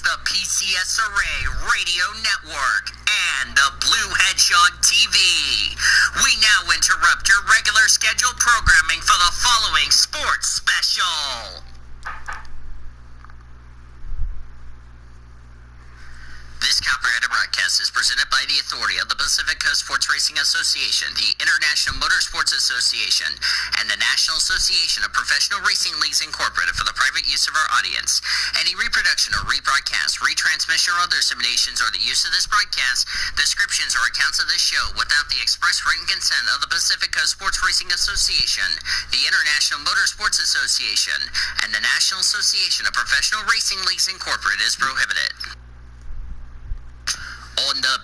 the PCSRA Radio Network and the Blue Hedgehog TV. We now interrupt your regular scheduled programming for the following sports special. This copyrighted broadcast is presented by the authority of the Pacific Coast Sports Racing Association, the International Motorsports Association, and the National Association of Professional Racing Leagues Incorporated for the private use of our audience. Any reproduction or rebroadcast, retransmission, or other disseminations or the use of this broadcast, descriptions, or accounts of this show without the express written consent of the Pacific Coast Sports Racing Association, the International Motorsports Association, and the National Association of Professional Racing Leagues Incorporated is prohibited. On the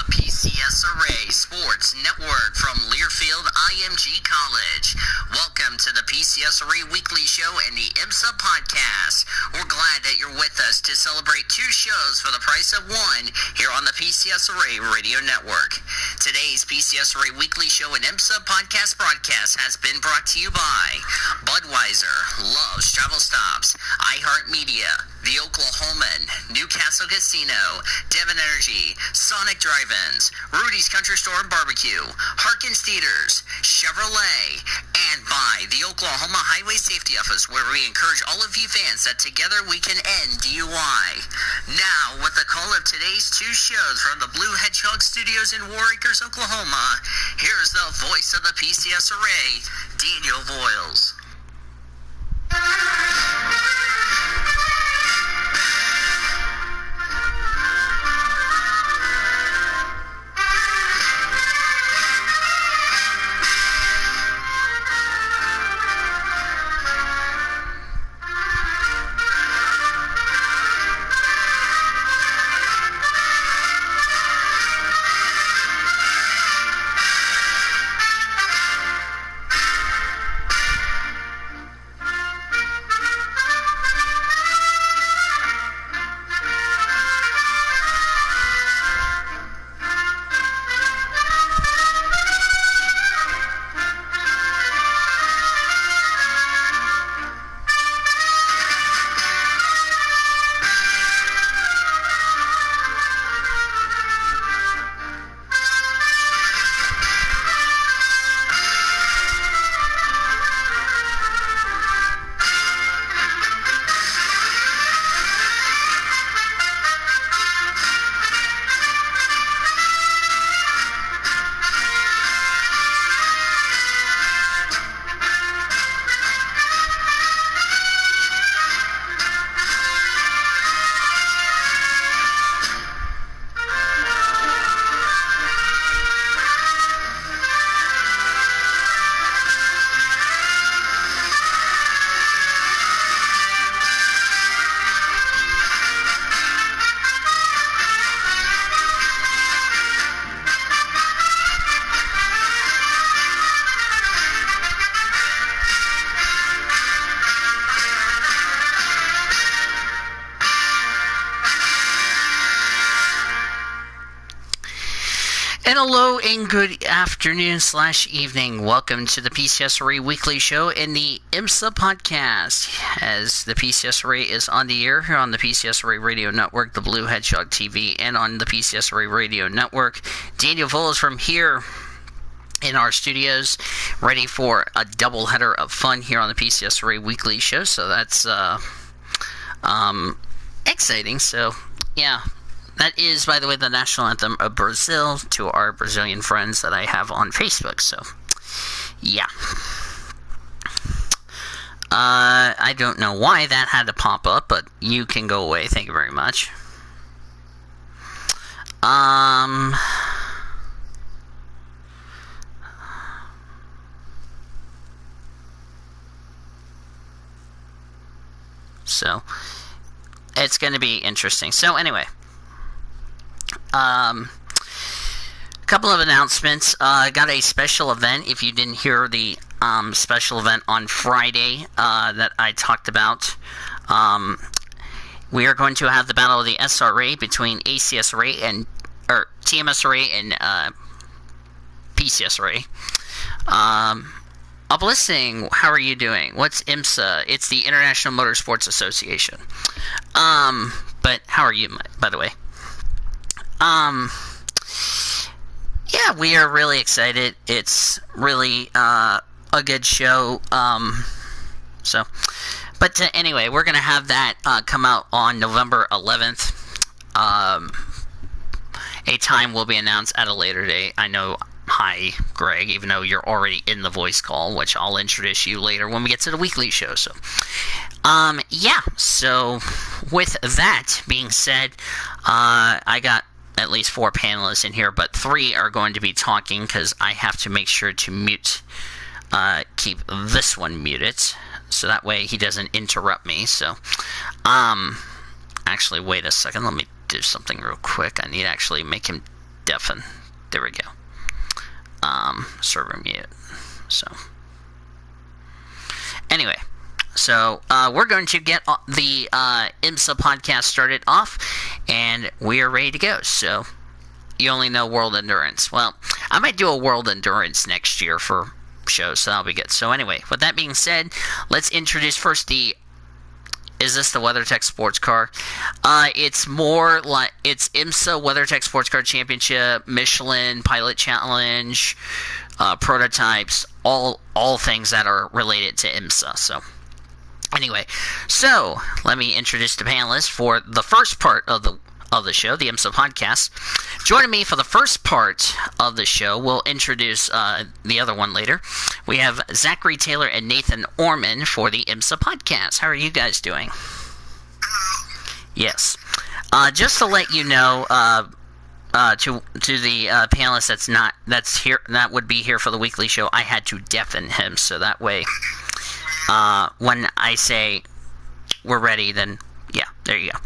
PCSRA Sports Network from Learfield IMG College. Welcome to the PCSRA Weekly Show and the IMSA Podcast. We're glad that you're with us to celebrate two shows for the price of one here on the PCSRA Radio Network. Today's PCSRA Weekly Show and IMSA Podcast broadcast has been brought to you by Budweiser, Love's Travel Stops, iHeartMedia, The Oklahoman, Newcastle Casino, Devon Energy, Sonic Drive-Ins, Rudy's Country Store and Barbecue, Harkins Theaters, Chevrolet, and by the Oklahoma Highway Safety Office, where we encourage all of you fans that together we can end DUI. Now, with the call of today's two shows from the Blue Hedgehog Studios in War Acres, Oklahoma, here's the voice of the PCSRA, Daniel Voiles. And hello and good afternoon/evening. Welcome to the PCSRA Weekly Show and the IMSA Podcast. As the PCSRA is on the air here on the PCSRA Radio Network, the Blue Hedgehog TV, and on the PCSRA Radio Network. Daniel Voiles from here in our studios, ready for a doubleheader of fun here on the PCSRA Weekly Show. So that's exciting. So, yeah. That is, by the way, the national anthem of Brazil to our Brazilian friends that I have on Facebook. So, yeah. I don't know why that had to pop up, but you can go away. Thank you very much. So, it's going to be interesting. So, anyway. A couple of announcements. Got a special event. If you didn't hear the special event on Friday that I talked about, we are going to have the battle of the SRA between ACSRA and TMSRA and PCSRA Uplifting, how are you doing? What's IMSA? It's the International Motorsports Association. But how are you, by the way? Yeah, we are really excited. It's really a good show. Anyway, we're gonna have that come out on November 11th. A time will be announced at a later date. I know. Hi, Greg, even though you're already in the voice call, which I'll introduce you later when we get to the weekly show. So, so with that being said, I got at least 4 panelists in here, but 3 are going to be talking because I have to make sure to keep this one muted, so that way he doesn't interrupt me. So, actually, wait a second, let me do something real quick. I need to actually make him deafen. There we go. Server mute. So, anyway, we're going to get the IMSA podcast started off, and we are ready to go. So, you only know World Endurance. Well, I might do a World Endurance next year for shows, so that'll be good. So, anyway, with that being said, let's introduce first is this the WeatherTech Sports Car? It's more like it's IMSA WeatherTech Sports Car Championship, Michelin Pilot Challenge, prototypes, all things that are related to IMSA. So, anyway, let me introduce the panelists for the first part of the show, the IMSA podcast. Joining me for the first part of the show, we'll introduce the other one later. We have Zachary Taylor and Nathan Orman for the IMSA podcast. How are you guys doing? Yes. Just to let you know, to the panelist that would be here for the weekly show, I had to deafen him, so that way, when I say we're ready, then yeah, there you go.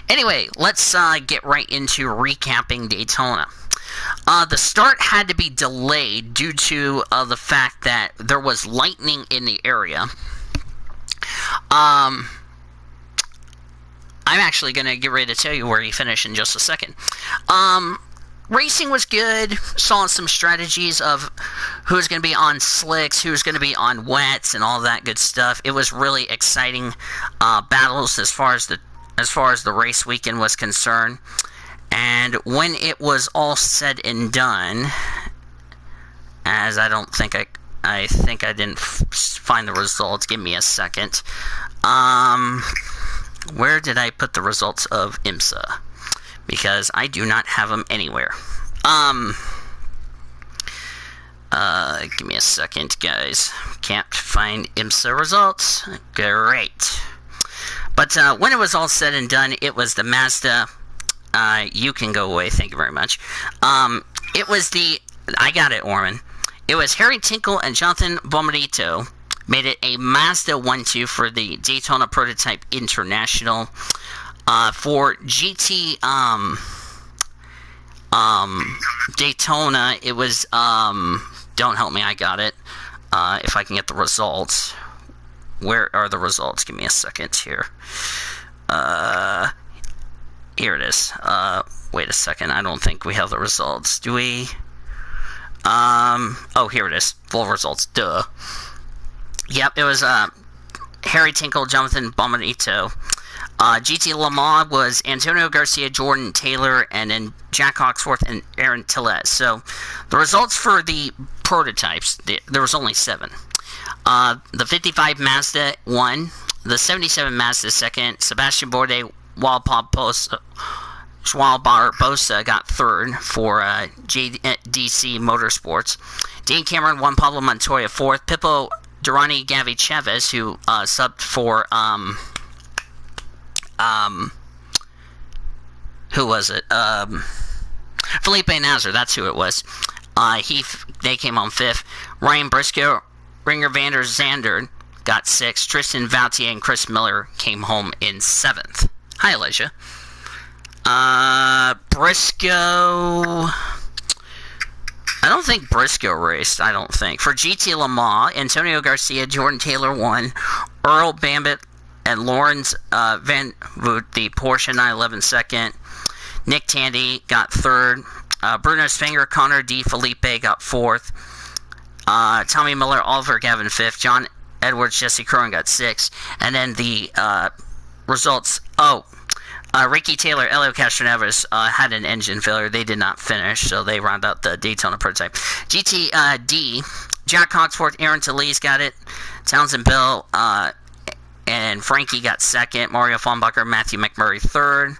Anyway, let's get right into recapping Daytona. The start had to be delayed due to the fact that there was lightning in the area. I'm actually going to get ready to tell you where he finished in just a second. Racing was good. Saw some strategies of who's going to be on slicks, who's going to be on wets, and all that good stuff. It was really exciting battles as far as the race weekend was concerned. And when it was all said and done, as I think I didn't find the results. Give me a second. Where did I put the results of IMSA? Because I do not have them anywhere. Give me a second, guys. Can't find IMSA results. Great. But when it was all said and done, it was the Mazda. You can go away. Thank you very much. It was I got it, Orman. It was Harry Tinkle and Jonathan Bomarito made it a Mazda 1-2 for the Daytona Prototype International. For GT Daytona, it was don't help me, I got it. If I can get the results. Where are the results? Give me a second here. Here it is. Wait a second. I don't think we have the results. Do we? Oh, here it is. Full results. Duh. Yep, it was Harry Tinkle, Jonathan Bomarito. GT Le Mans was Antonio Garcia, Jordan Taylor, and then Jack Hawksworth and Aaron Tillett. So, the results for the prototypes, there was only 7. The 55 Mazda won. The 77 Mazda second. Sebastian Bourdais, Barbosa got third for JDC Motorsports. Dean Cameron won. Pablo Montoya fourth. Pippo Durrani, Gavi Chavez, who subbed for who was it? Felipe Nasr. That's who it was. They came on 5th. Ryan Briscoe, Ringer Vander Zander got 6th. Tristan Vautier and Chris Miller came home in 7th. Hi, Elijah. Briscoe. I don't think Briscoe raced. I don't think. For GT Le Mans, Antonio Garcia, Jordan Taylor won. Earl Bambit and Lawrence Van Voot, the Porsche 911 second. Nick Tandy got 3rd. Bruno Spenger, Connor D. Felipe got 4th. Tommy Miller, Oliver Gavin 5th, John Edwards, Jesse Curran got 6th, and then the results. Ricky Taylor, Elio Castroneves had an engine failure. They did not finish, so they round out the Daytona prototype. GTD, Jack Coxforth, Aaron Talese got it. Townsend Bill and Frankie got 2nd. Mario Fahnbacher, Matthew McMurray 3rd.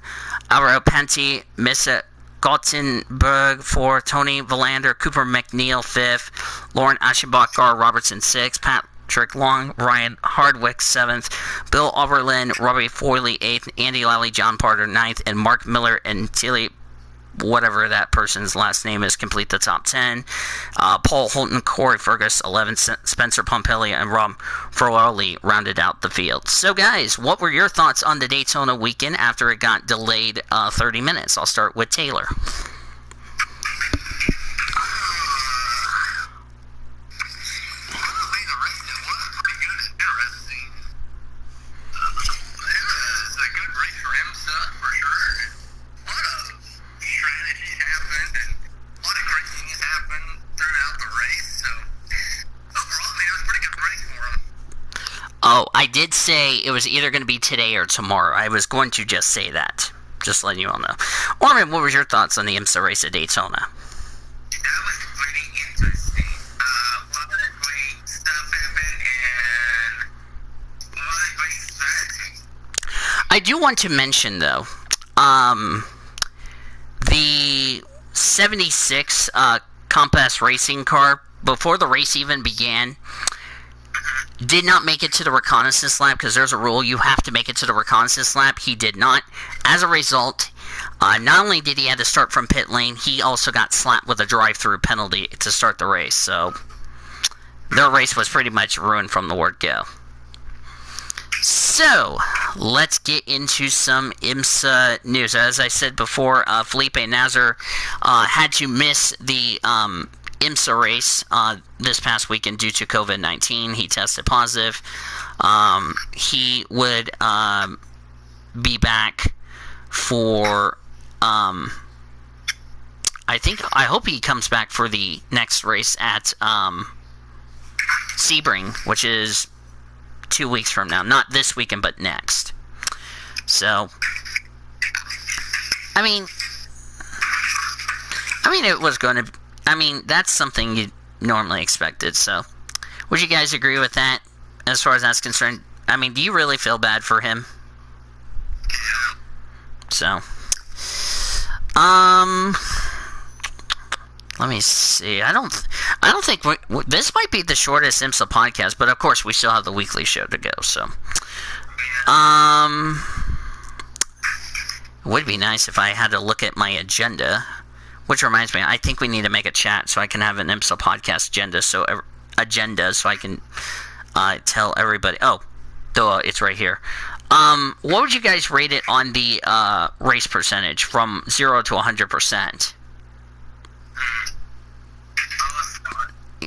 Alvaro Penty, Missa Gothenburg 4th. Tony Valander, Cooper McNeil 5th. Lauren Aschenbach, Gar Robertson 6th. Patrick Long, Ryan Hardwick 7th, Bill Overland, Robbie Foyley 8th, Andy Lally, John Parter 9th, and Mark Miller and Tilly, whatever that person's last name is, complete the top 10. Paul Holton, Corey Fergus 11th, Spencer Pompelia, and Rob Ferrari rounded out the field. So guys, what were your thoughts on the Daytona weekend after it got delayed 30 minutes? I'll start with Taylor. Oh, I did say it was either going to be today or tomorrow. I was going to just say that. Just letting you all know. Orman, what was your thoughts on the IMSA race at Daytona? That was pretty interesting. A lot of great stuff happened and a lot of great strategy. I do want to mention, though, the 76 Compass racing car, before the race even began, did not make it to the reconnaissance lap because there's a rule you have to make it to the reconnaissance lap. He did not. As a result, not only did he have to start from pit lane, he also got slapped with a drive-through penalty to start the race. So their race was pretty much ruined from the word go. So let's get into some IMSA news. As I said before, Felipe Nasr had to miss the IMSA race this past weekend due to COVID-19. He tested positive. He would be back for I hope he comes back for the next race at Sebring, which is 2 weeks from now. Not this weekend, but next. So I mean it was going to, that's something you normally expected. So would you guys agree with that as far as that's concerned? Do you really feel bad for him? So let me see. I don't think this might be the shortest IMSA podcast, but of course we still have the weekly show to go. So it would be nice if I had to look at my agenda. Which reminds me, I think we need to make a chat so I can have an IMSA podcast agenda so I can tell everybody. Oh, it's right here. What would you guys rate it on the race percentage from 0 to 100%?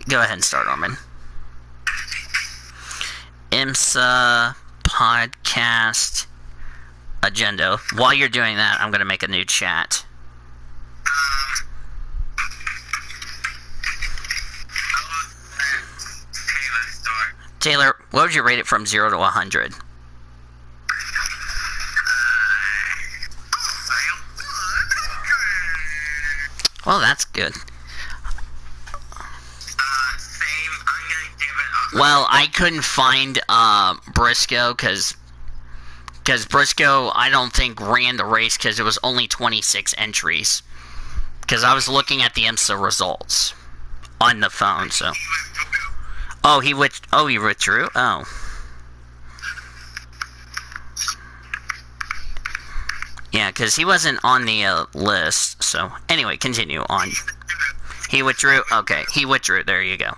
Go ahead and start, Armin. IMSA podcast agenda. While you're doing that, I'm going to make a new chat. Taylor, what would you rate it from 0 to 100? Well, that's good. Well, I couldn't find Briscoe because Briscoe, I don't think, ran the race because it was only 26 entries. Because I was looking at the IMSA results on the phone, so... Oh, he withdrew? Oh. Yeah, because he wasn't on the list, so... Anyway, continue on. He withdrew? Okay, he withdrew. There you go.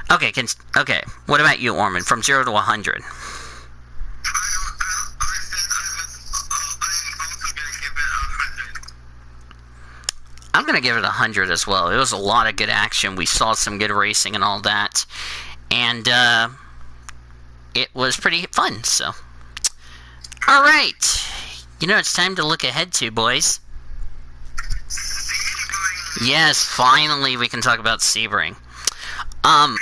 Okay, okay. What about you, Orman? From 0 to 100? I'm going to give it 100 as well. It was a lot of good action. We saw some good racing and all that. And it was pretty fun, so. All right. It's time to look ahead to, boys. Yes, finally we can talk about Sebring. Um,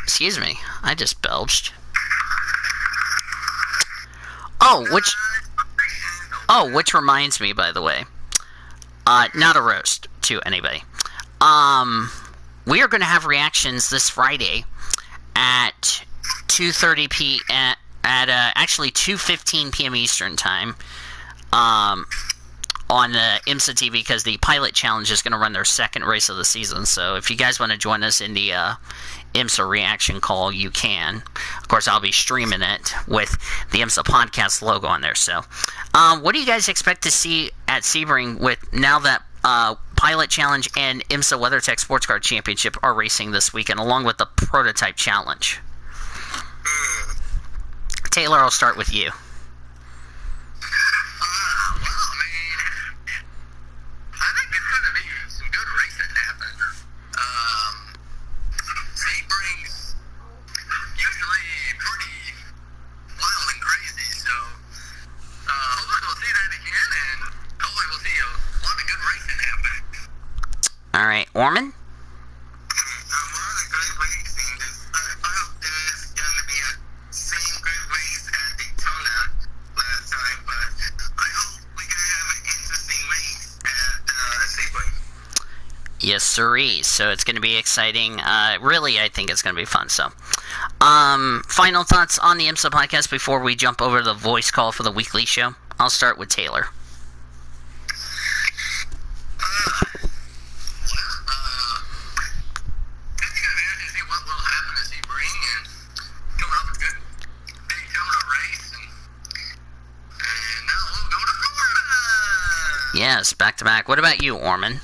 excuse me. I just belched. Which reminds me, by the way. Not a roast to anybody. We are going to have reactions this Friday at 2:30 p.m. at actually 2:15 p.m. Eastern time. On the IMSA TV, because the Pilot Challenge is going to run their second race of the season. So if you guys want to join us in the IMSA reaction call, you can. Of course, I'll be streaming it with the IMSA podcast logo on there. So what do you guys expect to see at Sebring with now that Pilot Challenge and IMSA WeatherTech Sports Car Championship are racing this weekend, along with the Prototype Challenge? Taylor, I'll start with you. All right, Orman? Yes, sirree. So it's going to be exciting. Really, I think it's going to be fun. So, final thoughts on the IMSA podcast before we jump over to the voice call for the weekly show? I'll start with Taylor. Yes, back to back. What about you, Orman?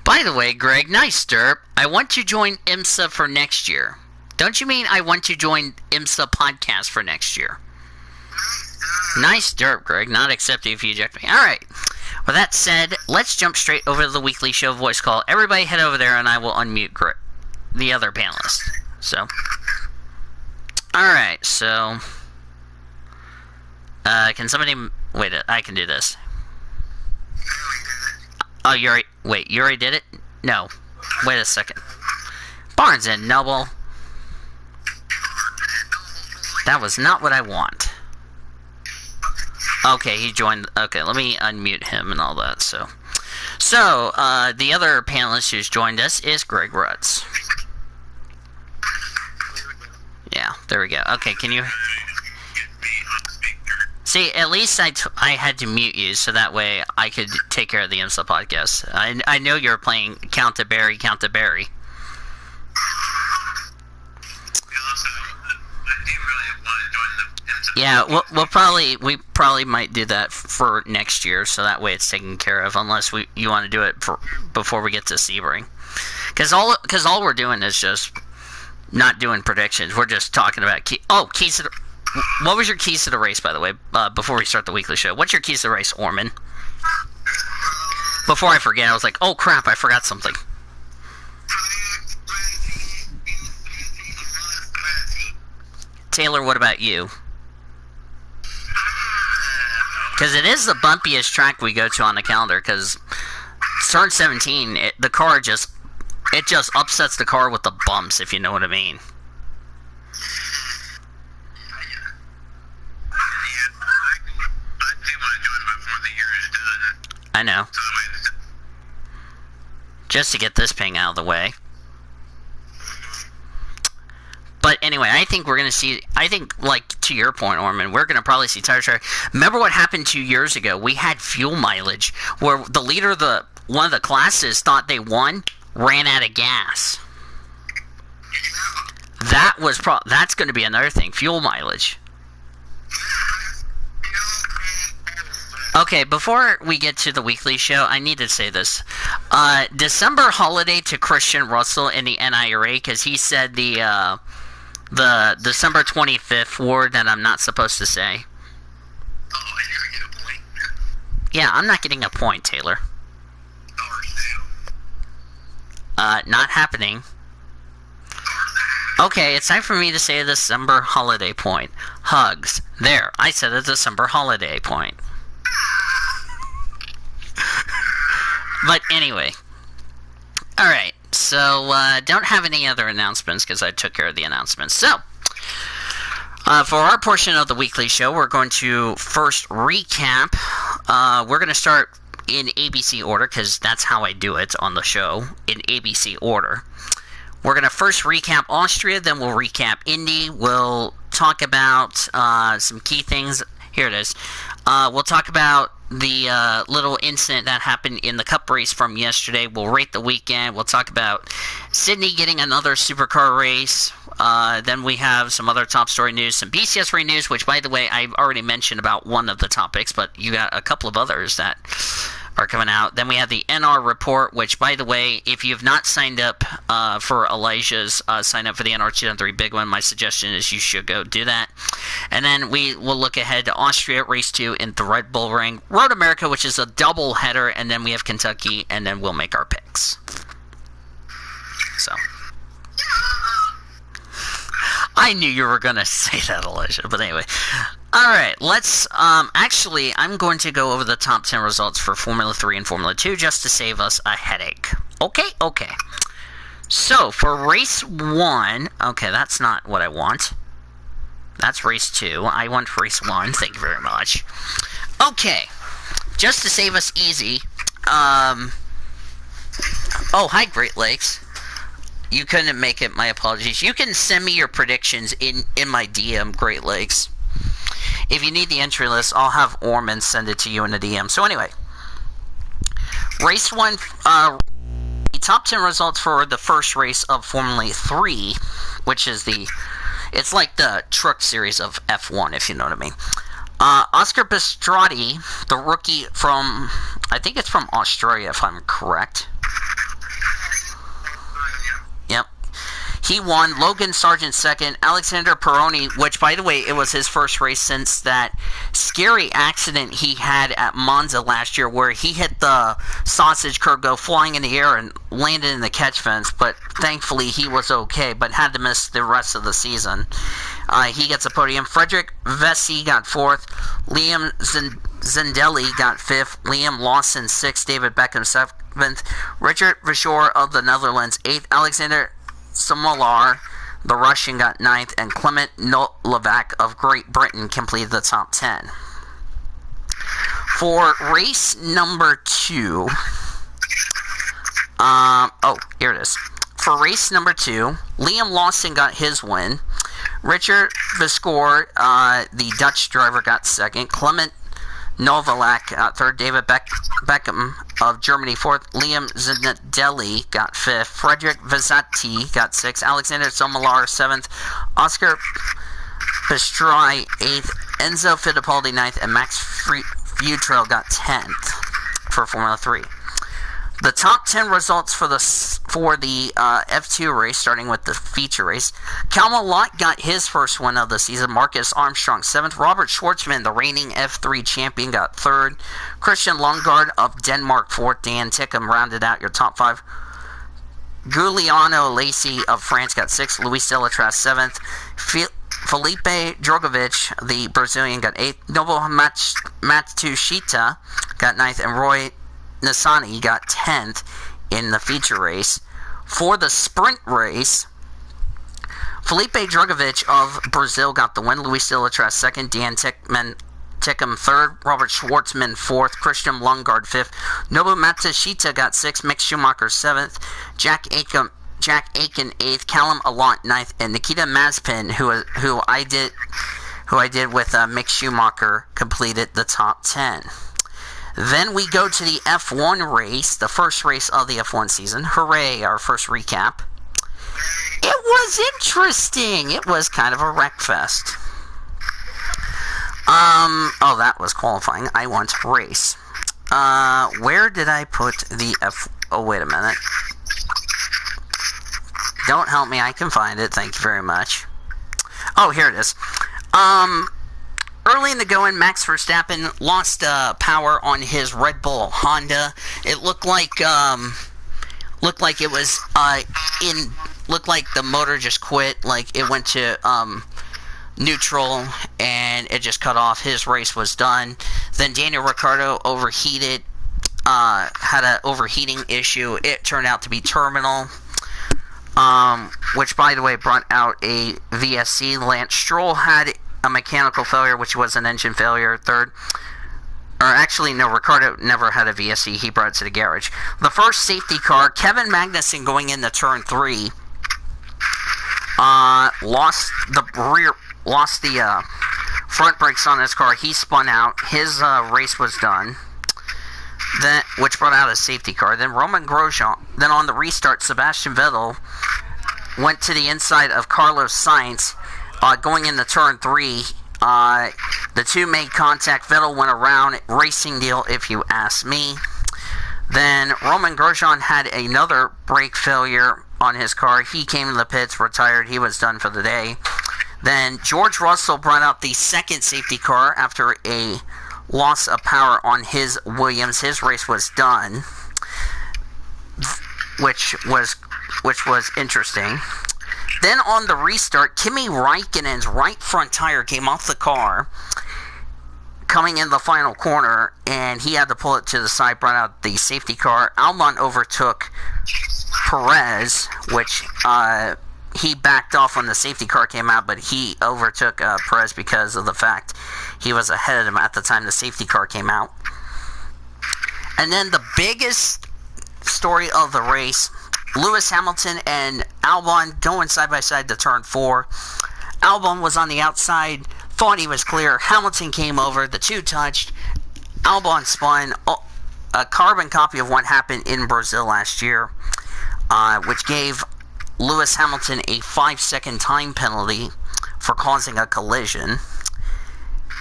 By the way, Greg, nice derp. I want to join IMSA for next year. Don't you mean I want to join IMSA podcast for next year? Nice derp, Greg. Not accepting if you eject me. All right. With that said, let's jump straight over to the weekly show voice call. Everybody head over there and I will unmute the other panelists. So, alright, so, can somebody, wait, I can do this. Oh, you already did it? No. Wait a second. Barnes and Noble. That was not what I want. Okay, he joined. Okay, let me unmute him and all that. So, the other panelist who's joined us is Greg Rutz. Yeah, there we go. Okay, can you see? At least I had to mute you so that way I could take care of the IMSA podcast. I know you're playing Count to Barry. Yeah, we probably might do that for next year, so that way it's taken care of. Unless you want to do it before we get to Sebring, because all we're doing is just not doing predictions. We're just talking about keys to the. What was your keys to the race, by the way? Before we start the weekly show, what's your keys to the race, Orman? Before I forget, I was like, oh crap, I forgot something. Taylor, what about you? Because it is the bumpiest track we go to on the calendar, because turn 17, the car just upsets the car with the bumps, if you know what I mean. I know. Just to get this ping out of the way. But anyway, I think we're going to see, like, to your point, Orman, we're going to probably see tire track. Remember what happened 2 years ago? We had fuel mileage where the leader of one of the classes thought they won, ran out of gas. That's going to be another thing, fuel mileage. Okay, before we get to the weekly show, I need to say this. December holiday to Christian Russell in the NIRA, because he said the December 25th word that I'm not supposed to say. Oh, and you're going to get a point? Yeah, I'm not getting a point, Taylor. Not happening. Okay, it's time for me to say a December holiday point. Hugs. There, I said a December holiday point. But anyway. Alright, so don't have any other announcements because I took care of the announcements. So, for our portion of the weekly show, we're going to first recap. We're going to start in ABC order because that's how I do it on the show, in ABC order. We're going to first recap Austria, then we'll recap Indy. We'll talk about some key things. Here it is. We'll talk about the little incident that happened in the Cup race from yesterday. We'll rate the weekend. We'll talk about Sydney getting another supercar race. Then we have some other top story news, some PCSRA news, which, by the way, I've already mentioned about one of the topics, but you got a couple of others that are coming out. Then we have the NR report, which, by the way, if you have not signed up for Elijah's sign up for the NR 2003 big one, my suggestion is you should go do that. And then we will look ahead to Austria race 2 in the Red Bull Ring, Road America, which is a double header, and then we have Kentucky, and then we'll make our picks. So I knew you were gonna say that, Elijah, but anyway. Alright, let's, actually, I'm going to go over the top 10 results for Formula 3 and Formula 2 just to save us a headache. Okay. So, for race 1, okay, that's not what I want. That's race 2. I want race 1, thank you very much. Okay, just to save us easy, oh, hi, Great Lakes. You couldn't make it, my apologies. You can send me your predictions in my DM, Great Lakes. If you need the entry list, I'll have Orman send it to you in a DM. So anyway, race 1, the top 10 results for the first race of Formula 3, which is it's like the truck series of F1, if you know what I mean. Oscar Piastri, the rookie from, I think it's from Australia, if I'm correct. Yep. He won. Logan Sargent second. Alexander Peroni, which, by the way, it was his first race since that scary accident he had at Monza last year where he hit the sausage curb, go flying in the air and landed in the catch fence, but thankfully he was okay, but had to miss the rest of the season. He gets a podium. Frederick Vesey got 4th. Liam Zendelli got 5th. Liam Lawson 6th. David Beckham 7th. Richard Vachor of the Netherlands 8th. Alexander Smolar, the Russian, got 9th, and Clement Novak of Great Britain completed the top 10. For race number 2, here it is. For race number 2, Liam Lawson got his win. Richard Vachor, the Dutch driver, got 2nd. Clement Novalak got 3rd. David Beckham of Germany 4th. Liam Zindelli got 5th. Frederick Vazati got 6th. Alexander Somolar 7th. Oscar Pistrai 8th. Enzo Fittipaldi 9th. And Max Futrell got 10th for Formula 3. The top 10 results for the F2 race, starting with the feature race. Calma Lott got his first win of the season. Marcus Armstrong 7th. Robert Schwartzman, the reigning F3 champion, got 3rd. Christian Lundgaard of Denmark 4th. Dan Tickham rounded out your top 5. Giuliano Lacey of France got 6th. Luis Delatraz 7th. Felipe Drogovic, the Brazilian, got 8th. Novo Matsushita got 9th. And Roy Nissany got 10th in the feature race. For the sprint race, Felipe Drogovic of Brazil got the win. Luis Delatraz 2nd. Dan Tickham 3rd. Robert Schwartzman 4th. Christian Lundgaard 5th. Nobu Matsushita got 6th. Mick Schumacher 7th. Jack Aiken 8th. Callum Allant 9th. And Nikita Mazepin, who I did with Mick Schumacher, completed the top 10. Then we go to the F1 race, the first race of the F1 season. Hooray, our first recap. It was interesting. It was kind of a wreck fest. Oh, that was qualifying. I want to race. Where did I put the oh, wait a minute. Don't help me, I can find it. Thank you very much. Oh, here it is. Early in the going, Max Verstappen lost power on his Red Bull Honda. It looked like it was looked like the motor just quit. Like it went to neutral and it just cut off. His race was done. Then Daniel Ricciardo overheated, had an overheating issue. It turned out to be terminal, which by the way brought out a VSC. Lance Stroll had a mechanical failure, which was an engine failure. Third, or actually no, Ricciardo never had a VSC. He brought it to the garage. The first safety car, Kevin Magnussen, going into turn 3, lost the front brakes on his car. He spun out. His race was done. Then, which brought out a safety car. Then Roman Grosjean. Then on the restart, Sebastian Vettel went to the inside of Carlos Sainz, going into turn 3. The two made contact. Vettel went around. Racing deal, if you ask me. Then Roman Grosjean had another brake failure on his car. He came in the pits, retired. He was done for the day. Then George Russell brought out the second safety car after a loss of power on his Williams. His race was done, which was interesting. Then on the restart, Kimi Räikkönen's right front tire came off the car coming in the final corner, and he had to pull it to the side, brought out the safety car. Albon overtook Perez, which he backed off when the safety car came out, but he overtook Perez because of the fact he was ahead of him at the time the safety car came out. And then the biggest story of the race, Lewis Hamilton and Albon going side by side to turn 4. Albon was on the outside, thought he was clear. Hamilton came over, the two touched. Albon spun, a carbon copy of what happened in Brazil last year, which gave Lewis Hamilton a 5-second time penalty for causing a collision.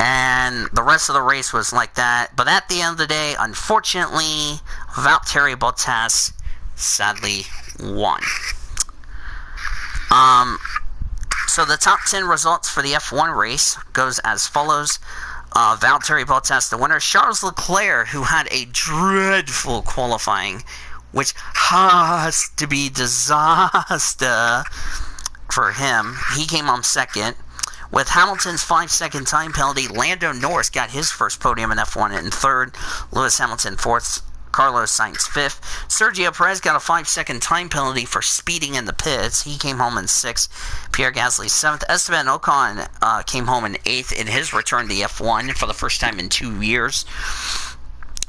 And the rest of the race was like that. But at the end of the day, unfortunately, Valtteri Bottas sadly won. So the top 10 results for the F1 race goes as follows. Valtteri Bottas, the winner. Charles Leclerc, who had a dreadful qualifying, which has to be disaster for him. He came on second. With Hamilton's 5-second time penalty, Lando Norris got his first podium in F1 in third. Lewis Hamilton fourth. Carlos Sainz fifth. Sergio Perez got a 5-second time penalty for speeding in the pits. He came home in sixth. Pierre Gasly seventh. Esteban Ocon came home in eighth in his return to F1 for the first time in 2 years.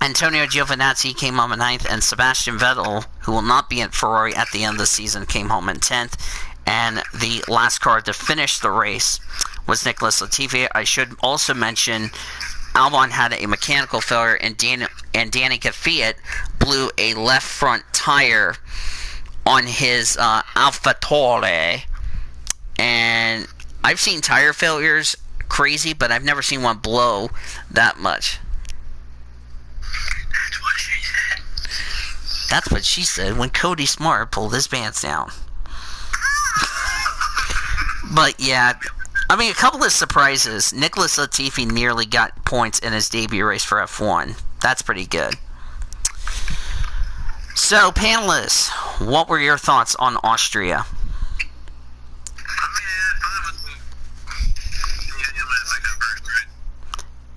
Antonio Giovinazzi came home in ninth, and Sebastian Vettel, who will not be at Ferrari at the end of the season, came home in 10th. And the last car to finish the race was Nicholas Latifi. I should also mention Albon had a mechanical failure, and Danica Fiat blew a left front tire on his AlphaTauri. And I've seen tire failures crazy, but I've never seen one blow that much. That's what she said. That's what she said when Cody Smart pulled his pants down. But yeah, I mean, a couple of surprises. Nicholas Latifi nearly got points in his debut race for F1. That's pretty good. So, panelists, what were your thoughts on Austria?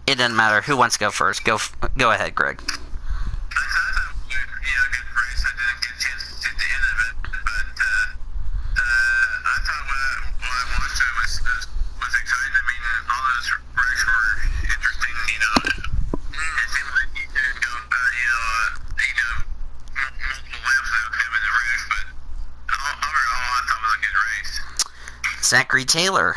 It doesn't matter who wants to go first. Go ahead, Greg. Zachary Taylor.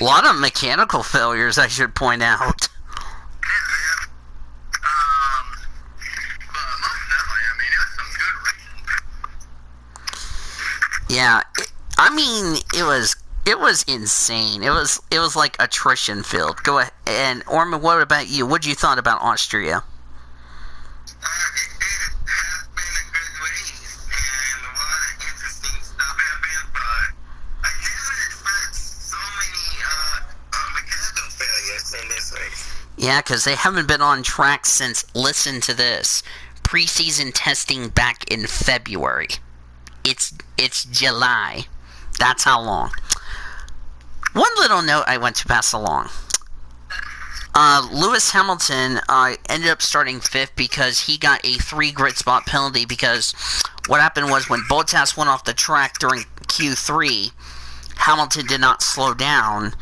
A lot of mechanical failures, I should point out. Yeah, I mean, it was insane. It was like attrition filled. Go ahead. And Orman, what about you? What you thought about Austria? Yeah, because they haven't been on track since, listen to this, preseason testing back in February. It's July. That's how long. One little note I want to pass along. Lewis Hamilton ended up starting 5th because he got a 3 grid spot penalty, because what happened was when Bottas went off the track during Q3, Hamilton did not slow down.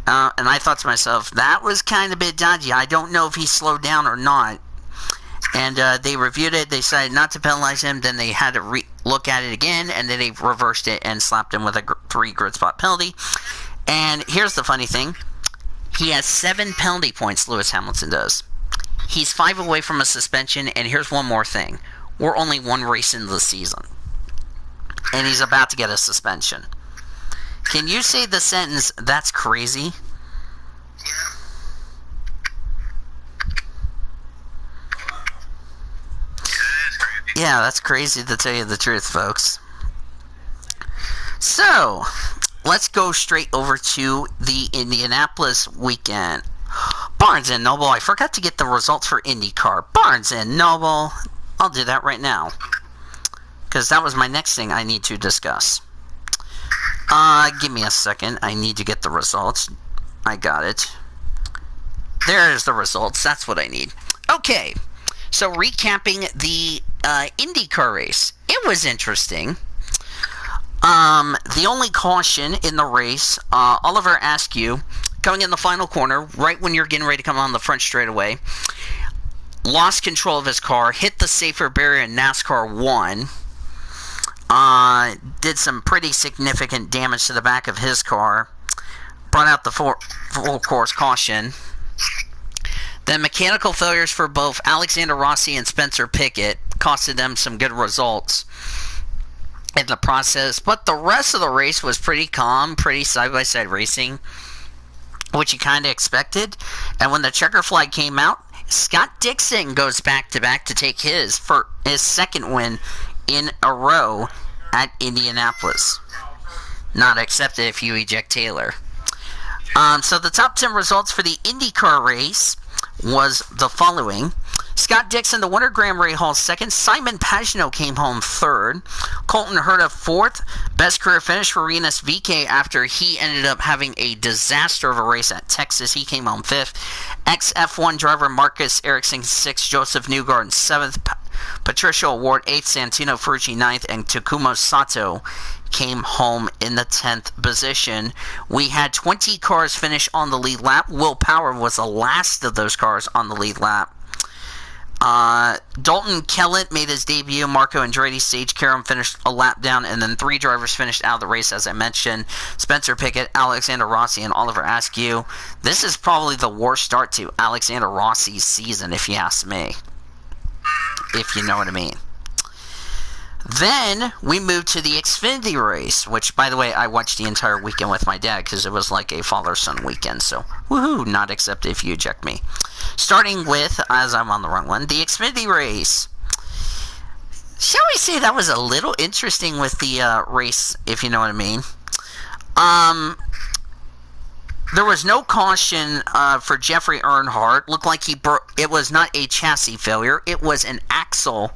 And I thought to myself, that was kind of a bit dodgy. I don't know if he slowed down or not. And they reviewed it. They decided not to penalize him. Then they had to look at it again, and then they reversed it and slapped him with a 3 grid spot penalty. And here's the funny thing. He has 7 penalty points, Lewis Hamilton does. He's 5 away from a suspension, and here's one more thing. We're only 1 race into the season. And he's about to get a suspension. Can you say the sentence, that's crazy? Yeah, that's crazy to tell you the truth, folks. So, let's go straight over to the Indianapolis weekend. Barnes & Noble, I forgot to get the results for IndyCar. Barnes & Noble, I'll do that right now, because that was my next thing I need to discuss. Give me a second. I need to get the results. I got it. There's the results. That's what I need. Okay. So, recapping the IndyCar race. It was interesting. The only caution in the race, Oliver Askew, coming in the final corner, right when you're getting ready to come on the front straightaway, lost control of his car, hit the safer barrier, and NASCAR won. Did some pretty significant damage to the back of his car. Brought out the full course caution. Then mechanical failures for both Alexander Rossi and Spencer Pickett costed them some good results in the process. But the rest of the race was pretty calm, pretty side-by-side racing, which you kind of expected. And when the checker flag came out, Scott Dixon goes back-to-back to take his second win in a row at Indianapolis. Not accepted if you eject Taylor. So the top 10 results for the IndyCar race was the following. Scott Dixon, the winner, Graham Rahal, second. Simon Pagenaud came home third. Colton Herta, fourth. Best career finish for Rinus VeeKay after he ended up having a disaster of a race at Texas. He came home fifth. Ex-F1 driver Marcus Ericsson, sixth. Joseph Newgarden, seventh. Patricia Award, eighth. Santino Ferrucci, ninth. And Takumo Sato came home in the 10th position. We had 20 cars finish on the lead lap. Will Power was the last of those cars on the lead lap. Dalton Kellett made his debut. Marco Andretti, Sage Karam finished a lap down, and then 3 drivers finished out of the race, as I mentioned. Spencer Pickett, Alexander Rossi, and Oliver Askew. This is probably the worst start to Alexander Rossi's season, if you ask me. If you know what I mean. Then we moved to the Xfinity race, which, by the way, I watched the entire weekend with my dad because it was like a father-son weekend. So, woohoo, not accepted if you eject me. Starting with, as I'm on the wrong one, the Xfinity race. Shall we say that was a little interesting with the race, if you know what I mean. There was no caution for Jeffrey Earnhardt. Looked like he broke. It was not a chassis failure. It was an axle.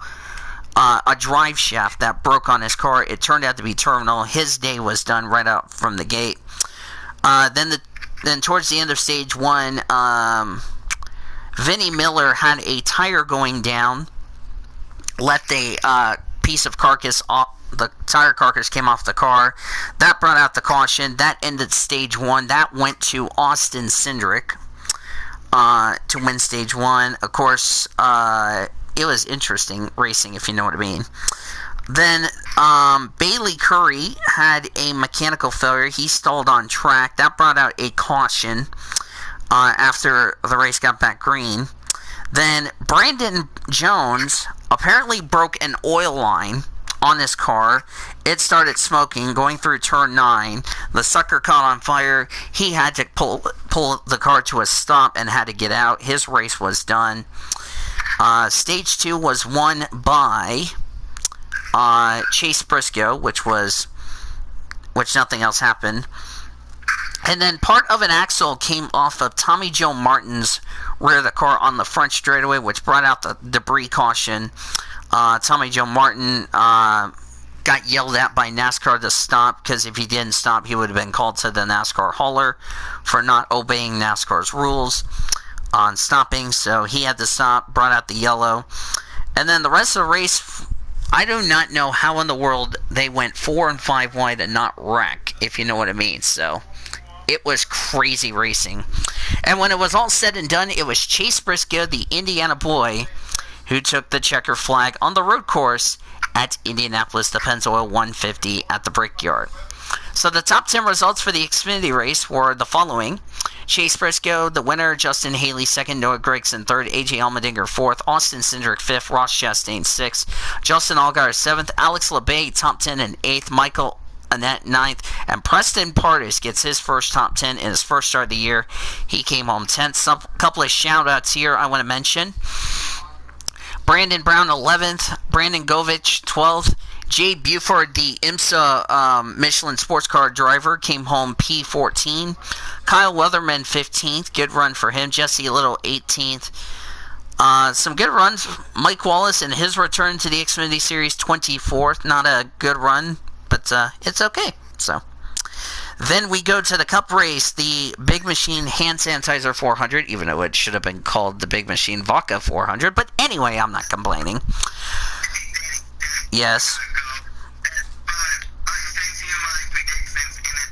A drive shaft that broke on his car. It turned out to be terminal. His day was done right out from the gate. Then towards the end of stage 1, Vinnie Miller had a tire going down. Left a piece of carcass off. The tire carcass came off the car. That brought out the caution. That ended stage 1. That went to Austin Cindric to win stage 1. Of course, it was interesting racing, if you know what I mean. Then Bailey Curry had a mechanical failure. He stalled on track. That brought out a caution after the race got back green. Then Brandon Jones apparently broke an oil line on his car. It started smoking going through turn 9. The sucker caught on fire. He had to pull the car to a stop and had to get out. His race was done. Stage 2 was won by Chase Briscoe, which nothing else happened. And then part of an axle came off of Tommy Joe Martin's rear of the car on the front straightaway, which brought out the debris caution. Tommy Joe Martin got yelled at by NASCAR to stop, because if he didn't stop, he would have been called to the NASCAR hauler for not obeying NASCAR's rules on stopping. So he had to stop, brought out the yellow. And then the rest of the race, I do not know how in the world they went 4 and 5 wide and not wreck, if you know what I mean. So it was crazy racing. And when it was all said and done, it was Chase Briscoe, the Indiana boy, who took the checker flag on the road course at Indianapolis, the Pennzoil 150 at the Brickyard. So the top 10 results for the Xfinity race were the following. Chase Briscoe, the winner. Justin Haley, second. Noah Gragson, third. AJ Allmendinger, fourth. Austin Cindric, fifth. Ross Chastain, sixth. Justin Allgaier, seventh. Alex LeBay, top 10 and eighth. Michael Annett, ninth. And Preston Pardus gets his first top 10 in his first start of the year. He came home 10th. A couple of shout-outs here I want to mention. Brandon Brown, 11th. Brandon Govich, 12th. Jay Buford, the IMSA Michelin sports car driver, came home P14. Kyle Weatherman, 15th. Good run for him. Jesse Little, 18th. Some good runs. Mike Wallace in his return to the Xfinity Series, 24th. Not a good run, but it's okay. So then we go to the Cup race, the Big Machine Hand Sanitizer 400, even though it should have been called the Big Machine Vodka 400. But anyway, I'm not complaining. Yes.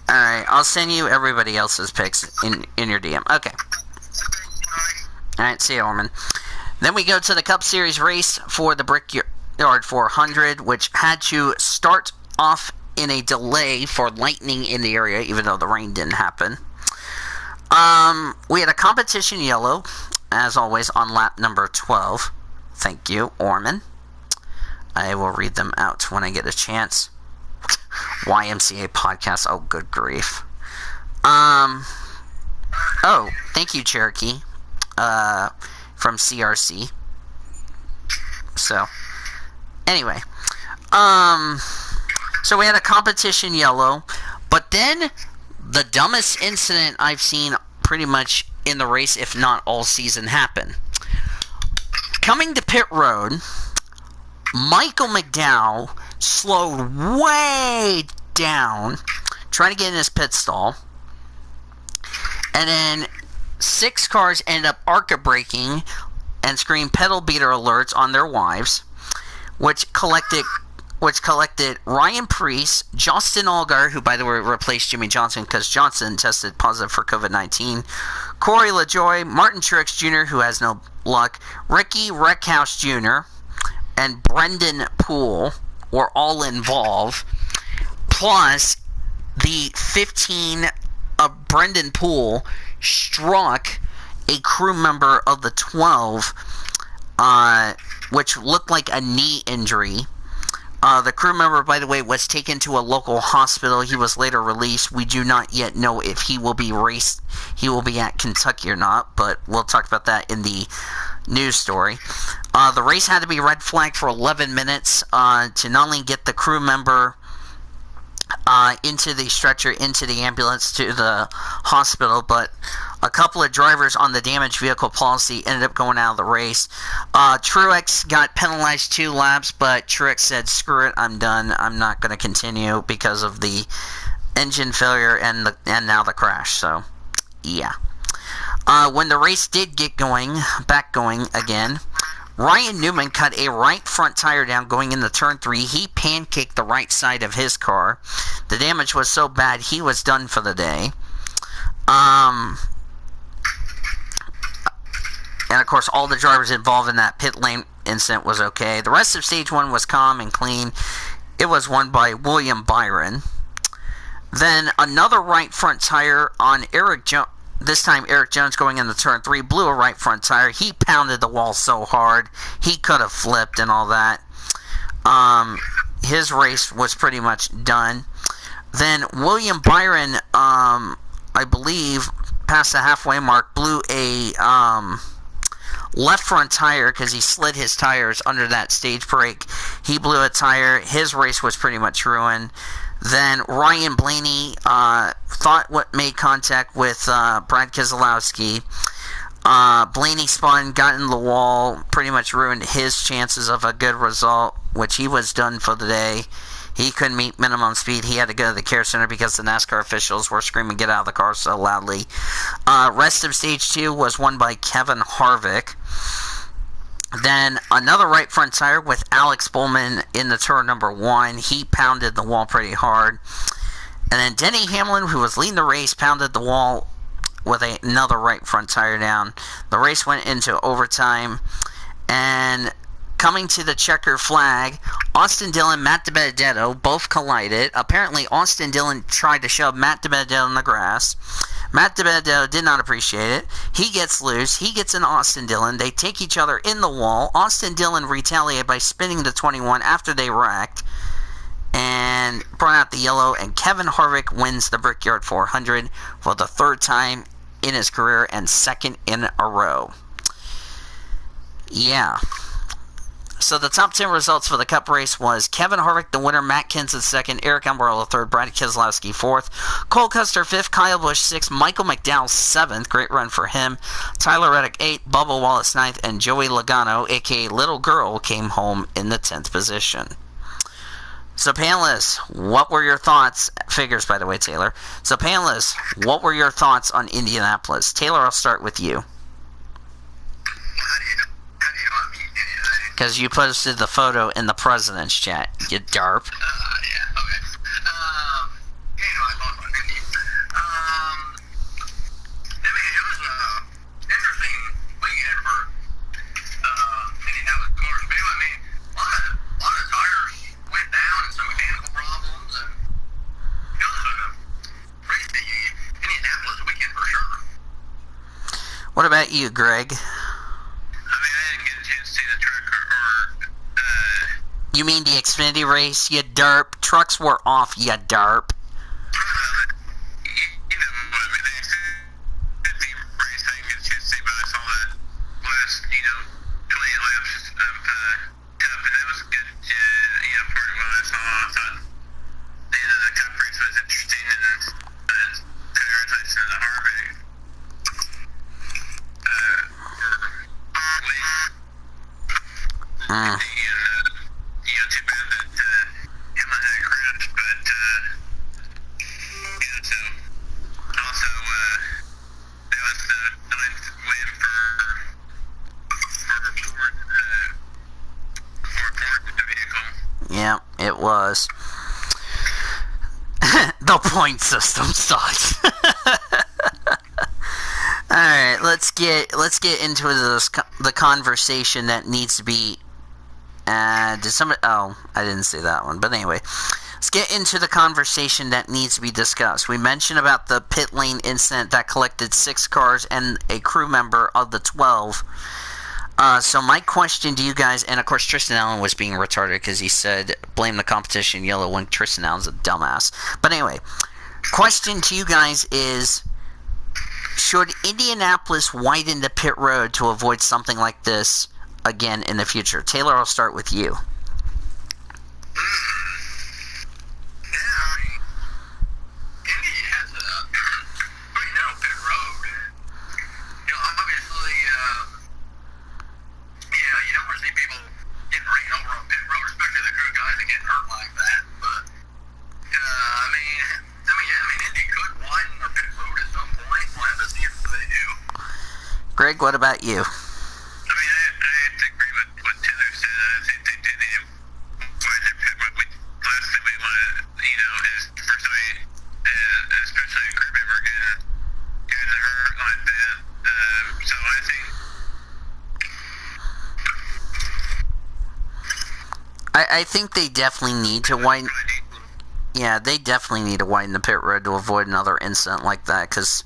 Alright, I'll send you everybody else's picks in your DM. Okay. Alright, see you, Orman. Then we go to the Cup Series race for the Brickyard 400, which had to start off in a delay for lightning in the area, even though the rain didn't happen. We had a competition yellow, as always, on lap number 12. Thank you, Orman. I will read them out when I get a chance. YMCA podcast. Oh, good grief. Oh, thank you, Cherokee. From CRC. So, anyway. So we had a competition yellow, but then the dumbest incident I've seen pretty much in the race, if not all season, happen. Coming to pit road, Michael McDowell slowed way down, trying to get in his pit stall, and then 6 cars ended up ARCA braking and screamed pedal beater alerts on their wives, which collected Ryan Preece, Justin Allgaier, who by the way replaced Jimmy Johnson because Johnson tested positive for COVID-19, Corey LaJoie, Martin Truex Jr., who has no luck, Ricky Reckhouse Jr., and Brendan Poole were all involved, plus the 15 of Brendan Poole struck a crew member of the 12, which looked like a knee injury. The crew member, by the way, was taken to a local hospital. He was later released. We do not yet know if he will be at Kentucky or not, but we'll talk about that in the news story. The race had to be red flagged for 11 minutes to not only get the crew member into the stretcher, into the ambulance, to the hospital, but a couple of drivers on the damaged vehicle policy ended up going out of the race. Truex got penalized 2 laps, but Truex said, screw it, I'm done. I'm not going to continue because of the engine failure and now the crash. So, yeah. When the race did get back going again, Ryan Newman cut a right front tire down going into turn 3. He pancaked the right side of his car. The damage was so bad, he was done for the day. And of course, all the drivers involved in that pit lane incident was okay. The rest of stage 1 was calm and clean. It was won by William Byron. Then another right front tire on Eric Jones. This time, Eric Jones going into turn 3 blew a right front tire. He pounded the wall so hard, he could have flipped and all that. His race was pretty much done. Then William Byron, I believe, past the halfway mark, blew a left front tire because he slid his tires under that stage brake. He blew a tire. His race was pretty much ruined. Then Ryan Blaney made contact with Brad Keselowski. Blaney spun, got in the wall, pretty much ruined his chances of a good result, which he was done for the day. He couldn't meet minimum speed. He had to go to the care center because the NASCAR officials were screaming, "Get out of the car," so loudly. Rest of Stage 2 was won by Kevin Harvick. Then another right front tire with Alex Bowman in the turn number 1. He pounded the wall pretty hard. And then Denny Hamlin, who was leading the race, pounded the wall with another right front tire down. The race went into overtime. And coming to the checker flag, Austin Dillon, Matt DiBenedetto both collided. Apparently, Austin Dillon tried to shove Matt DiBenedetto in the grass. Matt DiBenedetto did not appreciate it. He gets loose. He gets in Austin Dillon. They take each other in the wall. Austin Dillon retaliated by spinning the 21 after they wrecked and brought out the yellow. And Kevin Harvick wins the Brickyard 400 for the third time in his career and second in a row. Yeah. So the top 10 results for the Cup race was Kevin Harvick the winner, Matt Kenseth second, Eric Almirola third, Brad Keselowski fourth, Cole Custer fifth, Kyle Busch sixth, Michael McDowell seventh, great run for him, Tyler Reddick eighth, Bubba Wallace ninth, and Joey Logano, aka Little Girl, came home in the 10th position. So panelists, what were your thoughts? Figures, by the way, Taylor. So panelists, what were your thoughts on Indianapolis? Taylor, I'll start with you. Because you posted the photo in the president's chat, you derp. Yeah, okay. I thought about Indy. I mean, it was interesting weekend for Indianapolis Motor Speedway. I mean, a lot of tires went down and some mechanical problems, and it was a crazy Indianapolis weekend for sure. What about you, Greg? You mean the Xfinity race, you derp? Trucks were off, you derp. Yeah, it was. The point system sucks. All right, let's get into the conversation that needs to be. Did somebody? Oh, I didn't see that one. But anyway, let's get into the conversation that needs to be discussed. We mentioned about the pit lane incident that collected 6 cars and a crew member of the 12. So my question to you guys, and of course Tristan Allen was being retarded because he said blame the competition yellow when Tristan Allen's a dumbass. But anyway, question to you guys is, should Indianapolis widen the pit road to avoid something like this again in the future? Taylor, I'll start with you. Greg, what about you? I mean, I have to agree with what Taylor said. I think they did need to widen their pit road. Last thing we want to, is for somebody, especially a crew member, getting hurt like that. So I think. I think they definitely need to widen. Yeah, they definitely need to widen the pit road to avoid another incident like that, because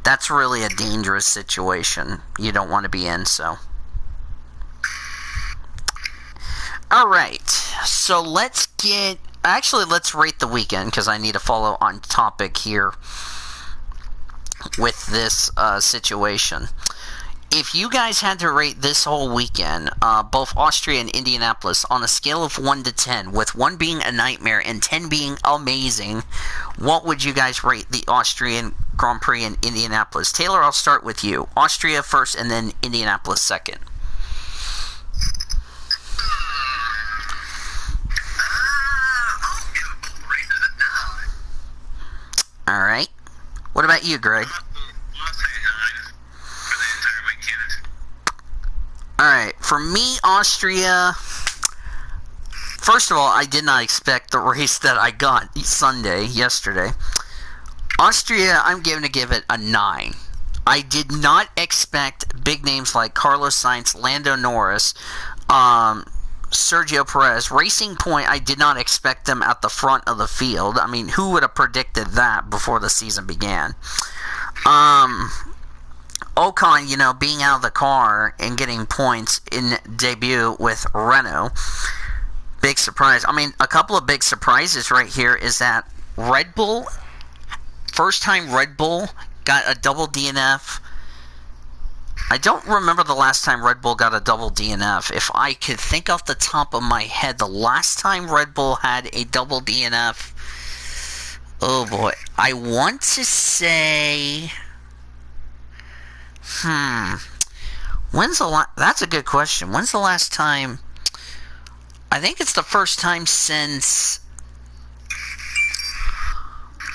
that's really a dangerous situation you don't want to be in, so. Alright, so let's rate the weekend, because I need to follow on topic here with this situation. if you guys had to rate this whole weekend, both Austria and Indianapolis, on a scale of 1 to 10, with 1 being a nightmare and 10 being amazing, what would you guys rate the Austrian Grand Prix in Indianapolis? Taylor, I'll start with you. Austria first and then Indianapolis second. I'll give both races a 9. All right. What about you, Greg? I'll say 9 for the entire weekend. Alright, for me, Austria, first of all, I did not expect the race that I got yesterday. Austria, I'm going to give it a 9. I did not expect big names like Carlos Sainz, Lando Norris, Sergio Perez. Racing Point, I did not expect them at the front of the field. I mean, who would have predicted that before the season began? Ocon, being out of the car and getting points in debut with Renault. Big surprise. I mean, a couple of big surprises right here is that Red Bull, first time Red Bull got a double DNF. I don't remember the last time Red Bull got a double DNF. If I could think off the top of my head, the last time Red Bull had a double DNF, oh boy, I want to say... That's a good question. When's the last time? I think it's the first time since,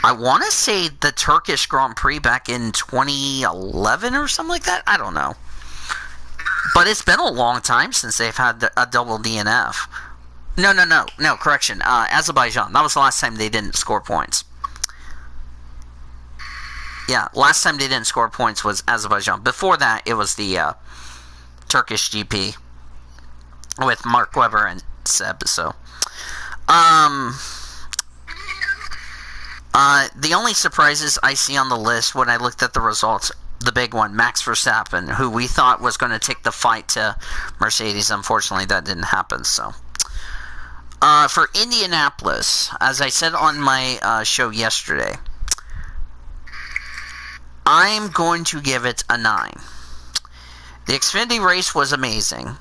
I want to say, the Turkish Grand Prix back in 2011 or something like that. I don't know. But it's been a long time since they've had a double DNF. No, correction. Azerbaijan. That was the last time they didn't score points. Yeah, last time they didn't score points was Azerbaijan. Before that, it was the Turkish GP with Mark Webber and Seb. So, the only surprises I see on the list when I looked at the results, the big one, Max Verstappen, who we thought was going to take the fight to Mercedes. Unfortunately, that didn't happen. So, for Indianapolis, as I said on my show yesterday, I'm going to give it a 9. The Xfinity race was amazing.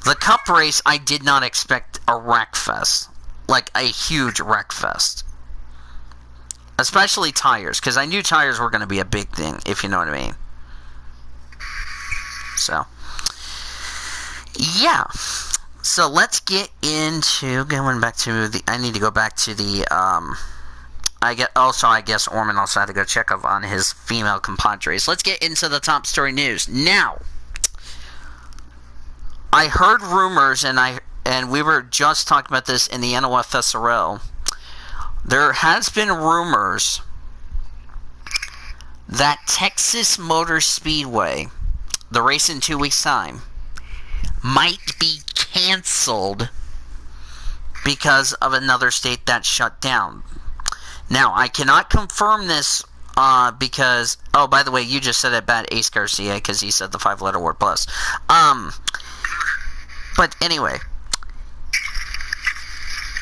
The Cup race, I did not expect a wreck fest. Like a huge wreck fest. Especially tires, because I knew tires were going to be a big thing, if you know what I mean. So, yeah. So let's get into, going back to the, I need to go back to the, I guess Orman also had to go check up on his female compadres. Let's get into the top story news. Now, I heard rumors, and we were just talking about this in the NOFSRO. There has been rumors that Texas Motor Speedway, the race in 2 weeks' time, might be canceled because of another state that shut down. Now, I cannot confirm this because... Oh, by the way, you just said it about Ace Garcia because he said the 5-letter word plus. But anyway,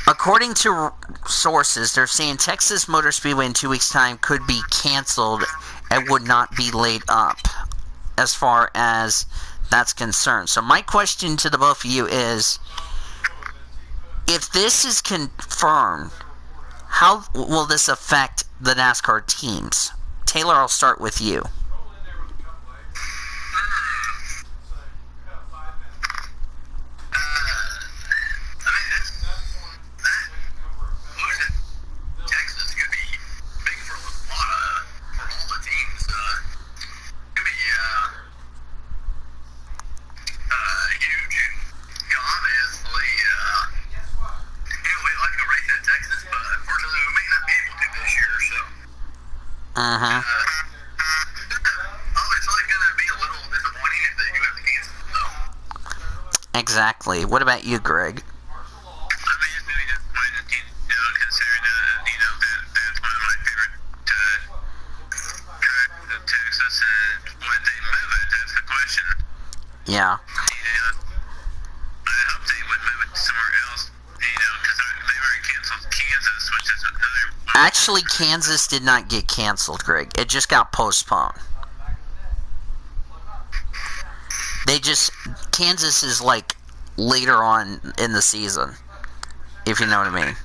according to sources, they're saying Texas Motor Speedway in 2 weeks' time could be canceled and would not be laid up as far as that's concerned. So my question to the both of you is, if this is confirmed, how will this affect the NASCAR teams? Taylor, I'll start with you. Obviously, going to be a little disappointing if they do have to cancel it, though. Exactly. What about you, Greg? I mean, it's going to be disappointing, considering, that's one of my favorite tracks in Texas, and would they move it? That's the question. Yeah. I hope they would move it somewhere else, because they've already canceled Kansas, which is another... Actually, Kansas did not get canceled, Greg. It just got postponed. Kansas is like later on in the season, if you know what I mean.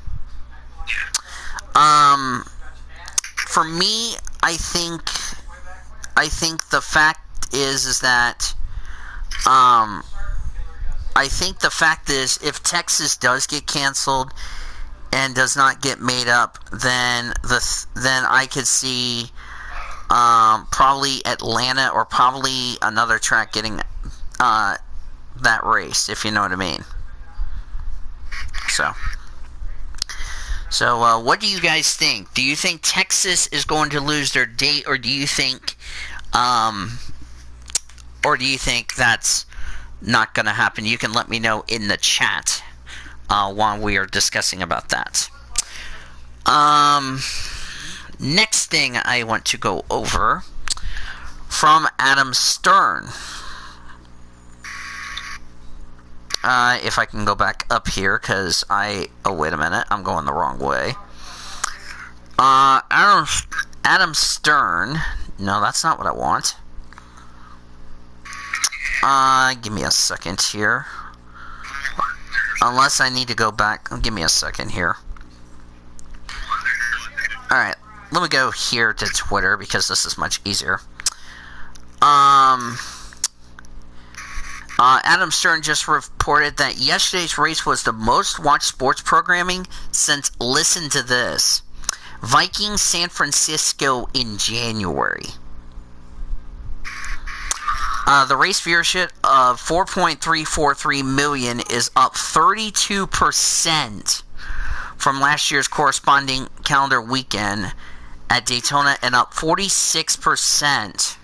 For me, I think the fact is that I think the fact is, if Texas does get canceled and does not get made up, then I could see probably Atlanta or probably another track getting that race, if you know what I mean. So what do you guys think? Do you think Texas is going to lose their date, or do you think that's not going to happen? You can let me know in the chat while we are discussing about that. Next thing I want to go over from Adam Stern. If I can go back up here, because oh, wait a minute, I'm going the wrong way. Adam Stern. No, that's not what I want. Give me a second here. Unless I need to go back. Give me a second here. Alright, let me go here to Twitter, because this is much easier. Adam Stern just reported that yesterday's race was the most watched sports programming since, listen to this, Vikings San Francisco in January. The race viewership of 4.343 million is up 32% from last year's corresponding calendar weekend at Daytona, and up 46%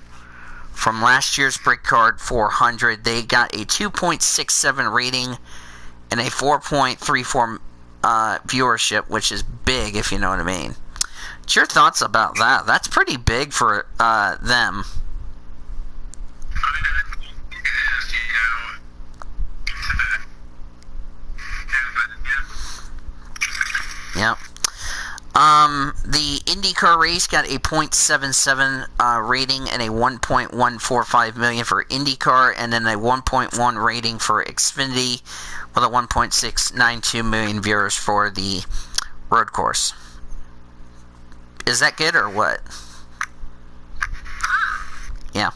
from last year's Brickyard 400. They got a 2.67 rating and a 4.34 viewership, which is big, if you know what I mean. What's your thoughts about that? That's pretty big for them. Yep. The IndyCar race got a .77 rating and a 1.145 million for IndyCar, and then a 1.1 rating for Xfinity, with a 1.692 million viewers for the road course. Is that good or what? Yeah.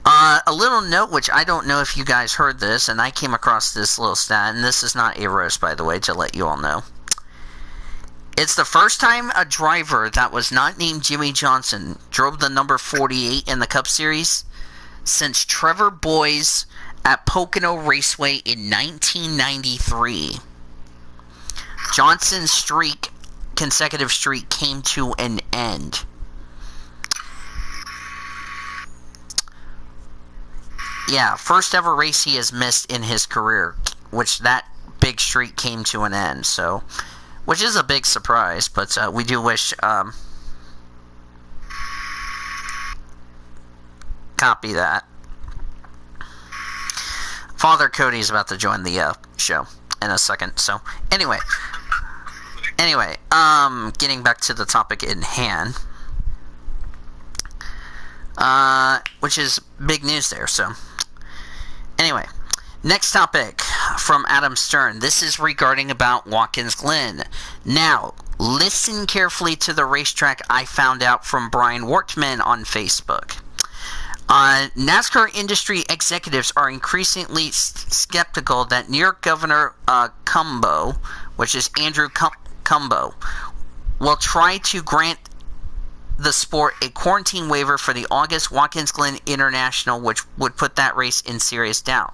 A little note, which I don't know if you guys heard this, and I came across this little stat, and this is not a roast, by the way, to let you all know. It's the first time a driver that was not named Jimmy Johnson drove the number 48 in the Cup Series since Trevor Boyes at Pocono Raceway in 1993. Johnson's consecutive streak came to an end. Yeah, first ever race he has missed in his career, which that big streak came to an end, so... which is a big surprise, but we do wish... copy that. Father Cody is about to join the show in a second, so... Anyway, getting back to the topic in hand. Which is big news there, so... Anyway, next topic from Adam Stern. This is regarding about Watkins Glen. Now, listen carefully to the racetrack I found out from Brian Wortman on Facebook. NASCAR industry executives are increasingly skeptical that New York Governor Cumbo, which is Andrew Cumbo, will try to grant the sport a quarantine waiver for the August Watkins Glen International, which would put that race in serious doubt.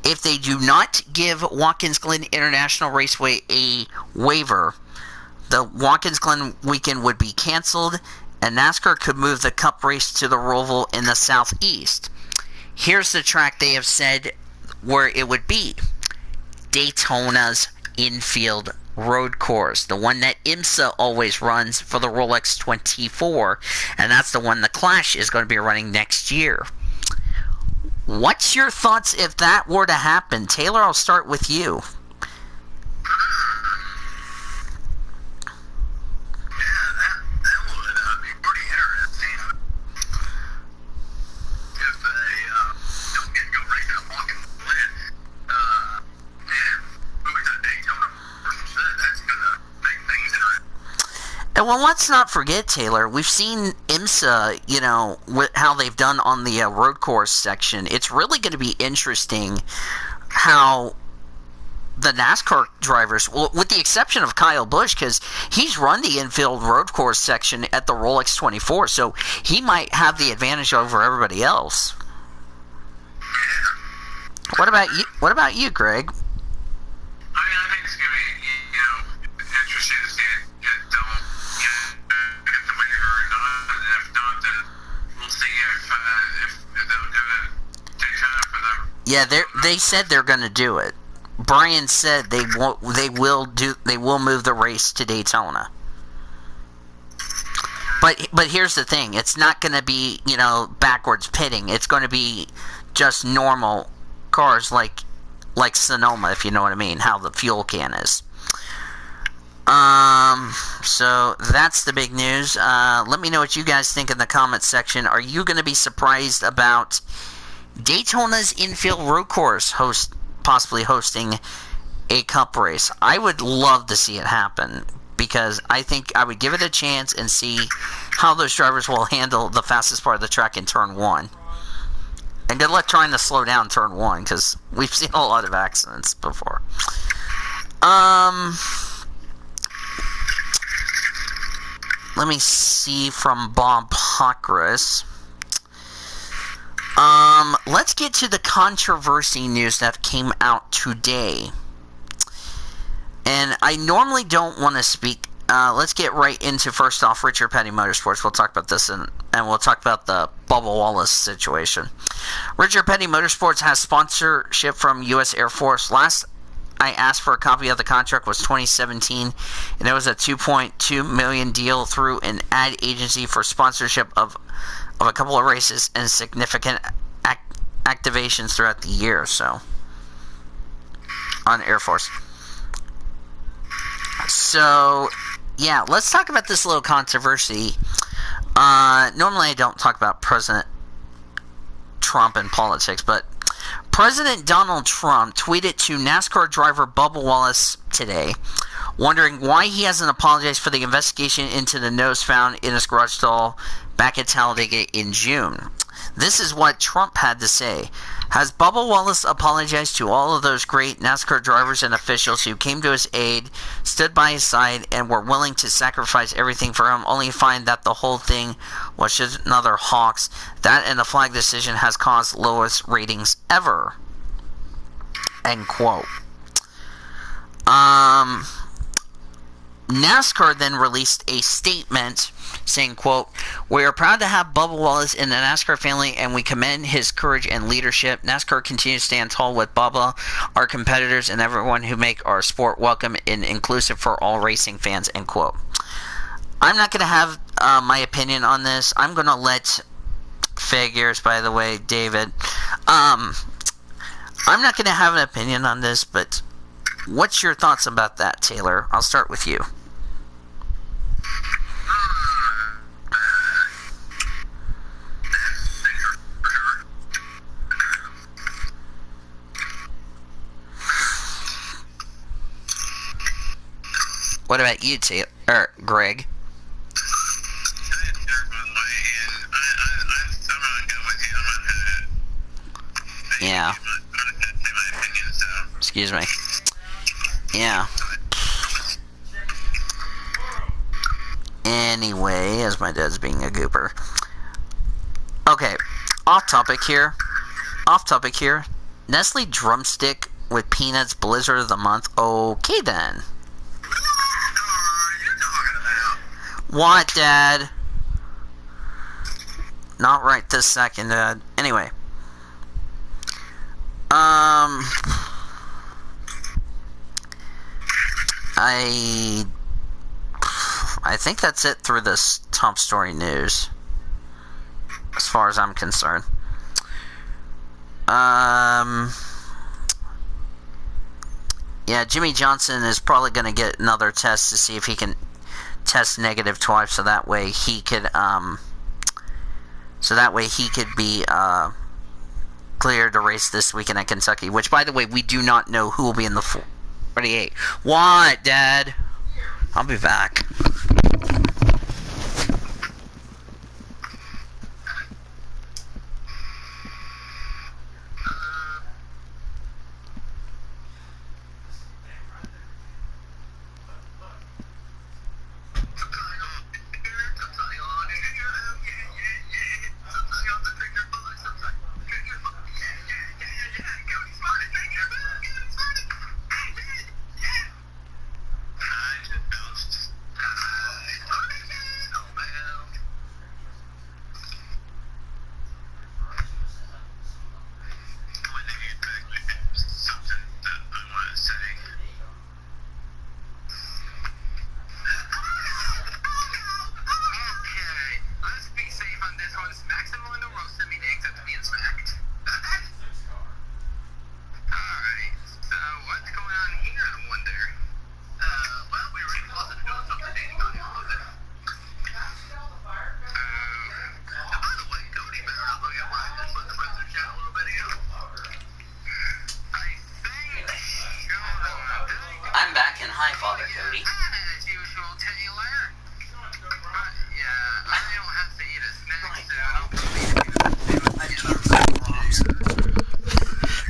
If they do not give Watkins Glen International Raceway a waiver, the Watkins Glen weekend would be canceled, and NASCAR could move the Cup race to the Roval in the southeast. Here's the track they have said where it would be. Daytona's infield road course, the one that IMSA always runs for the Rolex 24, and that's the one the Clash is going to be running next year. What's your thoughts if that were to happen? Taylor, I'll start with you. If they don't get well, let's not forget, Taylor. We've seen IMSA, how they've done on the road course section. It's really going to be interesting how the NASCAR drivers, well, with the exception of Kyle Busch, because he's run the infield road course section at the Rolex 24, so he might have the advantage over everybody else. What about you? What about you, Greg? I think it's going to be, interesting to see if they'll get the waiver or not. And if not, then we'll see if they'll do it Daytona for them. Yeah, they said they're going to do it. Brian said they will move the race to Daytona. But here's the thing: it's not going to be backwards pitting. It's going to be just normal cars like Sonoma, if you know what I mean. How the fuel can is. So that's the big news. Let me know what you guys think in the comments section. Are you going to be surprised about Daytona's infield road course possibly hosting a cup race? I would love to see it happen, because I think I would give it a chance and see how those drivers will handle the fastest part of the track in turn 1. And good luck trying to slow down turn 1, because we've seen a lot of accidents before. Let me see from Bob Pockris. Let's get to the controversy news that came out today. And I normally don't want to speak. Let's get right into, first off, Richard Petty Motorsports. We'll talk about this, and we'll talk about the Bubba Wallace situation. Richard Petty Motorsports has sponsorship from U.S. Air Force. Last I asked for a copy of the contract was 2017, and it was a $2.2 million deal through an ad agency for sponsorship of a couple of races and significant activations throughout the year. So, on Air Force. So, yeah, let's talk about this little controversy. Normally I don't talk about President Trump and politics, but President Donald Trump tweeted to NASCAR driver Bubba Wallace today, wondering why he hasn't apologized for the investigation into the nose found in his garage stall back at Talladega in June. This is what Trump had to say. Has Bubba Wallace apologized to all of those great NASCAR drivers and officials who came to his aid, stood by his side, and were willing to sacrifice everything for him, only to find that the whole thing was just another hoax? That and the flag decision has caused lowest ratings ever. End quote. NASCAR then released a statement saying, quote, "We are proud to have Bubba Wallace in the NASCAR family, and we commend his courage and leadership. NASCAR continues to stand tall with Bubba, our competitors, and everyone who make our sport welcome and inclusive for all racing fans," end quote. I'm not going to have my opinion on this. I'm going to let figures, by the way, David. I'm not going to have an opinion on this, but what's your thoughts about that, Taylor? I'll start with you. What about you, Greg? Yeah. Excuse me. Yeah. Anyway, as my dad's being a gooper. Okay, off topic here. Nestle drumstick with peanuts blizzard of the month. Okay then. What, Dad? Not right this second, Dad. Anyway. I think that's it through this top story news, as far as I'm concerned. Yeah, Jimmy Johnson is probably going to get another test to see if he can test negative twice, so that way he could be cleared to race this weekend at Kentucky, which, by the way, we do not know who will be in the 48. What, Dad? I'll be back. Hi, Father Cody. As usual, Taylor. Yeah, I don't have to eat a snack,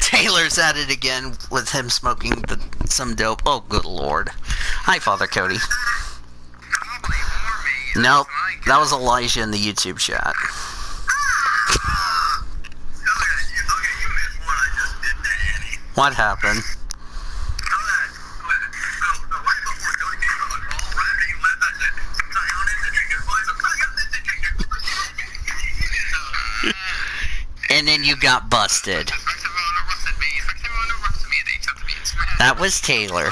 Taylor's at it again with him smoking some dope. Oh, good lord. Hi, Father Cody. Probably for me. Nope, that was Elijah in the YouTube chat. Okay, you missed what I just did, Danny. What happened? And then you got busted. That was Taylor.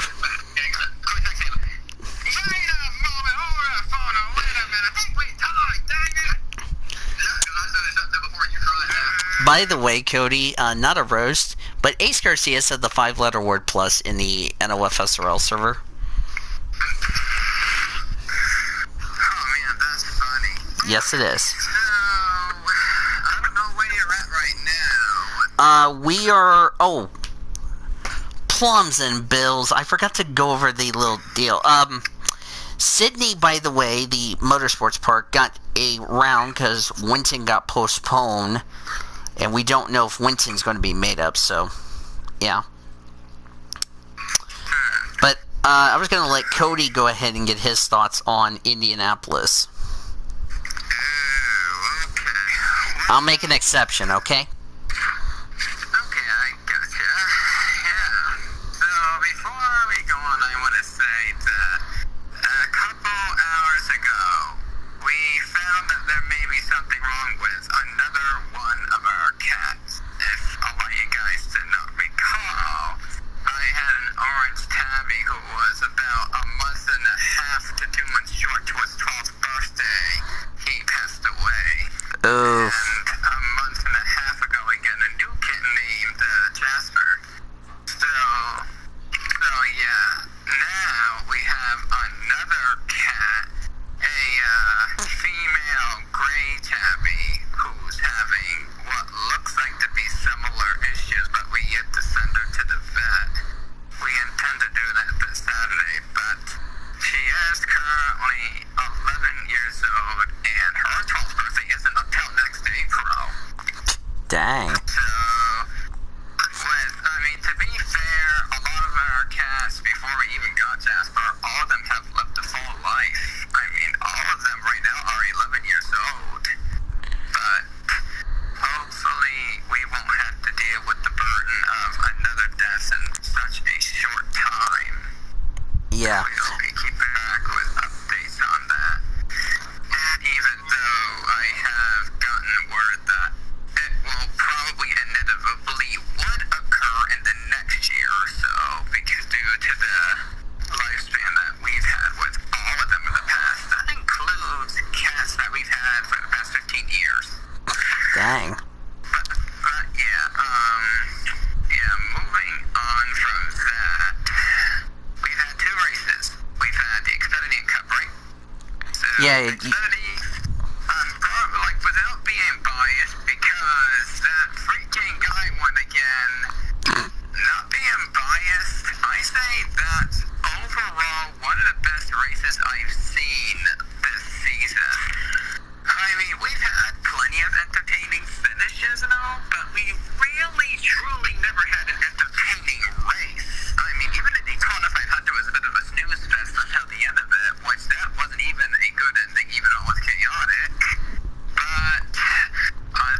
By the way, Cody, not a roast, but Ace Garcia said the 5-letter word plus in the NOFSRL server. Oh man, that's funny. Yes, it is. So, I don't know where you're at right now. We are... Oh. Plums and bills. I forgot to go over the little deal. Sydney, by the way, the motorsports park, got a round because Winton got postponed. And we don't know if Winton's going to be made up, so... Yeah. But, I was going to let Cody go ahead and get his thoughts on Indianapolis. Okay. I'll make an exception, okay? Okay, I gotcha. Yeah. So before we go on, I want to say that a couple hours ago, we found that there may be something wrong with another one of our cats. If a lot of you guys did not recall, I had an orange tabby who was about a month and a half to 2 months short to his 12th birthday. He passed away. Oof. And a month and a half ago, we got a new kitten named Jasper. So yeah. Now we have another cat, a female gray tabby, who's having what looks like to be similar issues, but we yet to send her to the vet. We intend to do that this Saturday, but she is currently 11 years old, and her 12th birthday isn't until next April. Dang. To be fair, a lot of our cats, before we even got Jasper, all of them have lived a full life. I mean, all of them right now are 11 years old. But hopefully we won't have to deal with the burden of another death in such a short time. Yeah. We'll be keeping back with updates on that. And even though I have gotten word that it will probably inevitably would occur in the next year or so, because due to the lifespan that we've had with all of them in the past, that includes cats that we've had for the past 15 years. Dang. But yeah, moving on from that, we've had 2 races. We've had the Xfinity Cup, right? So Yeah, Xfinity, probably, like, without being biased, because that freaking guy won again. Not being biased, I say that's overall one of the best races I've seen this season. I mean, we've had plenty of entertaining finishes and all, but we really, truly never had an entertaining race. I mean, even at Daytona 500 was a bit of a snooze fest until the end of it, which that wasn't even a good ending, even though it was chaotic. But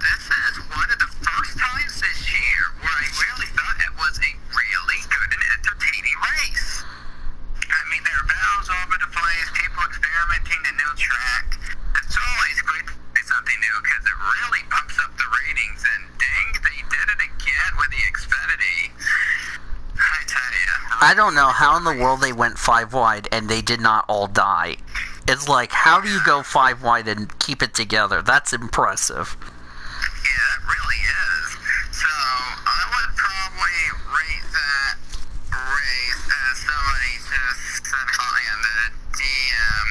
this is one of the first times this year where I really thought it was a really good and entertaining race. I mean, there are battles all over the place, people experimenting a new track. It's always great to see something new because it really pumps up the ratings, and dang, they did it again with the Xfinity. I tell you. I don't know how in the world they went 5 wide and they did not all die. It's like, how do you go 5 wide and keep it together? That's impressive. Yeah, it really is. So, I would probably rate that race as somebody just said hi in the DM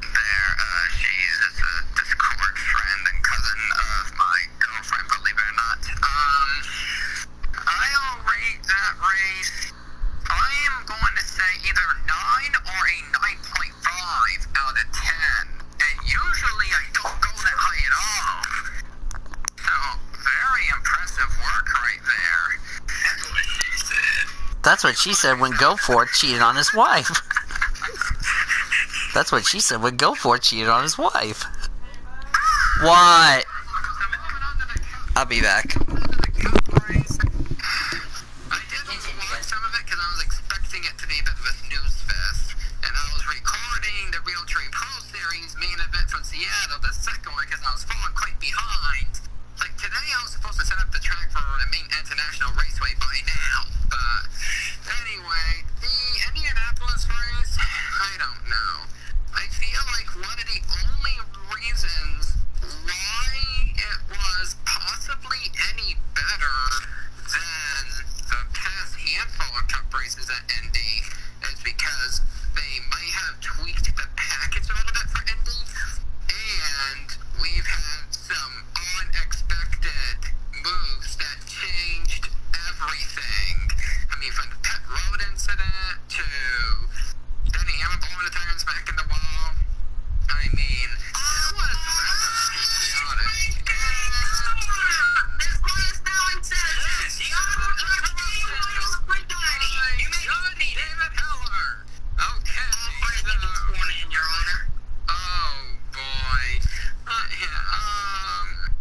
there. She's a Discord friend and cousin of my girlfriend, believe it or not. I'll rate that race. I am going to say either That's what she said when Go For It cheated on his wife. That's what she said when Go For It cheated on his wife. What? I'll be back. I did watch some of it because I was expecting it to be a bit of a snooze fest. And I was recording the Real Tree Pro Series main event from Seattle, the second one, because I was falling quite behind. Like today I was supposed to set up the track for the main international raceway by now. But anyway, the Indianapolis race, I don't know. I feel like one of the only reasons why it was possibly any better than the past handful of cup races at Indy is because they might have tweaked the package a little bit for Indy, and we've had some unexpected moves that changed everything. I mean, from the pit road incident to Denny Hamlin blowing the tire and smacking the wall. I mean, it was chaotic. Oh boy.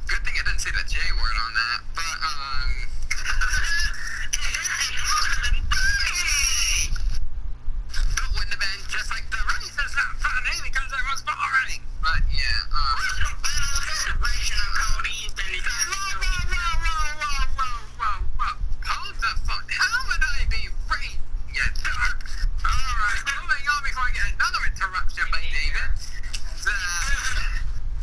Good thing I didn't say the J word on that, but it wouldn't have been just like the race is not funny because it was boring. But yeah, hold the phone. How would I be right, you dark? Alright, moving on before I get another interruption by David.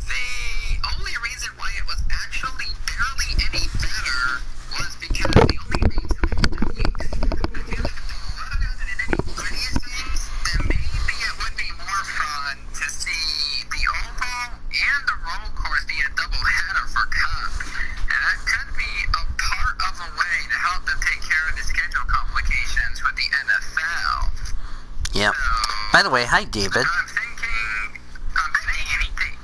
The only reason why it was actually barely any better was because the only reason weeks. I feel like if they would have done it in any previous days, then maybe it would be more fun to see the oval and the roll course be a double header for Cup. And that could be a part of a way to help them take care of the schedule complications with the NFL. Yep. So, By the way, hi, David. I'm thinking anything.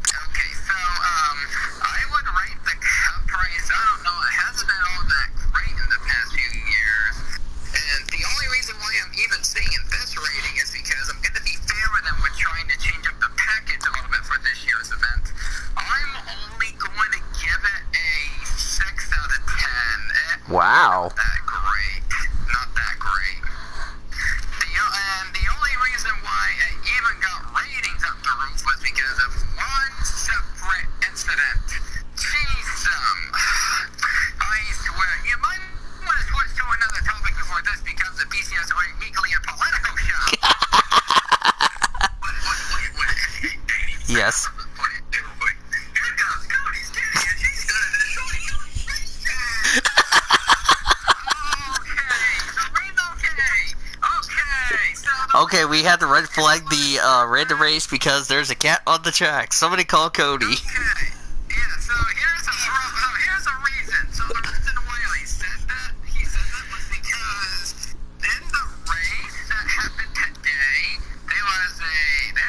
Okay, so, I would rate the Cup race, I don't know, it hasn't been all that great in the past few years. And the only reason why I'm even saying this rating is because I'm going to be fair with them with trying to change up the package a little bit for this year's event. I'm only going to give it a 6 out of 10. Wow. Not that great. Not that great. The only reason why it even got ratings up the roof was because of one separate incident. Jeez, I swear, you might want to switch to another topic before this becomes a PCSRA weekly and political show. Wait, Yes. Here comes Cody's kitty, and she's gonna destroy you. Okay, we had to red flag the random race because there's a cat on the track. Somebody call Cody. Okay. Yeah, so here's a reason. So the reason why he said that was because in the race that happened today, there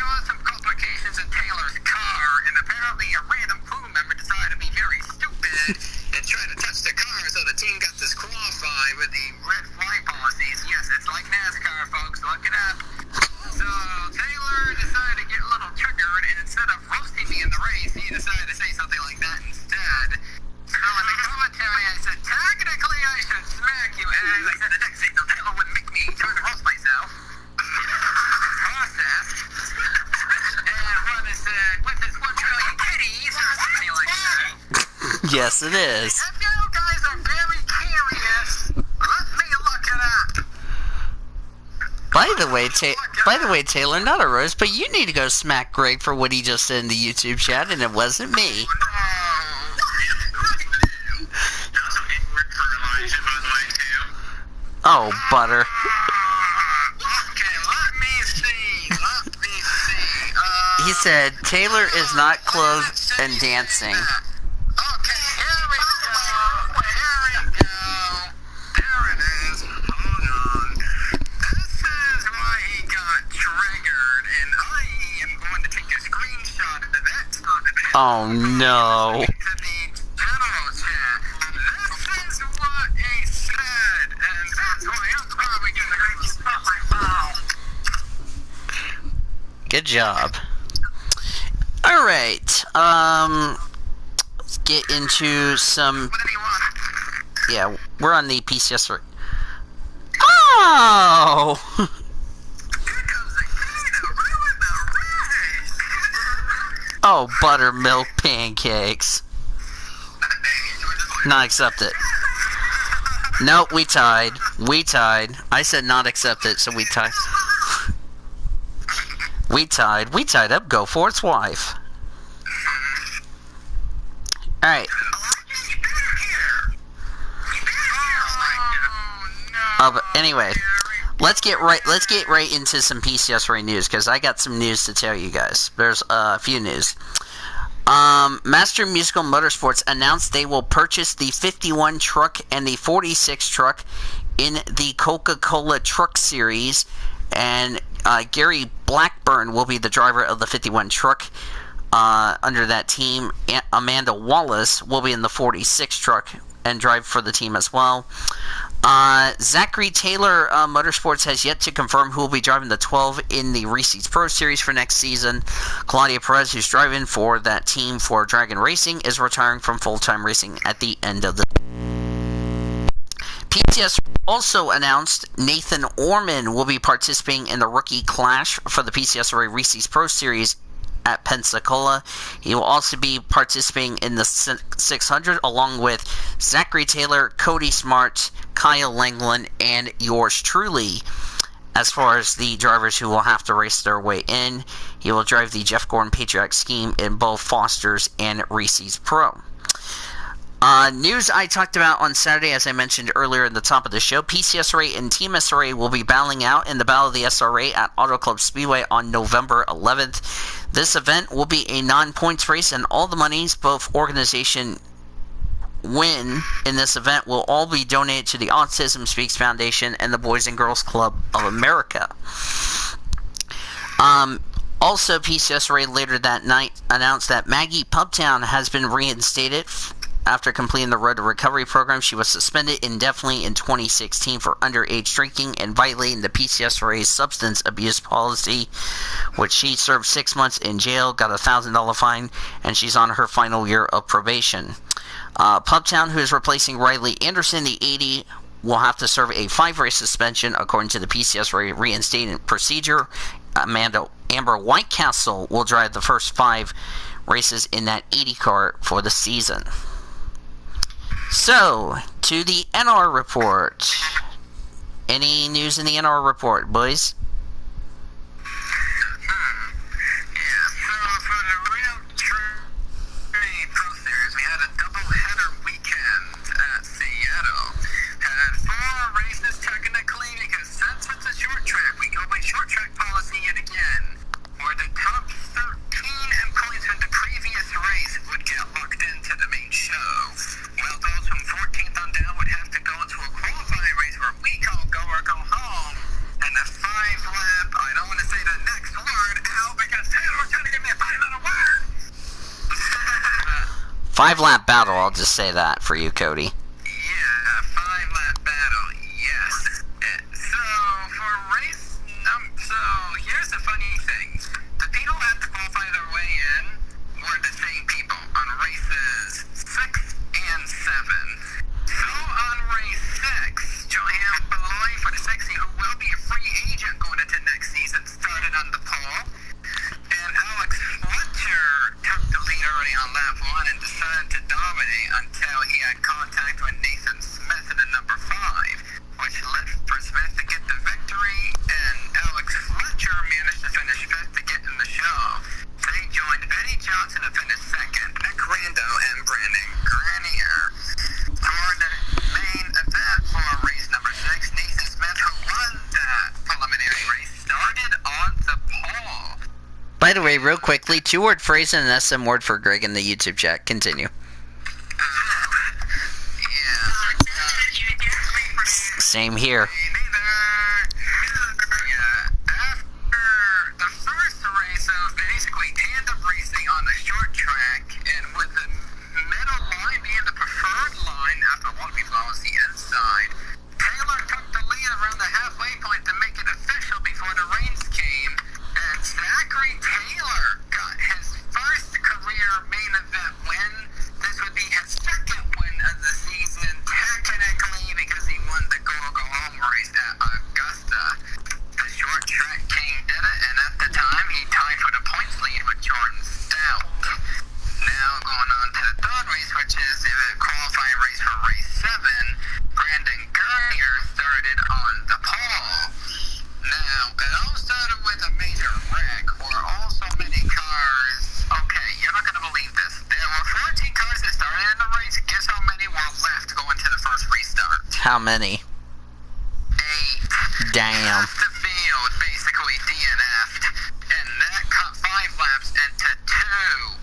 was some complications in Taylor's car, and apparently a random crew member decided to be very stupid and try to touch the car, so the team got disqualified with the red flag policies. Yes, it's like NASCAR, folks. Look it up. So Taylor decided to get a little triggered, and instead of roasting me in the race, he decided to say something like that instead. So in the commentary, I said, technically I should smack you, and I said the next thing, so Taylor wouldn't make me try to roast myself. Process. And Run said, with his 1 trillion kitties, or something like that. Yes, it is. If you guys are very curious, let me look it up. By the way, Taylor, not a roast, but you need to go smack Greg for what he just said in the YouTube chat, and it wasn't me. Oh, butter. Okay, let me see. He said Taylor is not clothed and dancing. Okay, here we go. There it is. Hold on. This is why he got triggered, and I am going to take a screenshot of that. Oh no. To the general chat. This is what he said, and that's why Good job. All right. Let's get into some. Whatever you want. Yeah, we're on the PCSRA. Oh! Here comes the key to ruin the race. Oh, buttermilk pancakes. Not accepted. Nope, we tied. We tied. I said not accepted, so we tied. We tied. We tied up Go Fort's wife. Alright. But anyway, let's get right into some PCSRA news, because I got some news to tell you guys. There's a few news. Master Musical Motorsports announced they will purchase the 51 truck and the 46 truck in the Coca-Cola Truck Series, and Gary Blackburn will be the driver of the 51 truck under that team. Amanda Wallace will be in the 46 truck and drive for the team as well. Zachary Taylor Motorsports has yet to confirm who will be driving the 12 in the Reese's Pro Series for next season. Claudia Perez, who's driving for that team for Dragon Racing, is retiring from full-time racing at the end of the... PCS also announced Nathan Orman will be participating in the Rookie Clash for the PCSRA Reese's Pro Series at Pensacola. He will also be participating in the 600 along with Zachary Taylor, Cody Smart, Kyle Langland, and yours truly. As far as the drivers who will have to race their way in, he will drive the Jeff Gordon Patriot scheme in both Foster's and Reese's Pro. News I talked about on Saturday, as I mentioned earlier in the top of the show, PCSRA and Team SRA will be battling out in the Battle of the SRA at Auto Club Speedway on November 11th. This event will be a non-points race, and all the monies both organization win in this event will all be donated to the Autism Speaks Foundation and the Boys and Girls Club of America. Also, PCSRA later that night announced that Maggie Pubtown has been reinstated after completing the Road to Recovery program. She was suspended indefinitely in 2016 for underage drinking and violating the PCSRA's substance abuse policy, which she served 6 months in jail, got a $1,000 fine, and she's on her final year of probation. Pubtown, who is replacing Riley Anderson, the 80, will have to serve a 5-race suspension according to the PCSRA reinstatement procedure. Amber Whitecastle will drive the first 5 races in that 80 car for the season. So, to the NR report. Any news in the NR report, boys? Yeah, so for the Real Tree Pro Series, we had a double-header weekend at Seattle. Had 4 races technically, because since it's a short track, we go by short track policy yet again, where the top 13 in points from the previous race would get locked into the main show. Well, those from 14th on down would have to go into a qualifying race where we call go or go home. And the 5-lap, I don't want to say the next word, Al, because Taylor was trying to give me a 5-letter word. 5-lap battle, I'll just say that for you, Cody. Yeah, 5-lap battle, yes. So, for race so here's the funny thing. The people who had to qualify their way in were the same people on races 6 and 7. So on race 6, Johan Beloy for the 60, who will be a free agent going into next season, started on the pole. And Alex Fletcher took the lead early on lap 1 and decided to dominate until he had contact with Nathan Smith in the number 5, which led for Smith to get the victory, and Alex Fletcher managed to finish 5th to get in the show. They joined Eddie Johnson to finish 2nd, Nick Rando and Brandon Grenier. For the main event for race number 6, Nathan Smith, who won that preliminary race, started on the pole. By the way, real quickly, 2-word phrase and an SM word for Greg in the YouTube chat. Continue. Same here. After the first race of basically tandem racing on the short track, and with the middle line being the preferred line after a lot of people on the inside, Taylor took the lead around the halfway point to make it official before the rains came, and Zachary which is the qualifying race for race 7, Brandon Gurnier started on the pole. Now, it all started with a major wreck where all so many cars. Okay, you're not going to believe this. There were 14 cars that started in the race. Guess how many were left going to the first restart? How many? 8. Damn. Half the field basically DNF'd, and that cut 5 laps into 2,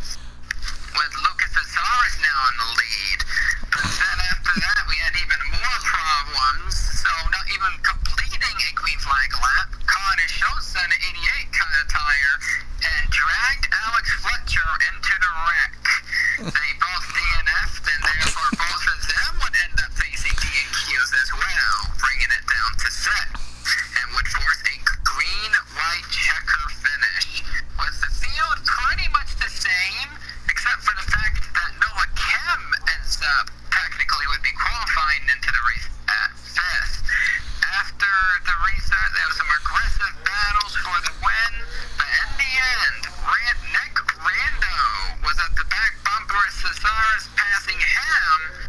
with Lucas Azaris now in the lead. But then after that, we had even more problems. So not even completing a green flag lap, Connor Schultz on an 88 cut a tire and dragged Alex Fletcher into the wreck. They both DNF'd, and therefore both of them would end up facing DNQs as well, bringing it down to 6, and would force a green-white checker finish. Was the field pretty much the same, except for the fact that Noah Kim ends up technically would be qualifying into the race at 5th. After the restart, there was some aggressive battles for the win, but in the end, Nick Rando was at the back bumper of Cesaris, passing him,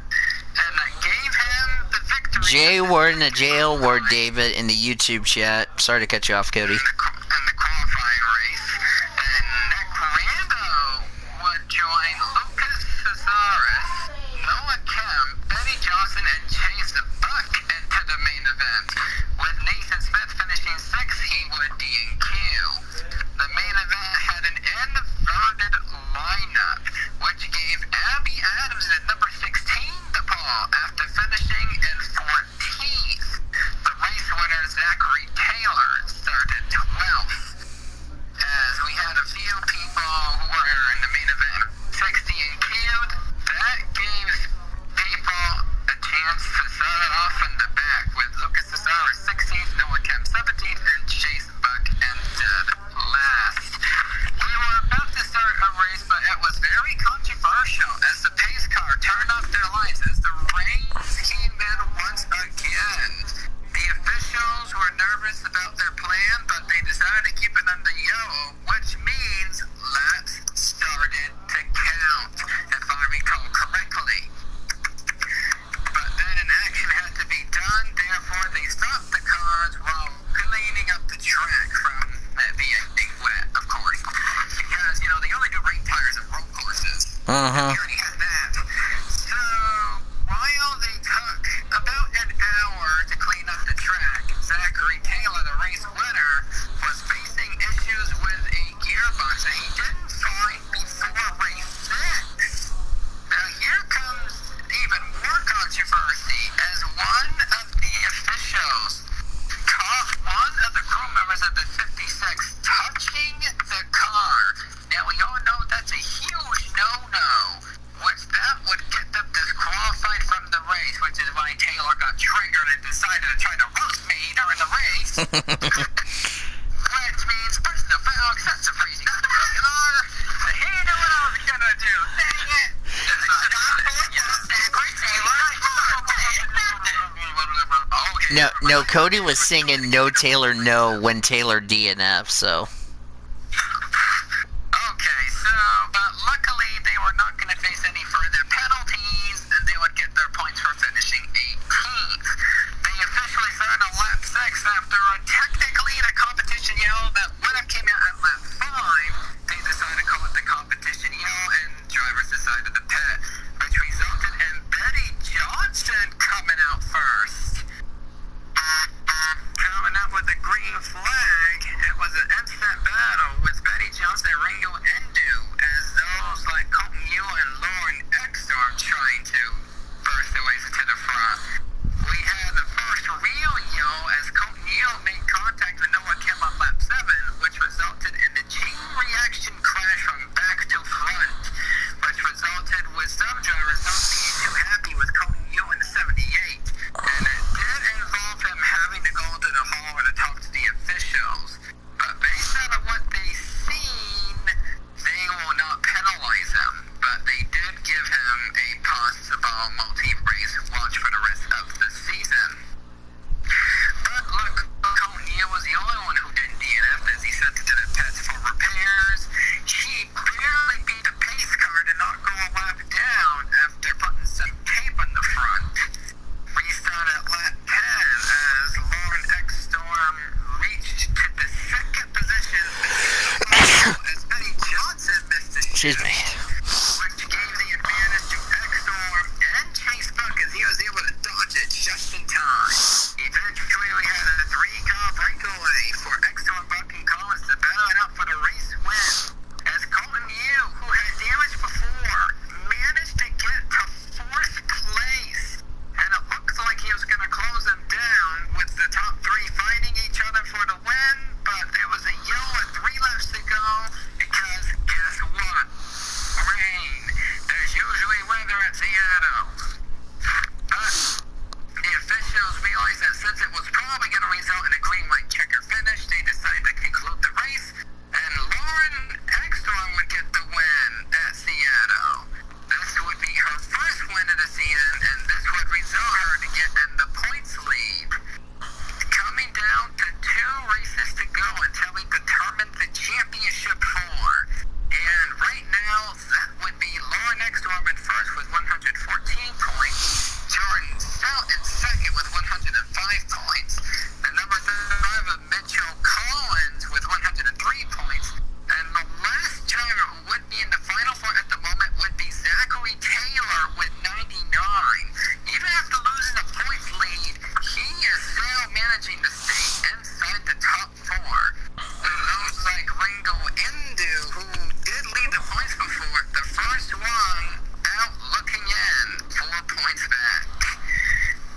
and that gave him the victory. J word and a jail word, David, in the YouTube chat. Sorry to cut you off, Cody. In the qualifying race. And Nick Rando would join Lucas Cesaris, Noah Kim, Benny Johnson, and Chase Buck into the main event. With Nathan Smith finishing 6th, he would DNQ. The main event had an inverted lineup, which gave Abby Adams at number 16 the pole after finishing in 14th. The race winner, Zachary Taylor, started 12th. As we had a few people who were in the main event 60 and queued, that gave people a chance to start it off in the back with Lucas Cesaris 16th, Noah Kim 17th, and Chase Buck ended last. We were about to start a race, but it was very controversial as the pace car turned off their lights as the rain came in once again. The officials were nervous about their plan, but they decided to keep it under yellow, which means laps started to count, if I recall correctly. But then an action had to be done, therefore they stopped the cars while cleaning up the track from it being wet, of course. Because, they only do rain tires at road courses. We already had that. So, while they took about an hour to clean up the track, Zachary Taylor, the race winner, was facing issues with a gearbox that he didn't find before race 6. Now here comes even more controversy as one of the officials caught one of the crew members of the 56 touching the car. Now we all know that's a huge no-no, which that would get them disqualified from the race, which is why Taylor got triggered and decided to try to roast me during the race. Which means personal foul, excessive racing of the car. He knew what I was gonna do. Dang it! No, Cody was singing "No Taylor, No" when Taylor DNF. So. Okay, but luckily they were not going to face any further penalties, and they would get their points for finishing 18th. They officially started on lap 6 after technically the competition yellow that would have came out at lap 5. They decided to call it the competition yellow, and drivers decided to pit, which resulted in Betty Johnson coming out first. Coming up with the green flag, it was an instant battle with Betty Johnson and Ringo Endu, as those like Colton Yu and Lauren Ekstrom trying to burst their ways to the front. We had the first real yell as Colton Yu made contact with Noah Kim on lap 7, which resulted in the chain reaction crash from back to front, which resulted with some drivers not being too happy with Colton Yu in the 78, and it did involve him having to go to the hall to talk to the officials. But based on what they've seen, they will not penalize him, but they did give him a pause Excuse me. which gave the advantage to X-Storm and Chase Buck as he was able to dodge it just in time. Eventually, we had a 3-car breakaway for X-Storm, Buck, and Collins to battle it out for the race win. As Colton Yu, who had damage before, managed to get to 4th place. And it looks like he was going to close him down with the top 3 fighting each other for the win, but there was a yellow at 3 laps to go because guess what? Rain. There's usually weather at Seattle. But the officials realized that since it was probably going to result in a green light checker finish, they decided to conclude the race, and Lauren Ekstrom would get the win at Seattle. This would be her first win of the season, and this would result her to get in the points lead. Coming down to 2 races to go until we determine the championship 4. And right now, that would be Lauren Ekstrom in first with 114 points. Jordan Stout in second with 105 points. The number 5 of Mitchell Collins with 103 points. And the last driver who would be in the final 4 at the moment would be Zachary Taylor with 99. Even after losing a points lead, he is still managing to stay inside the top 4. And those like Ringo Indu, who did lead the points before, the first one out looking in, 4 points back.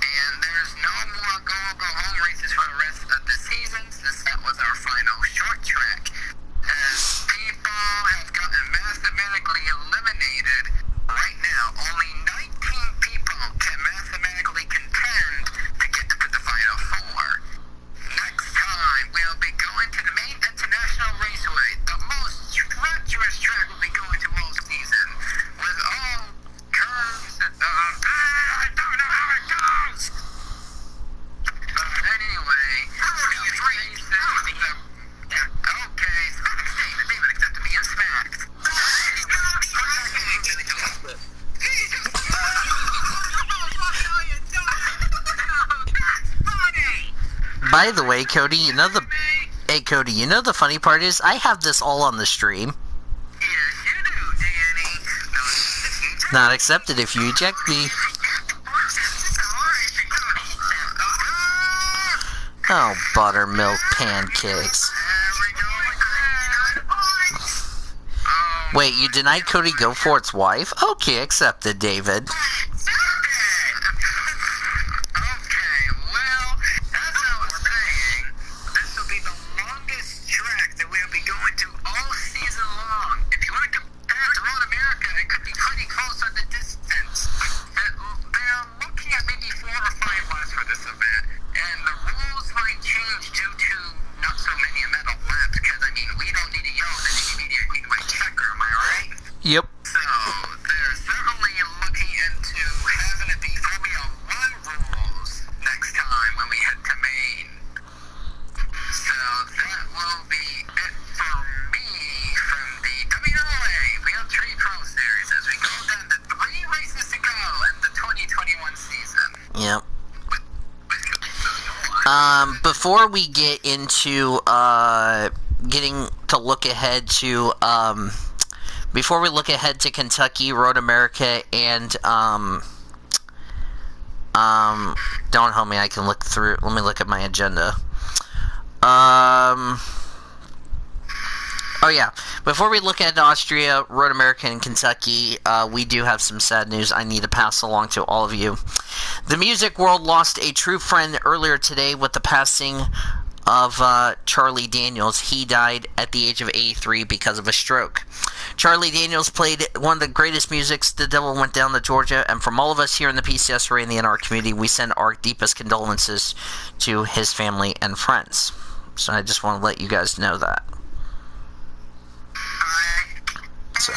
And there's no more go home races for the rest of the season, since that was our final short track. As people have gotten mathematically eliminated, right now only 19 people can mathematically contend to get into the final 4. Next time, we'll be going to the main international raceway, the most treacherous track we'll be going to all season, with all curves and I don't know how it goes. But anyway, these races, okay, David accepted me and smacked. By the way, Cody, Hey, Cody, you know the funny part is, I have this all on the stream. Yes, you do, Danny. Not accepted if you eject me. Oh, buttermilk pancakes. Wait, you denied Cody Goforth's wife? Okay, accepted, David. Yep. So, they're certainly looking into having it be Formula 1 rules next time when we head to Maine. So, that will be it for me from the WLA Wheel Tree Pro Series as we go down to 3 races to go in the 2021 season. Yep. Before we get into, getting to look ahead to, before we look ahead to Kentucky, Road America, and, don't hold me, I can look through, let me look at my agenda. Oh yeah, before we look at Austria, Road America, and Kentucky, we do have some sad news I need to pass along to all of you. The music world lost a true friend earlier today with the passing of Charlie Daniels. He died at the age of 83 because of a stroke. Charlie Daniels played one of the greatest musics, The Devil Went Down to Georgia, and from all of us here in the PCSRA and the NR community, we send our deepest condolences to his family and friends. So I just want to let you guys know that. So.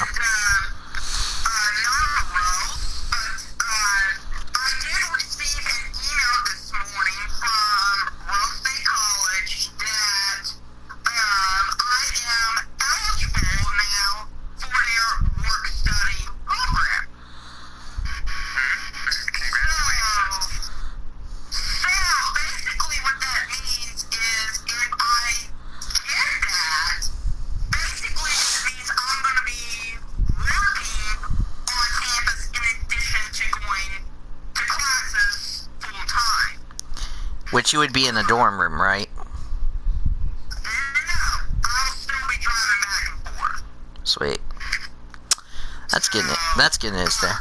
Which you would be in a dorm room, right? No, I'll still be driving back and forth. Sweet. That's good. That's good news there.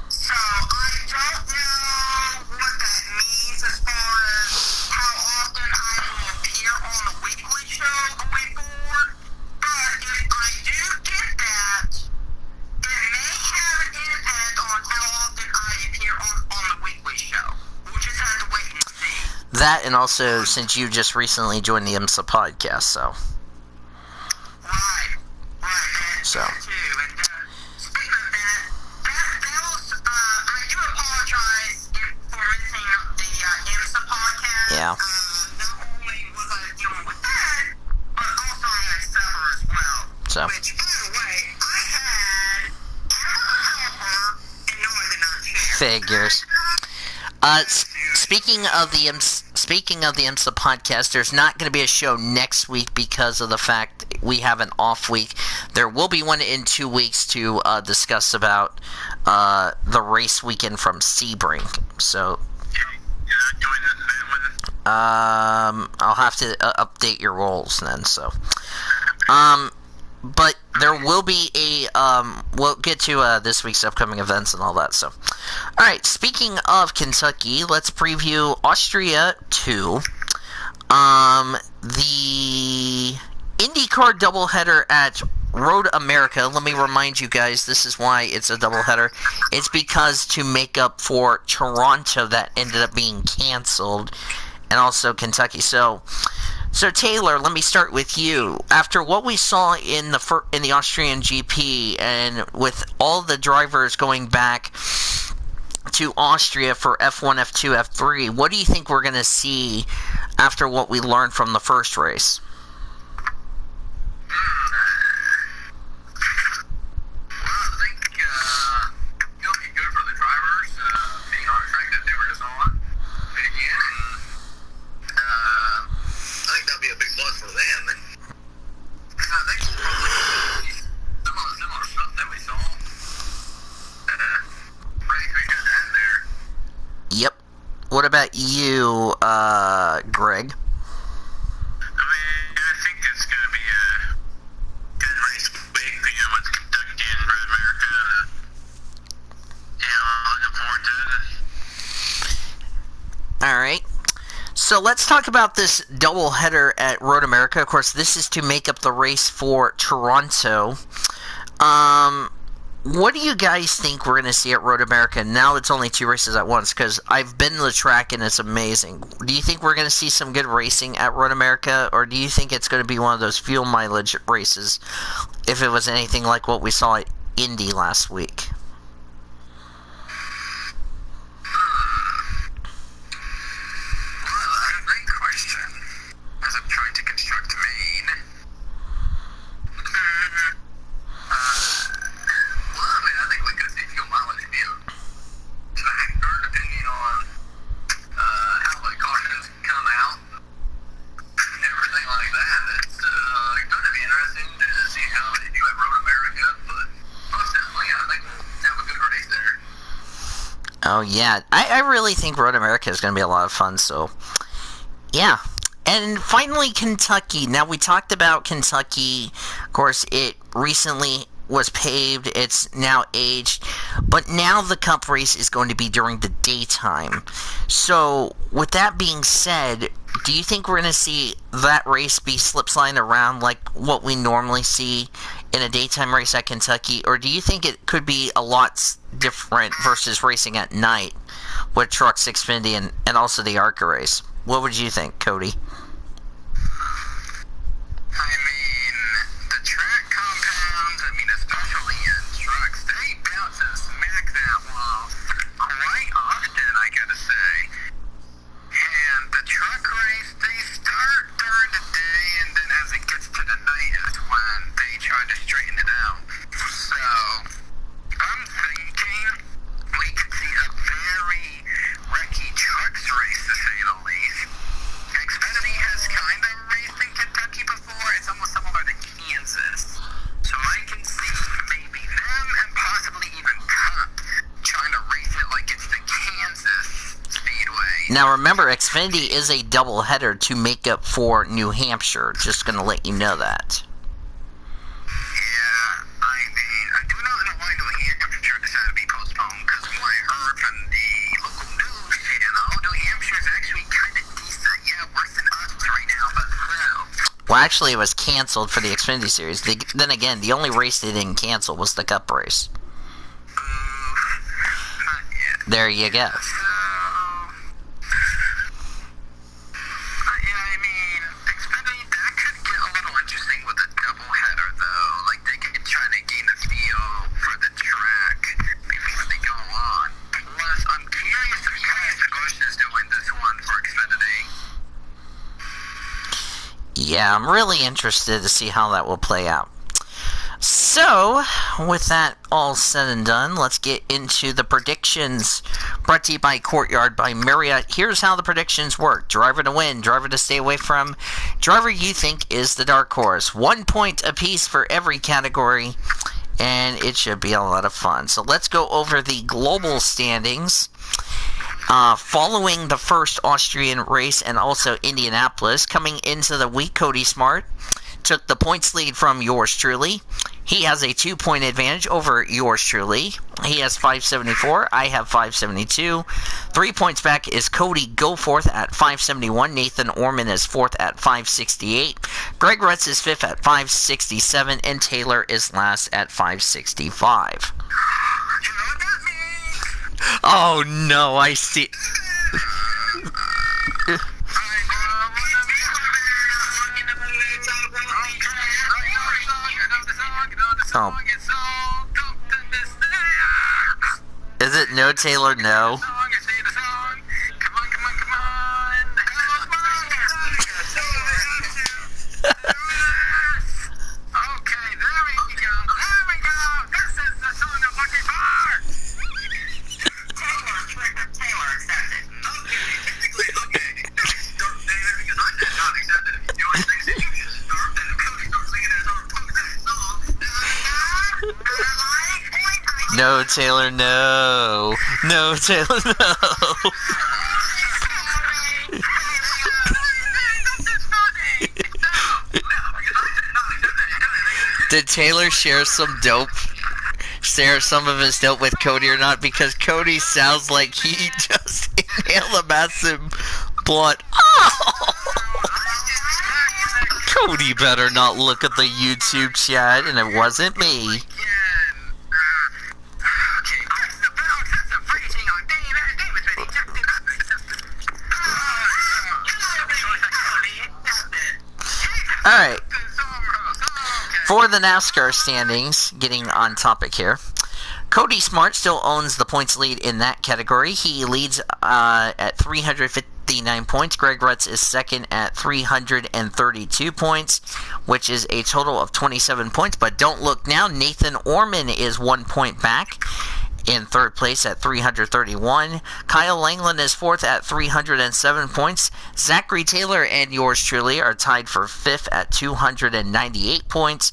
So, I don't know what that means as far as how often I will appear on the weekly show going forward. But if I do get that, it may have an impact on how often I appear on the weekly show. We'll just have to wait and see. That, and also since you just recently joined the IMSA podcast, so. Right. That, So. that too. And speaking of that was, I do apologize for missing the IMSA podcast. Yeah. Not only was I dealing with that, but also I had supper as well. So. Which, by the way, I had supper, and no, I did not share. Figures. Speaking of the IMSA podcast, there's not going to be a show next week because of the fact we have an off week. There will be one in 2 weeks to discuss about the race weekend from Sebring. So, I'll have to update your roles then. So, but there will be we'll get to this week's upcoming events and all that. So, all right. Speaking of Kentucky, let's preview Austria 2. The IndyCar doubleheader at Road America. Let me remind you guys, this is why it's a doubleheader. It's because to make up for Toronto that ended up being canceled, and also Kentucky. So Taylor, let me start with you. After what we saw in the Austrian GP, and with all the drivers going back to Austria for F1, F2, F3, what do you think we're going to see after what we learned from the first race? Yep. What about you, Greg? I think it's going to be a good race week, with Kentucky and Road America. Looking forward to it. All right. So let's talk about this doubleheader at Road America. Of course, this is to make up the race for Toronto. What do you guys think we're going to see at Road America? Now it's only 2 races at once, because I've been to the track and it's amazing. Do you think we're going to see some good racing at Road America, or do you think it's going to be one of those fuel mileage races if it was anything like what we saw at Indy last week? Great question. As I'm trying to construct a main. I think we could see fuel mileage be a factor depending on how the cautions come out and everything like that. It's going to be interesting to see how they do at Road America, but most definitely I think we'll have a good race there. Oh, yeah. I really think Road America is going to be a lot of fun, so yeah. And finally, Kentucky. Now, we talked about Kentucky. Of course, it recently was paved. It's now aged. But now the Cup race is going to be during the daytime. So, with that being said, do you think we're going to see that race be slip-sliding around like what we normally see in a daytime race at Kentucky? Or do you think it could be a lot different versus racing at night with Trucks Xfinity and also the ARCA race? What would you think, Cody? I mean, the track compounds, especially in trucks, they bounce and smack that wall quite often, I gotta say. And the truck race, they start during the day, and then as it gets to the night is when they try to straighten it out. So, I'm thinking we could see a very wrecky trucks race, to say the least. Xfinity has kind of raced in Kentucky before. It's almost Now remember, Xfinity is a doubleheader to make up for New Hampshire. Just going to let you know that. Yeah, I mean, I do not know why New Hampshire decided to be postponed, because what I heard from the local news channel, New Hampshire's actually kind of decent. Yeah, worse than us right now, but still. Well, actually, it was canceled for the Xfinity Series. Then again, the only race they didn't cancel was the Cup race. Not yet. There you go. So, yeah, I mean, Xfinity, that could get a little interesting with a doubleheader, though. Like, they could try to gain a feel for the track before they go on. Plus, I'm curious if Busch is doing this one for Xfinity. Yeah, I'm really interested to see how that will play out. So, with that all said and done, let's get into the predictions brought to you by Courtyard by Marriott. Here's how the predictions work. Driver to win, driver to stay away from, driver you think is the dark horse. 1 point apiece for every category, and it should be a lot of fun. So let's go over the global standings. Following the first Austrian race and also Indianapolis, coming into the week, Cody Smart took the points lead from yours truly. He has a 2-point advantage over yours truly. He has 574. I have 572. 3 points back is Cody Goforth at 571. Nathan Orman is 4th at 568. Greg Retz is 5th at 567. And Taylor is last at 565. Oh no, I see. Oh. Is it No Taylor No? No, Taylor, no. No, Taylor, no. Did Taylor share some dope? Share some of his dope with Cody or not? Because Cody sounds like he just inhaled a massive blunt. Oh! Cody better not look at the YouTube chat, and it wasn't me. Alright, for the NASCAR standings, getting on topic here, Cody Smart still owns the points lead in that category. He leads at 359 points. Greg Retz is second at 332 points, which is a total of 27 points. But don't look now, Nathan Orman is 1 point back in third place at 331. Kyle Langland is fourth at 307 points. Zachary Taylor and yours truly are tied for fifth at 298 points.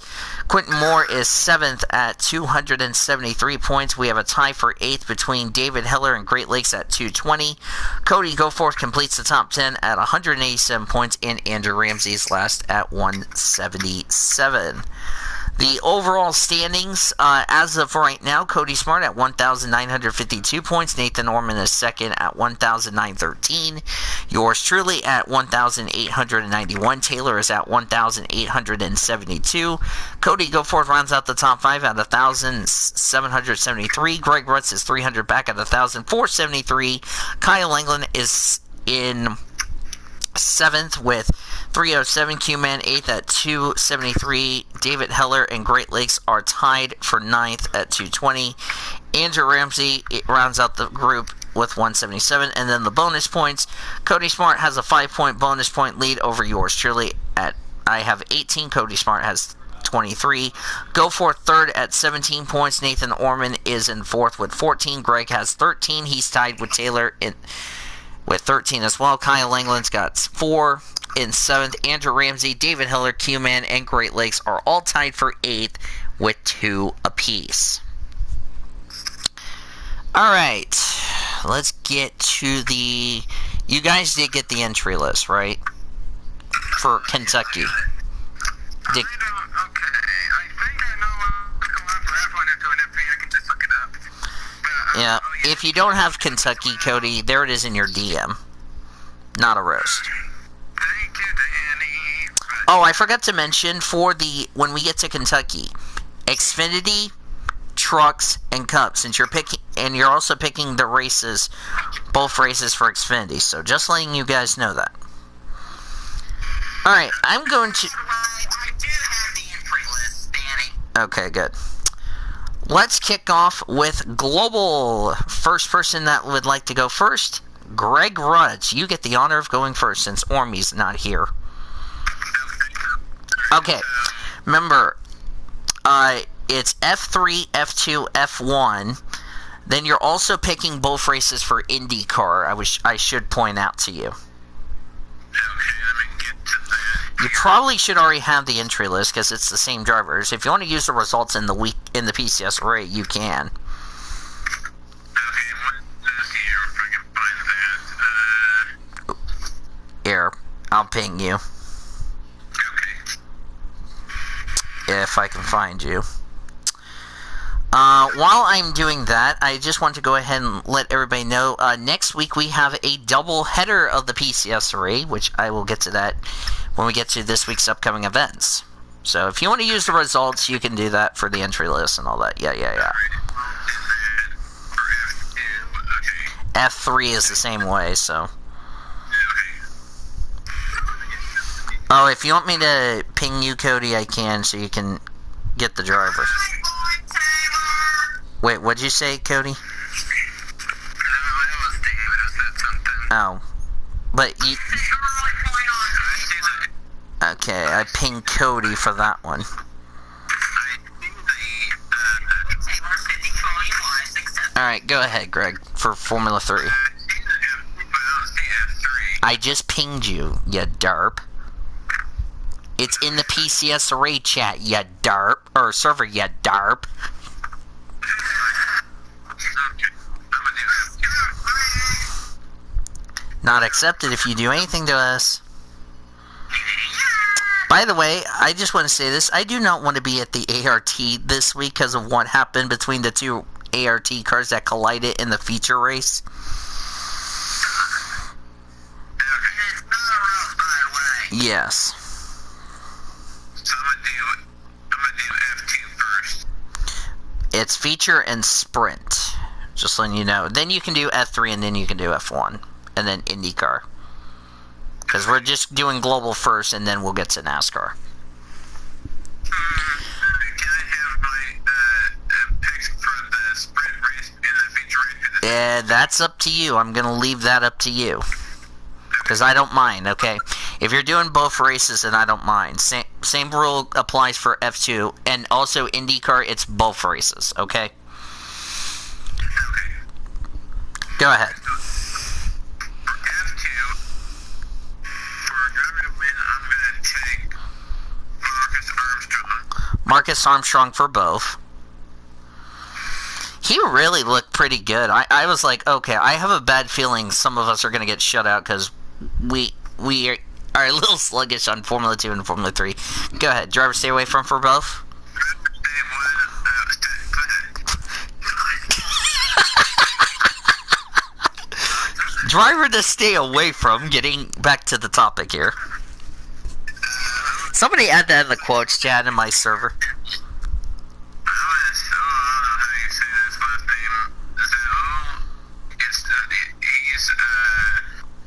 Quentin Moore is seventh at 273 points. We have a tie for eighth between David Heller and Great Lakes at 220. Cody Goforth completes the top 10 at 187 points, and Andrew Ramsey's last at 177. The overall standings, as of right now, Cody Smart at 1,952 points. Nathan Orman is second at 1,913. Yours truly at 1,891. Taylor is at 1,872. Cody Goforth rounds out the top 5 at 1,773. Greg Rutz is 300 back at 1,473. Kyle England is in 7th with 307. Q-Man 8th at 273. David Heller and Great Lakes are tied for 9th at 220. Andrew Ramsey rounds out the group with 177. And then the bonus points, Cody Smart has a 5-point bonus point lead over yours truly. I have 18. Cody Smart has 23. Goforth third at 17 points. Nathan Orman is in fourth with 14. Greg has 13. He's tied with Taylor with 13 as well. Kyle Langland's got 4 in 7th. Andrew Ramsey, David Heller, Q-Man, and Great Lakes are all tied for 8th with 2 apiece. Alright, let's get to the You guys did get the entry list, right? For Kentucky. Okay. I think I know what's going on for that one into an FP. I can just look it up. But, Yeah. If you don't have Kentucky, Cody, there it is in your DM. Not a roast. Thank you, Danny. Oh, I forgot to mention when we get to Kentucky, Xfinity, trucks, and Cup. Since you're picking, and you're also picking the races, both races for Xfinity. So just letting you guys know that. All right, I'm going to. I do have the entry list, Danny. Okay, good. Let's kick off with Global. First person that would like to go first, Greg Rudge. You get the honor of going first since Ormy's not here. Okay, remember, it's F3, F2, F1. Then you're also picking both races for IndyCar. I should point out to you. Okay, let me get to that. You probably should already have the entry list because it's the same drivers. If you want to use the results in the PCSRA, you can. Okay, let's see here if I can find that. Here, I'll ping you Okay. if I can find you. While I'm doing that, I just want to go ahead and let everybody know, next week we have a double header of the PCSRA, which I will get to that when we get to this week's upcoming events. So if you want to use the results, you can do that for the entry list and all that. Yeah. F3 is the same way, so. Oh, if you want me to ping you, Cody, I can, so you can get the drivers. Wait, what'd you say, Cody? Oh. But you... Okay, I pinged Cody for that one. Alright, go ahead, Greg, for Formula 3. I just pinged you, you derp. It's in the PCSRA chat, you derp. Or server, you derp. Not accepted if you do anything to us. By the way, I just want to say this. I do not want to be at the ART this week because of what happened between the two ART cars that collided in the feature race. Yes. So I'm gonna do F2 first. It's feature and sprint. Just letting you know. Then you can do F3 and then you can do F1. And then IndyCar. Because we're just doing global first and then we'll get to NASCAR. Can I have my picks for the sprint race and the feature race? Yeah, that's up to you. I'm going to leave that up to you. Because I don't mind, okay? If you're doing both races, then I don't mind. Same rule applies for F2. And also IndyCar, it's both races, okay? Okay. Go ahead. For F2, for a driver to win, I'm going to take Marcus Armstrong. Marcus Armstrong for both. He really looked pretty good. I was like, okay, I have a bad feeling some of us are going to get shut out because we are a little sluggish on Formula 2 and Formula 3. Go ahead. Driver stay away from for both. Driver to stay away from, getting back to the topic here. Somebody add that in the quotes chat in my server.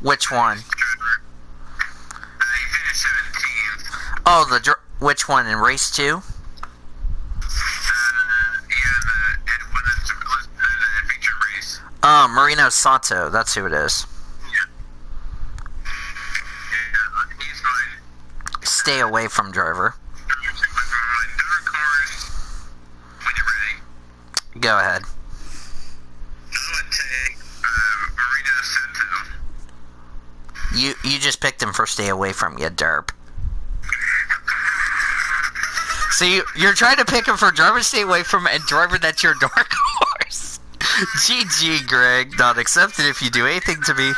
Which one? Oh, which one, in race 2? Marino Sato, that's who it is. Stay away from driver. Go ahead. You just picked him for stay away from, you derp. So you're trying to pick him for driver to stay away from and driver that's your dark horse. GG, Greg. Not accepted if you do anything to me.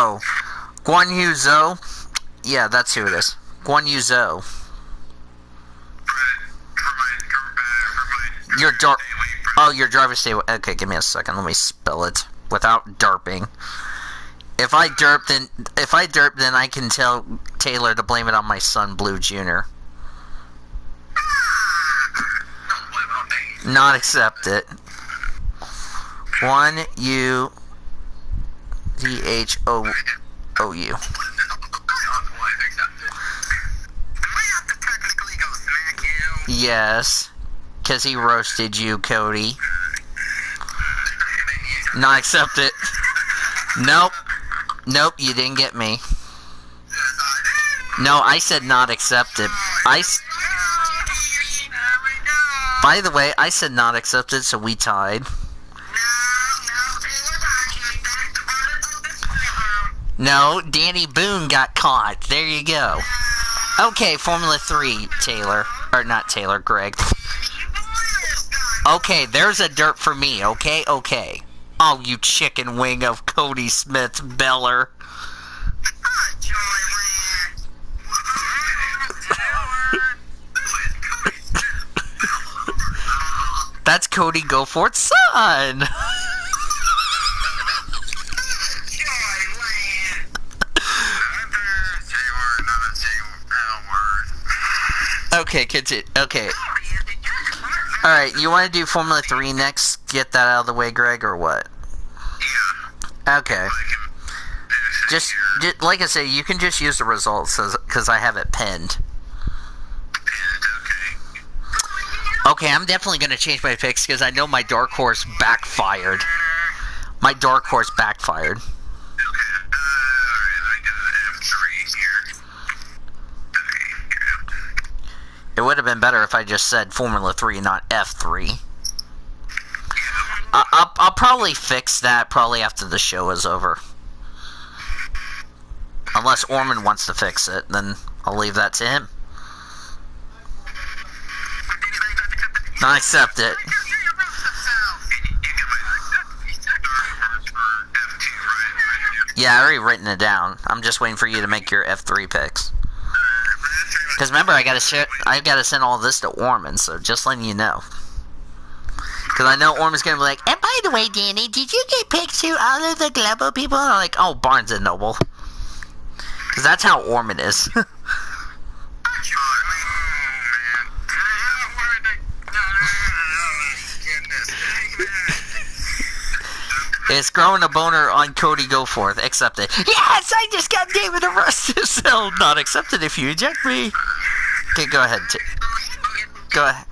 Oh, Guan Yu Zhou? Yeah, that's who it is. Guan Yu Zhou. Your dar- Oh, your driver's stay. Okay, give me a second. Let me spell it without derping. If I derp, then I can tell Taylor to blame it on my son, Blue Jr. Not accept it. 1-U-D-H-O-O-U. Yes, because he roasted you, Cody. Not accept it. Nope. Nope, you didn't get me. No, I said not accepted. By the way, I said not accepted, so we tied. No, Danny Boone got caught. There you go. Okay, Formula 3, Taylor. Or not Taylor, Greg. Okay, there's a dirt for me, okay? Okay. Oh, you chicken wing of Cody Smith Beller. That's Cody Goforth's son. Okay, continue. Okay. Alright, you want to do Formula 3 next? Get that out of the way, Greg, or what? Yeah. Okay. Just like I say, you can just use the results because I have it pinned. Okay, I'm definitely going to change my picks because I know my dark horse backfired. My dark horse backfired. It would have been better if I just said Formula 3, not F3. I'll probably fix that probably after the show is over. Unless Orman wants to fix it, then I'll leave that to him. Not accept it. Yeah, I already written it down. I'm just waiting for you to make your F3 picks. Because remember, I gotta send all this to Orman, so just letting you know. Because I know Orman's gonna be like, and by the way, Danny, did you get picked to all of the Globo people? And I'm like, oh, Barnes and Noble. Because that's how Orman is. It's growing a boner on Cody Goforth. Accepted. Yes, I just got David arrested. So not accepted if you eject me. Okay, go ahead. Go ahead.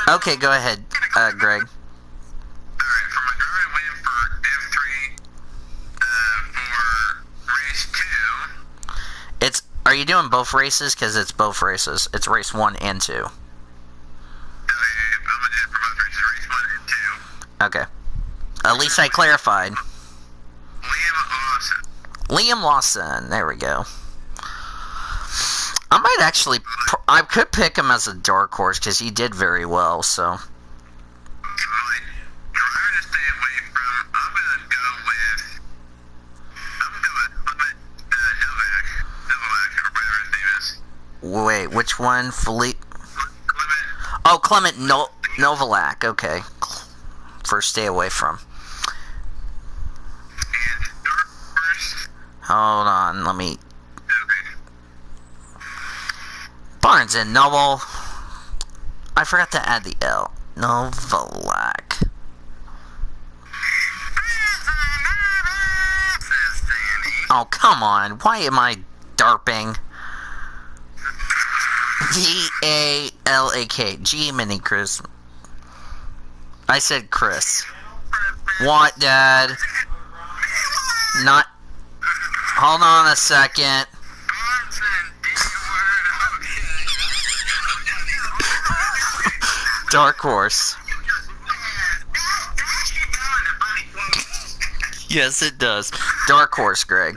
Okay, go ahead, Greg. Alright, for my driver win for F3, for race 2. Are you doing both races? Because it's both races. It's race 1 and 2. Okay. At least I clarified. Liam Lawson. There we go. I might actually... I could pick him as a dark horse because he did very well, so... Wait, which one? Philippe? Oh, Clement Novalak. Okay. First stay away from. Hold on, let me... Barnes and Noble. I forgot to add the L. Novalak. Oh, come on. Why am I derping? Valak. G Mini Chris. I said Chris. What, Dad? Not... Hold on a second. Dark horse. Yes, it does. Dark horse, Greg.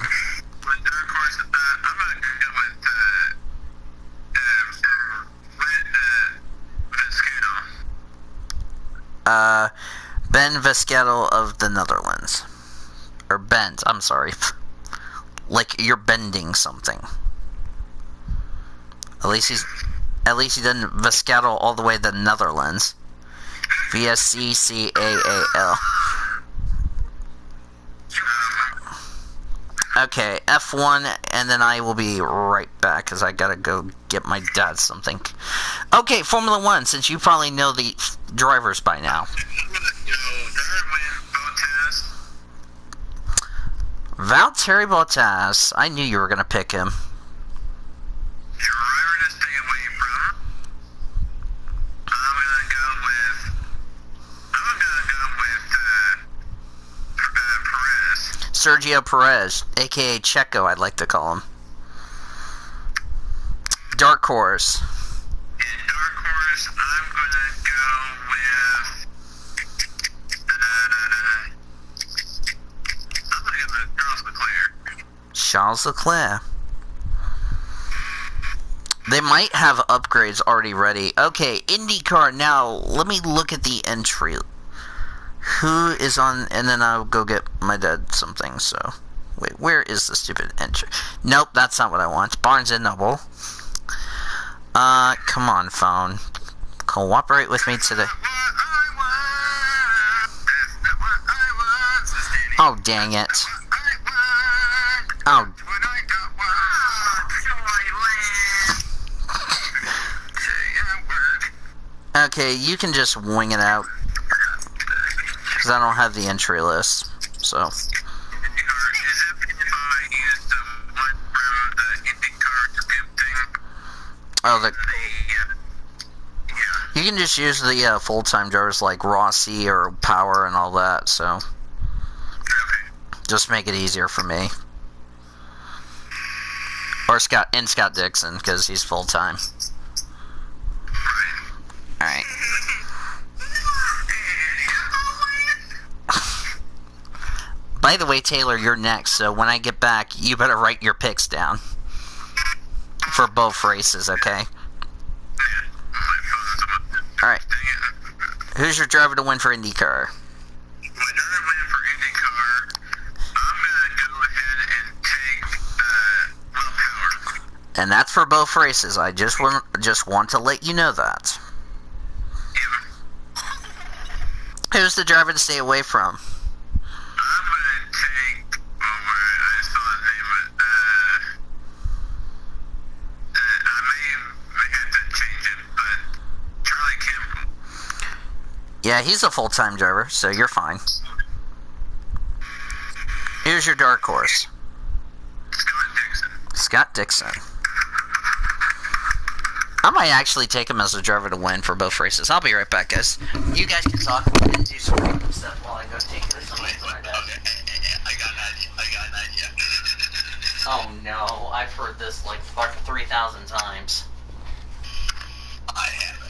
Ben Vescattel of the Netherlands. bent. I'm sorry. Like you're bending something. At least he didn't Vescatal all the way to the Netherlands. VSCCAAL. Okay, F1, and then I will be right back, because I gotta go get my dad something. Okay, Formula 1, since you probably know the drivers by now. Valtteri Bottas. I knew you were gonna pick him. Sergio Perez, aka Checo, I'd like to call him. Dark Horse. In Dark Horse, I'm gonna go with Charles Leclerc. Charles Leclerc. They might have upgrades already ready. Okay, IndyCar. Now, let me look at the entry. Who is on, and then I'll go get my dad something, so. Wait, where is the stupid entry? Nope, that's not what I want. Barnes & Noble. Come on, phone. Cooperate with me today. Oh, dang it. Oh. Okay, you can just wing it out. Because I don't have the entry list, so. Oh, you can just use the full-time drivers like Rossi or Power and all that, so. Just make it easier for me. Or Scott Dixon, because he's full-time. Alright. By the way, Taylor, you're next, so when I get back, you better write your picks down. For both races, okay? Alright. Who's your driver to win for IndyCar? My driver to win for IndyCar, I'm gonna go ahead and take Will Power. And that's for both races. I just want to let you know that. Who's the driver to stay away from? Yeah, he's a full-time driver, so you're fine. Here's your dark horse. Scott Dixon. I might actually take him as a driver to win for both races. I'll be right back, guys. You guys can talk and do some random stuff while I go take care of something for my dad. I got an idea. Oh no, I've heard this like 3,000 times. I have it.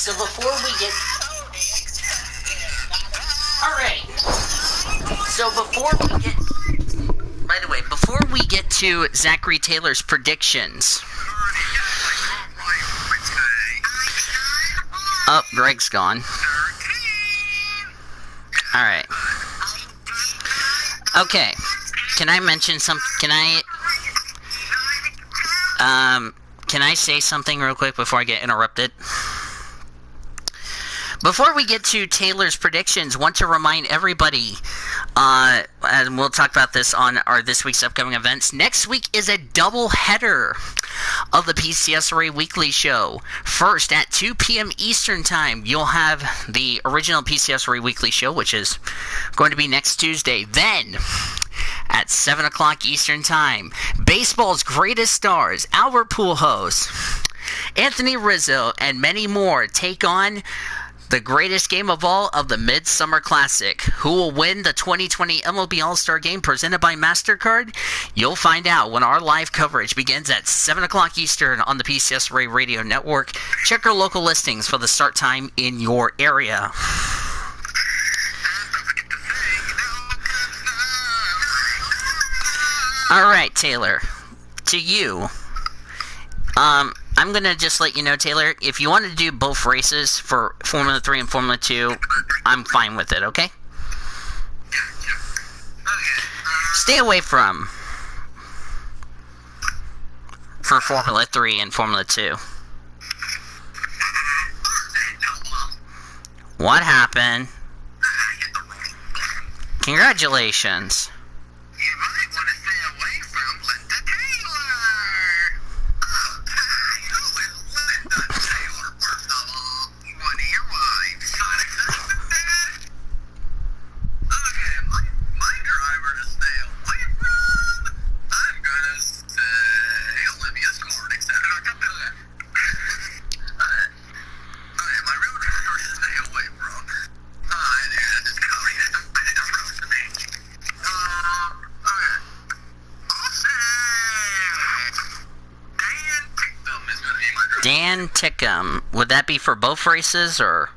so before we get... Alright. So before we get... By the way, before we get to Zachary Taylor's predictions... Oh, Greg's gone. Alright. Okay. Can I mention something? Can I say something real quick before I get interrupted? Before we get to Taylor's predictions, want to remind everybody, and we'll talk about this on our this week's upcoming events. Next week is a double header of the PCSRA Weekly Show. First, at 2 p.m. Eastern Time, you'll have the original PCSRA Weekly Show, which is going to be next Tuesday. Then, at 7 o'clock Eastern Time, baseball's greatest stars, Albert Pujols, Anthony Rizzo, and many more take on the greatest game of all of the Midsummer Classic. Who will win the 2020 MLB All-Star Game presented by MasterCard? You'll find out when our live coverage begins at 7 o'clock Eastern on the PCSRA Radio Network. Check our local listings for the start time in your area. Alright, Taylor. To you. I'm going to just let you know, Taylor, if you want to do both races for Formula 3 and Formula 2, I'm fine with it, okay? Stay away from for Formula 3 and Formula 2. What happened? Congratulations. Dan Tickham. Would that be for both races, or?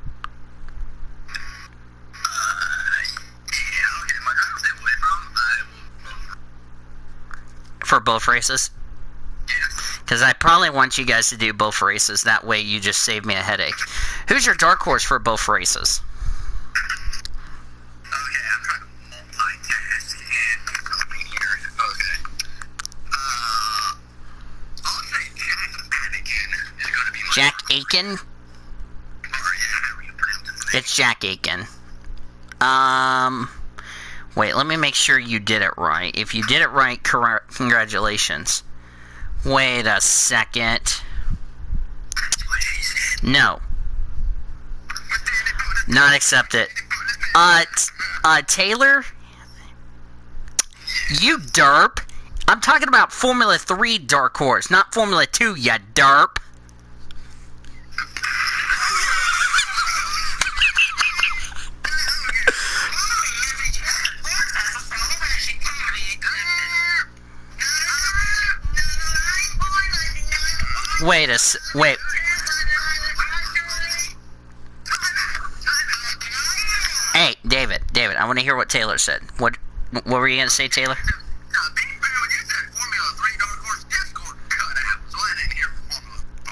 For both races? Because I probably want you guys to do both races. That way you just save me a headache. Who's your dark horse for both races? Jack Aiken? It's Jack Aiken. Wait, let me make sure you did it right. If you did it right, congratulations. Wait a second. No. Not accepted. Taylor? You derp. I'm talking about Formula 3 dark horse, not Formula 2, you derp. Wait. Hey, David, I want to hear what Taylor said. What were you going to say, Taylor?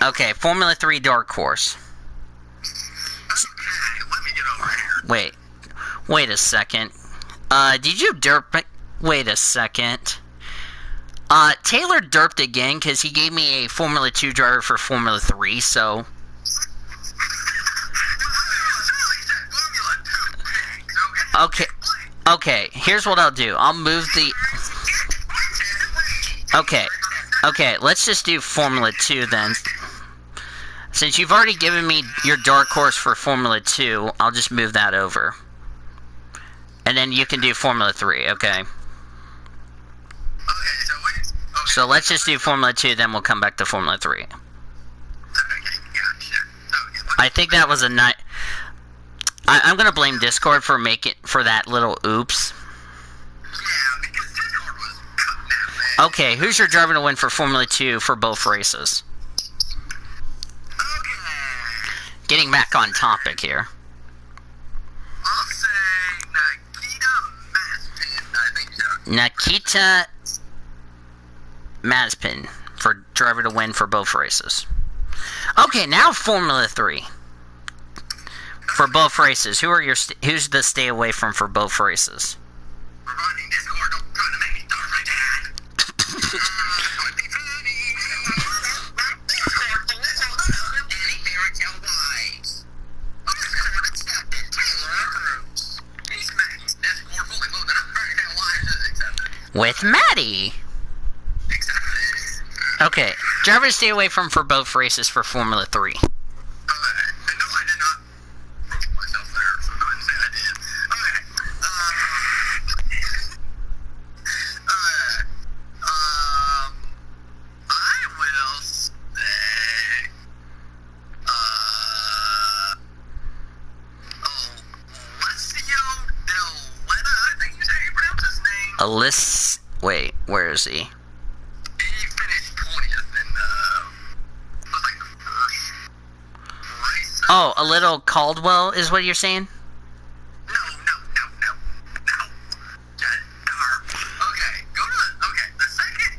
Okay, Formula 3 dark horse. Wait a second. Did you derp? Wait a second. Taylor derped again because he gave me a Formula 2 driver for Formula 3, so... Okay, here's what I'll do. I'll move the... Okay, let's just do Formula 2 then. Since you've already given me your dark horse for Formula 2, I'll just move that over. And then you can do Formula 3, okay? So let's just do Formula 2, then we'll come back to Formula 3. I think that was a nice... I'm gonna blame Discord for that little oops. Okay, who's your driver to win for Formula 2 for both races? Getting getting back on topic here. I'll say Nikita Mazepin for driver to win for both races. Okay, now Formula 3. For both races, who's the stay away from for both races? Providing Discord, don't try to make me start like that. With Maddie. Okay, driver to stay away from for both races for Formula 3. Wait, where is he? He finished 20th in the first race. Oh, a little Caldwell is what you're saying? No. Okay, the second.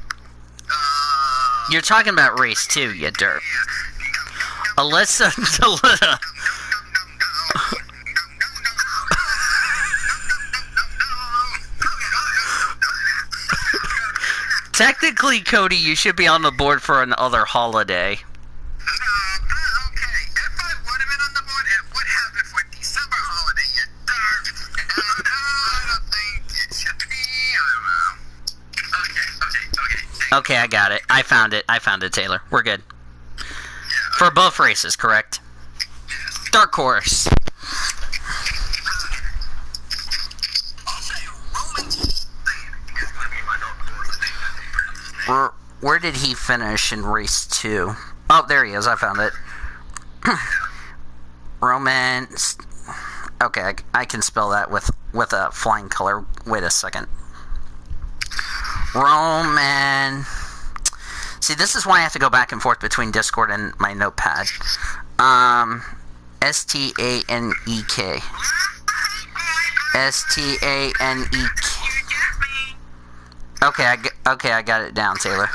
You're talking about race 2, you derp. Alyssa Delita. Technically, Cody, you should be on the board for another holiday. Okay, if I would have been on the board, it would have been for December holiday, you dark. I don't think it should be. Okay. Okay, I got it. I found it, Taylor. We're good. For both races, correct? Dark horse. I'll say Roman is going to be my dark horse. Where did he finish in race 2? Oh, there he is. I found it. Roman. Okay, I can spell that with a flying color. Wait a second. Roman. See, this is why I have to go back and forth between Discord and my notepad. Stanek. Stanek. Okay, I got it down, Taylor.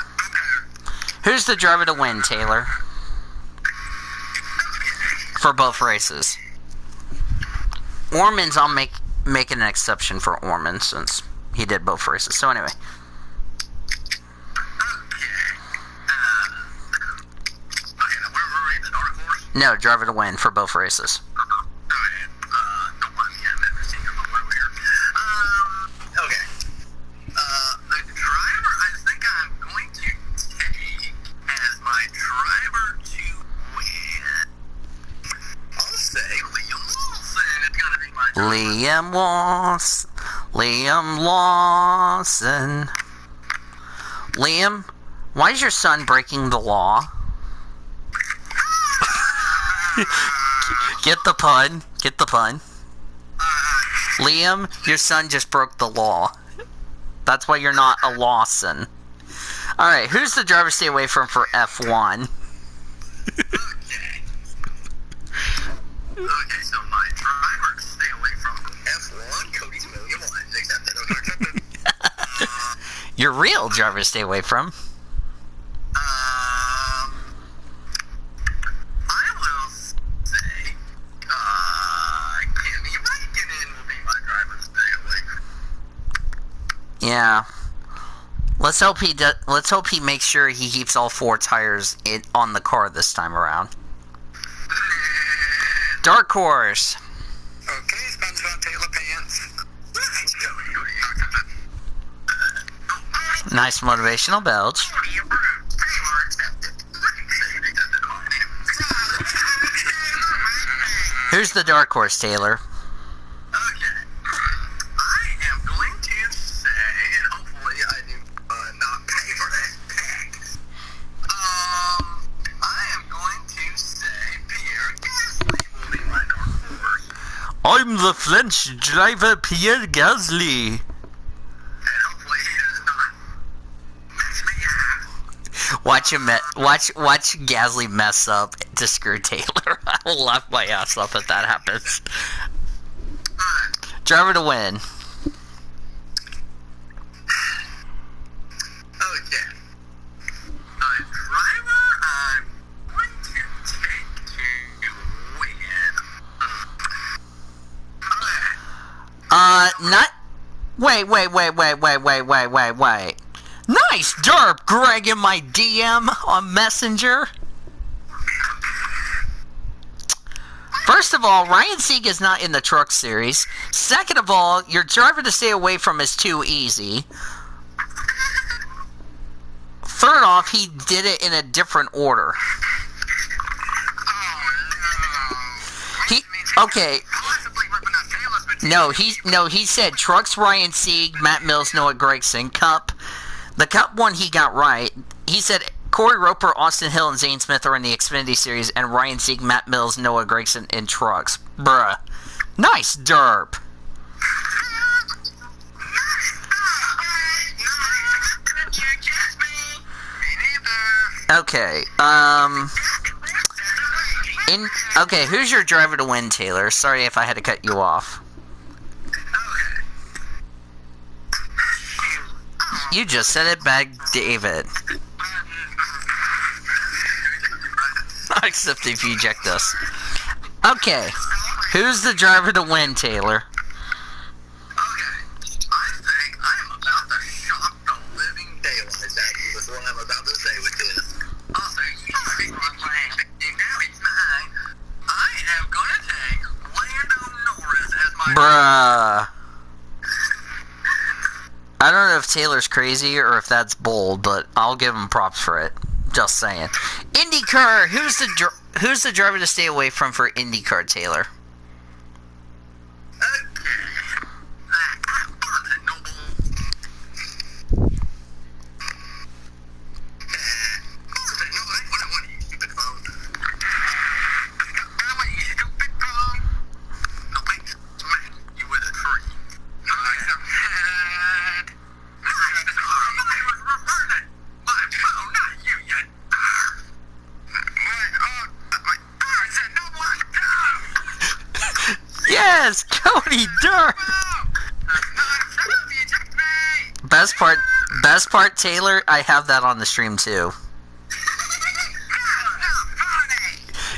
Who's the driver to win, Taylor? For both races. Orman's, I'll make an exception for Orman since he did both races. So anyway. No, driver to win for both races. Liam Lawson. Liam, why is your son breaking the law? Get the pun. Liam, your son just broke the law. That's why you're not a Lawson. Alright, who's the driver to stay away from for F1? Okay, so my driver to stay away from F1, Cody's William One. Accepted. Your real driver to stay away from? I will say, Kimmy Raikkonen will be my driver to stay away from. Yeah. Let's hope he makes sure he keeps all 4 tires on the car this time around. Dark horse. Okay, SpongeBob Taylor Pants. Nice motivational belch. Who's the dark horse, Taylor? Okay. I am going to say, and hopefully I do not pay for that tax. I am going to say Pierre Gasly will be my dark horse. I'm the French driver Pierre Gasly. And hopefully he does not mess me up. Watch Gasly mess up to screw Taylor. I'll laugh my ass off if that happens. Driver to win. Okay. Driver, I'm going to take to win. Not. Wait. Nice derp, Greg, in my DM on Messenger. First of all, Ryan Sieg is not in the truck series. Second of all, your driver to stay away from is too easy. Third off, he did it in a different order. Okay. No, he said trucks, Ryan Sieg, Matt Mills, Noah Gragson. Cup. The Cup one he got right. He said Corey Roper, Austin Hill, and Zane Smith are in the Xfinity Series, and Ryan Sieg, Matt Mills, Noah Gragson in trucks. Bruh. Nice derp. Okay, okay, who's your driver to win, Taylor? Sorry if I had to cut you off. You just said it back, David. Except if you eject us. Okay. Who's the driver to win, Taylor? Okay. I think I'm about to shock the living daylights out of you with what I'm about to say with this. Also, you speak wrong language. And now it's mine. I am gonna take Lando Norris as my... Bruh. I don't know if Taylor's crazy or if that's bold, but I'll give him props for it. Just saying. IndyCar, who's the driver to stay away from for IndyCar, Taylor? Yes, Cody Durr. Best part, Taylor. I have that on the stream too.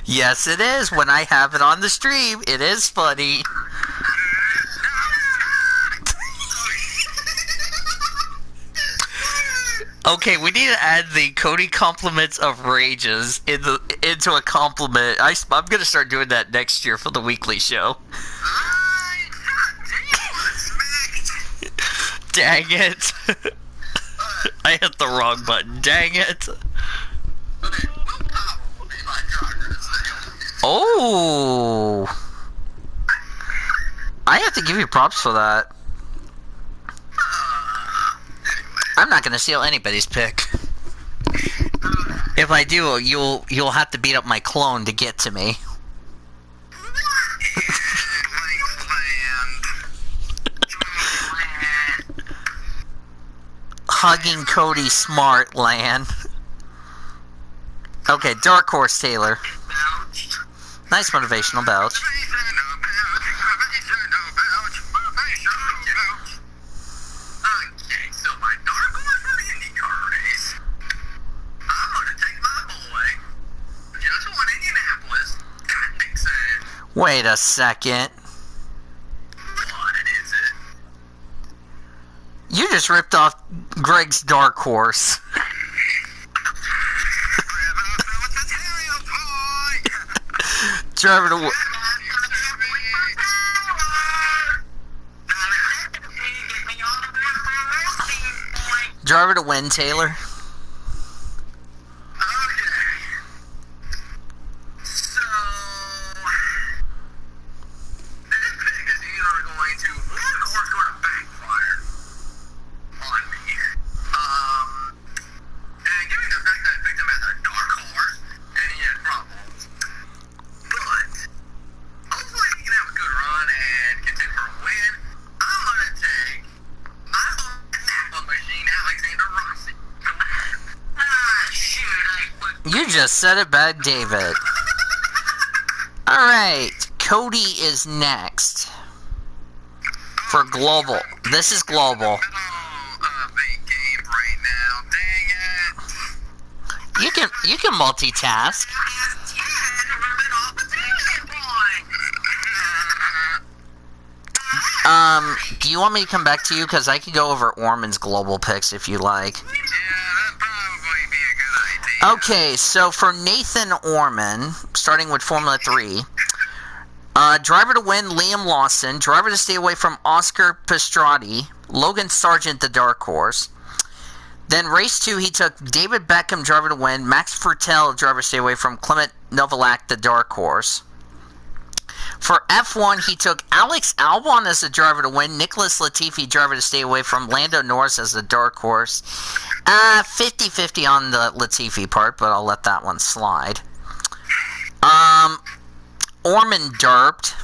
Yes, it is. When I have it on the stream, it is funny. Okay, we need to add the Cody compliments of rages into a compliment. I'm gonna start doing that next year for the weekly show. Dang it! I hit the wrong button. Dang it! Oh! I have to give you props for that. I'm not gonna steal anybody's pick. If I do, you'll have to beat up my clone to get to me. Hugging Cody Smart land. Okay, Dark Horse Taylor. Nice motivational belch. Wait a second. What is it? You just ripped off Greg's Dark Horse. Driver to Driver to win, Taylor. You just said it bad, David. Alright, Cody is next. For global. This is global. You can multitask. Do you want me to come back to you? Because I could go over Orman's global picks if you like. Yeah, that'd probably be a good idea. Okay, so for Nathan Orman, starting with Formula 3, driver to win, Liam Lawson. Driver to stay away from, Oscar Pistrati. Logan Sargent, the dark horse. Then race 2, he took David Beckham, driver to win. Max Fertel, driver to stay away from. Clement Novalak, the dark horse. For F1, he took Alex Albon as the driver to win. Nicholas Latifi, driver to stay away from. Lando Norris as the dark horse. 50-50 on the Latifi part, but I'll let that one slide. Orman derped.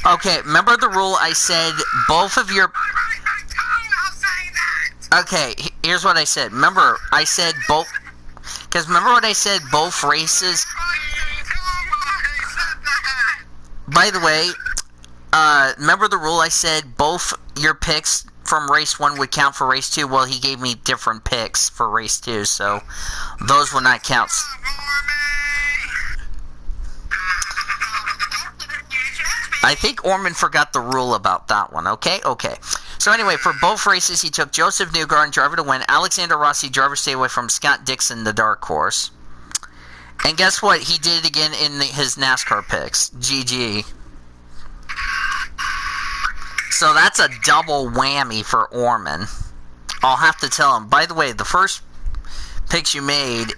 Okay, remember the rule I said both of your... Okay, here's what I said. Remember, I said both... Because remember what I said, both races... By the way, remember the rule I said both your picks from race 1 would count for race 2? Well, he gave me different picks for race 2, so those will not count. I think Orman forgot the rule about that one, okay? Okay. So anyway, for both races, he took Joseph Newgarden, driver to win. Alexander Rossi, driver to stay away from. Scott Dixon, the dark horse. And guess what? He did it again in his NASCAR picks. GG. So that's a double whammy for Orman. I'll have to tell him. By the way, the first picks you made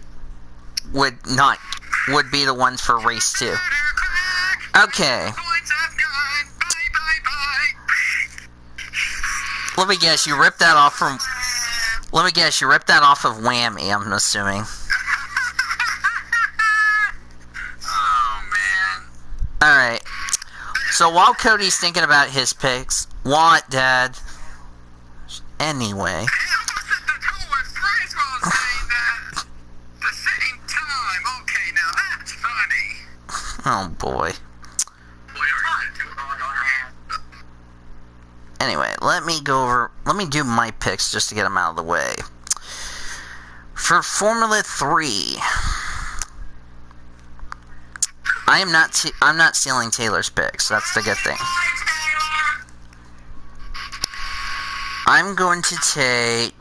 would be the ones for race 2. Okay. Let me guess, you ripped that off from... Let me guess, you ripped that off of Whammy, I'm assuming. Alright. So while Cody's thinking about his picks, what, Dad? Anyway. Oh boy. Anyway, let me do my picks just to get them out of the way. For Formula 3, I'm not stealing Taylor's picks. That's the good thing. I'm going to take...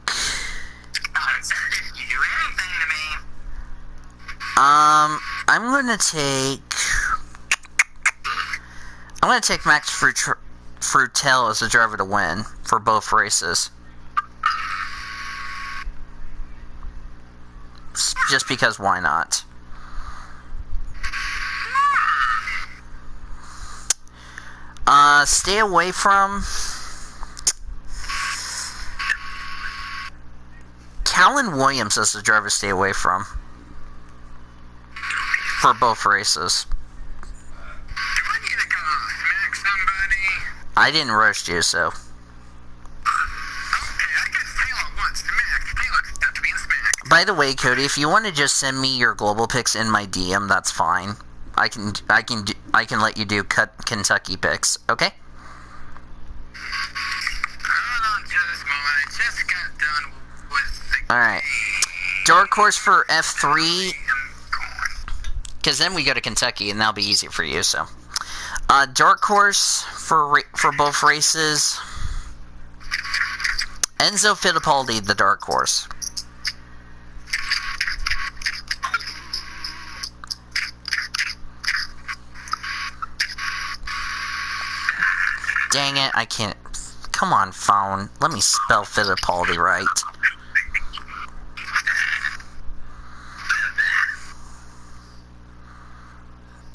I'm going to take Max Frutel as a driver to win for both races. Just because, why not? Stay away from... Callan Williams as the driver to stay away from. For both races. I didn't roast you, so. By the way, Cody, if you want to just send me your global picks in my DM, that's fine. I can let you do Kentucky picks, okay? Alright. Dark horse for F3. Because then we go to Kentucky, and that'll be easier for you, so. Dark horse for both races. Enzo Fittipaldi, the dark horse. Dang it, I can't. Come on, phone. Let me spell Fittipaldi right.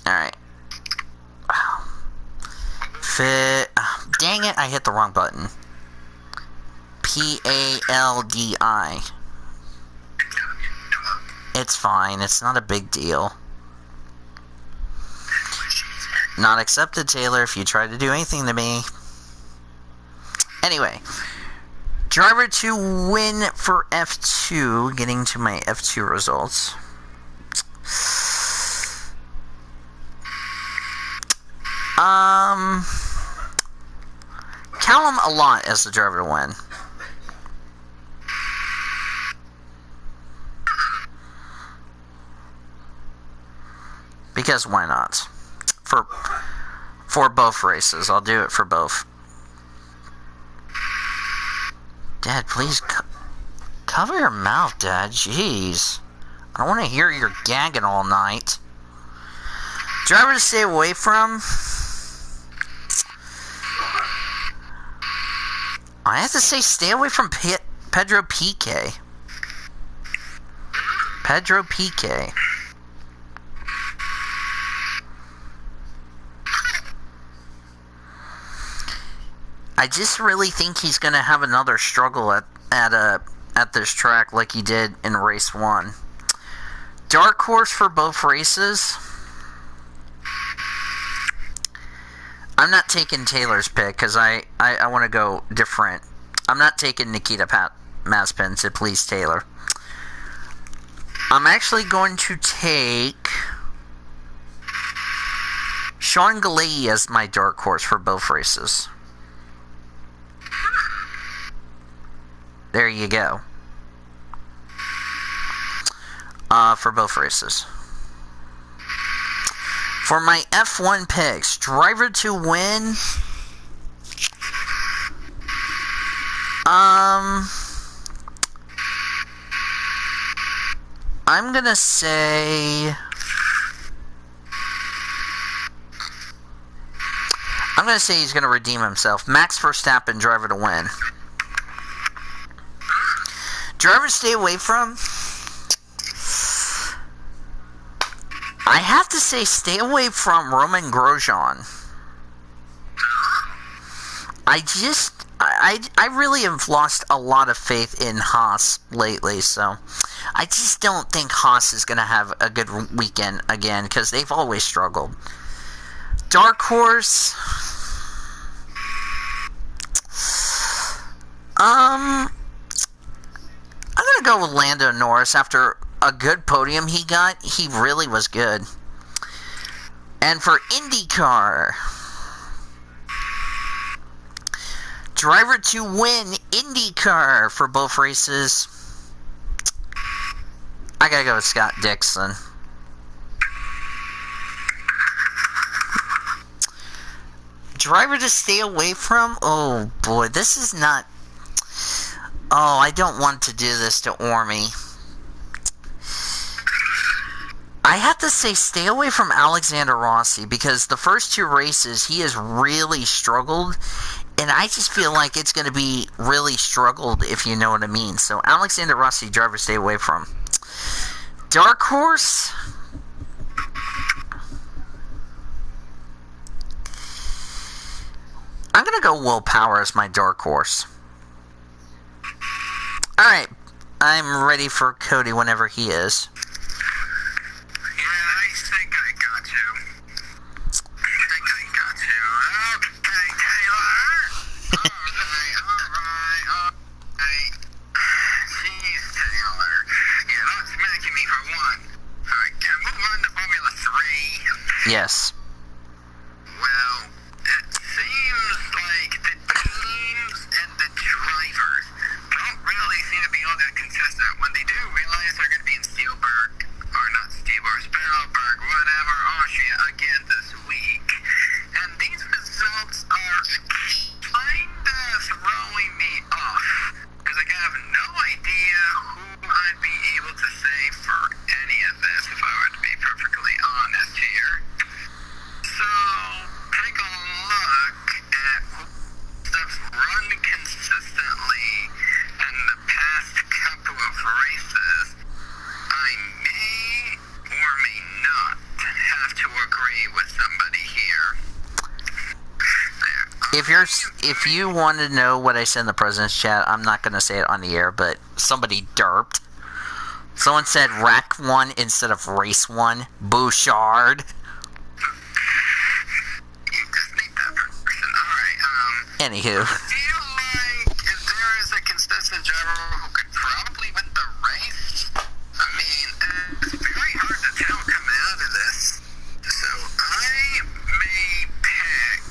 Alright. Dang it, I hit the wrong button. P-A-L-D-I. It's fine, it's not a big deal. Not accepted, Taylor, if you try to do anything to me. Anyway. Driver to win for F2. Getting to my F2 results. Callum a lot as the driver to win. Because why not? For both races. I'll do it for both. Dad, please cover your mouth, Dad. Jeez. I don't want to hear your gagging all night. Driver to stay away from. I have to say stay away from Pedro Piqué. Pedro Piqué. I just really think he's going to have another struggle at this track like he did in race 1. Dark horse for both races. I'm not taking Taylor's pick because I want to go different. I'm not taking Nikita Mazepin to please Taylor. I'm actually going to take Sean Galei as my dark horse for both races. There you go. For both races. For my F1 picks, driver to win. I'm gonna say. He's gonna redeem himself. Max Verstappen, driver to win. Driver to stay away from. I have to say, stay away from Roman Grosjean. I really have lost a lot of faith in Haas lately, so I just don't think Haas is going to have a good weekend again, because they've always struggled. Dark horse. I'm going to go with Lando Norris. After a good podium he got, he really was good. And for IndyCar, driver to win IndyCar for both races, I gotta go with Scott Dixon. Driver to stay away from? Oh boy, this is not... Oh, I don't want to do this to Ormy. I have to say, stay away from Alexander Rossi, because the first 2 races, he has really struggled, and I just feel like it's going to be really struggled, if you know what I mean. So, Alexander Rossi, driver, stay away from. Dark horse? I'm going to go Will Power as my dark horse. Alright, I'm ready for Cody whenever he is. Yes. Well, it seems like the teams and the drivers don't really seem to be all that consistent. When they do realize they're going to be in Spielberg, whatever, Austria again this week. And these results are kind of throwing me off, because I have no idea who I'd be able to say for any of this, if I were to be perfectly honest here. So, take a look at stuff's run consistently in the past couple of races. I may or may not have to agree with somebody here. If you want to know what I said in the President's Chat, I'm not going to say it on the air, but somebody derped. Someone said rack 1 instead of race 1. Bouchard. Anywho. I feel like if there is a consistent driver who could probably win the race, I mean, it's very hard to tell coming out of this. So I may pick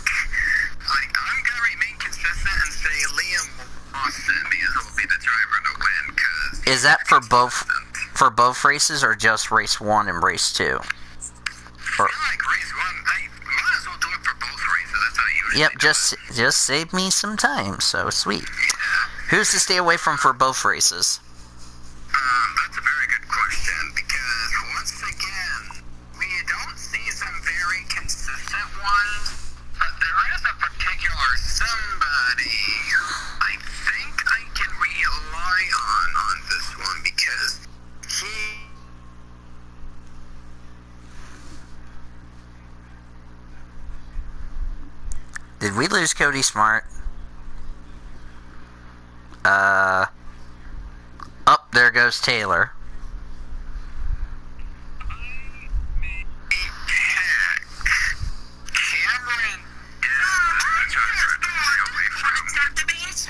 Is that for both races or just race 1 and race 2? Or, like race 1, I might as well do it for both races. That's how you Yep, just save me some time. So sweet. Who's to stay away from for both races? That's a very good question, because once again, we don't see some very consistent ones, but there is a particular somebody I think I can rely on this one, because he... Did we lose Cody Smart? Up there goes Taylor.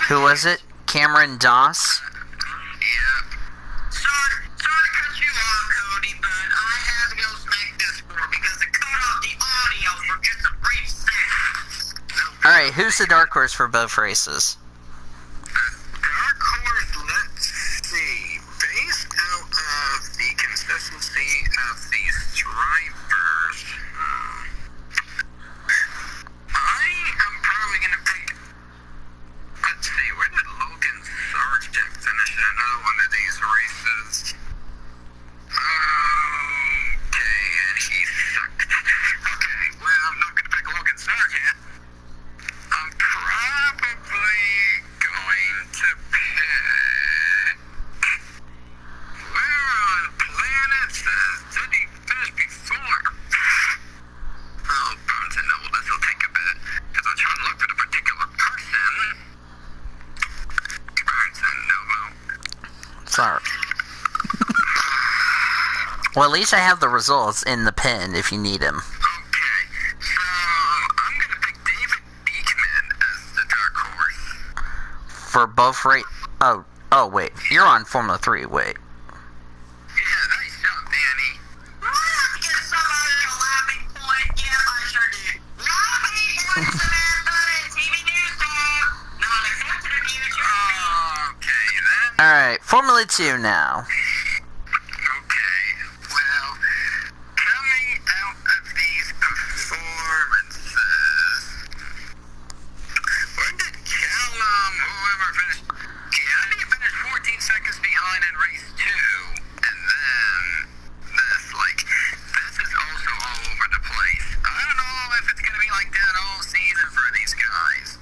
Who was it? Cameron Doss? Yep. Sorry to cut you off, Cody, but I had to go smack this sport because it cut off the audio for just a brief second. Alright, who's the dark horse for both races? Dark horse, let's see. Based out of the consistency of these drivers, I am probably going to pick... Let's see, where did Logan Sargent finish in another one of these races? Okay, and he sucked. Okay, well, I'm not going to pick Logan Sargent. I'm probably going to pick... Where on planet did he finish before? Oh, Burns and Noble, this will take a bit, because I'm trying to look for the particular person. Burns and Noble. Sorry. Well, at least I have the results in the pen if you need them. Okay, so I'm going to pick David Beekman as the dark horse. For both Oh, wait. You're on Formula 3. Wait. Yeah, nice job, Danny. Get somebody a laughing point. Yeah, I sure did. Laughing point, Samantha. TV news talk. Not accepted in YouTube. Okay, then. Alright, Formula 2 now. Okay, well, coming out of these performances, when did Callum, whoever finished, Gianni finished 14 seconds behind in race 2, and then this, this is also all over the place. I don't know if it's going to be like that all season for these guys,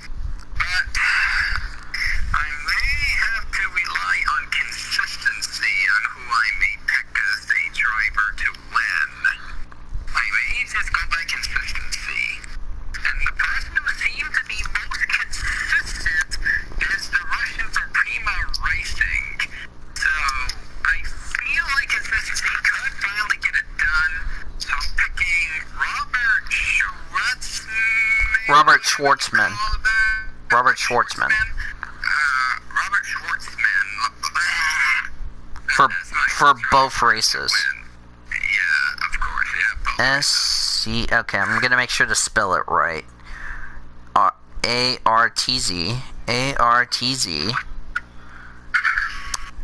but I may have to rely on consistency on who I may pick as a driver to win. I may just go by consistency. And the person who seems to be most consistent is the Russian for Prima Racing. So I feel like consistency could finally get it done. So I'm picking Robert Schwartzman. Robert Schwartzman. Robert Schwartzman. Robert Schwartzman. For both races. Yeah, of course. Yeah, both. S-C... Okay, I'm gonna make sure to spell it right. A-R-T-Z. A-R-T-Z.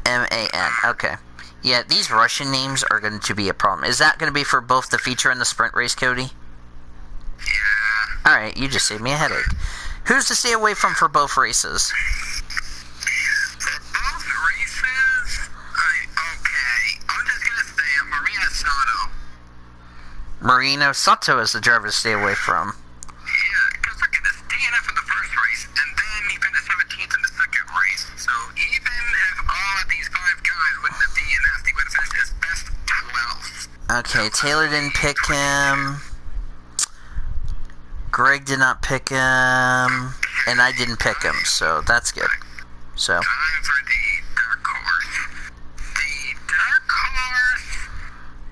M-A-N. Okay. Yeah, these Russian names are going to be a problem. Is that going to be for both the feature and the sprint race, Cody? Yeah. Alright, you just saved me a headache. Who's to stay away from for both races? For both races, okay, I'm just going to say Marina Sato. Marino Sato is the driver to stay away from. Yeah, because look at this, DNF in the first race, and then he finished 17th in the second race. So even if all of these 5 guys wouldn't have DNF'd, he would have finished his best 12th. Okay, Taylor didn't pick him. Greg did not pick him. And I didn't pick him, so that's good. So. Time for the dark horse. The dark horse.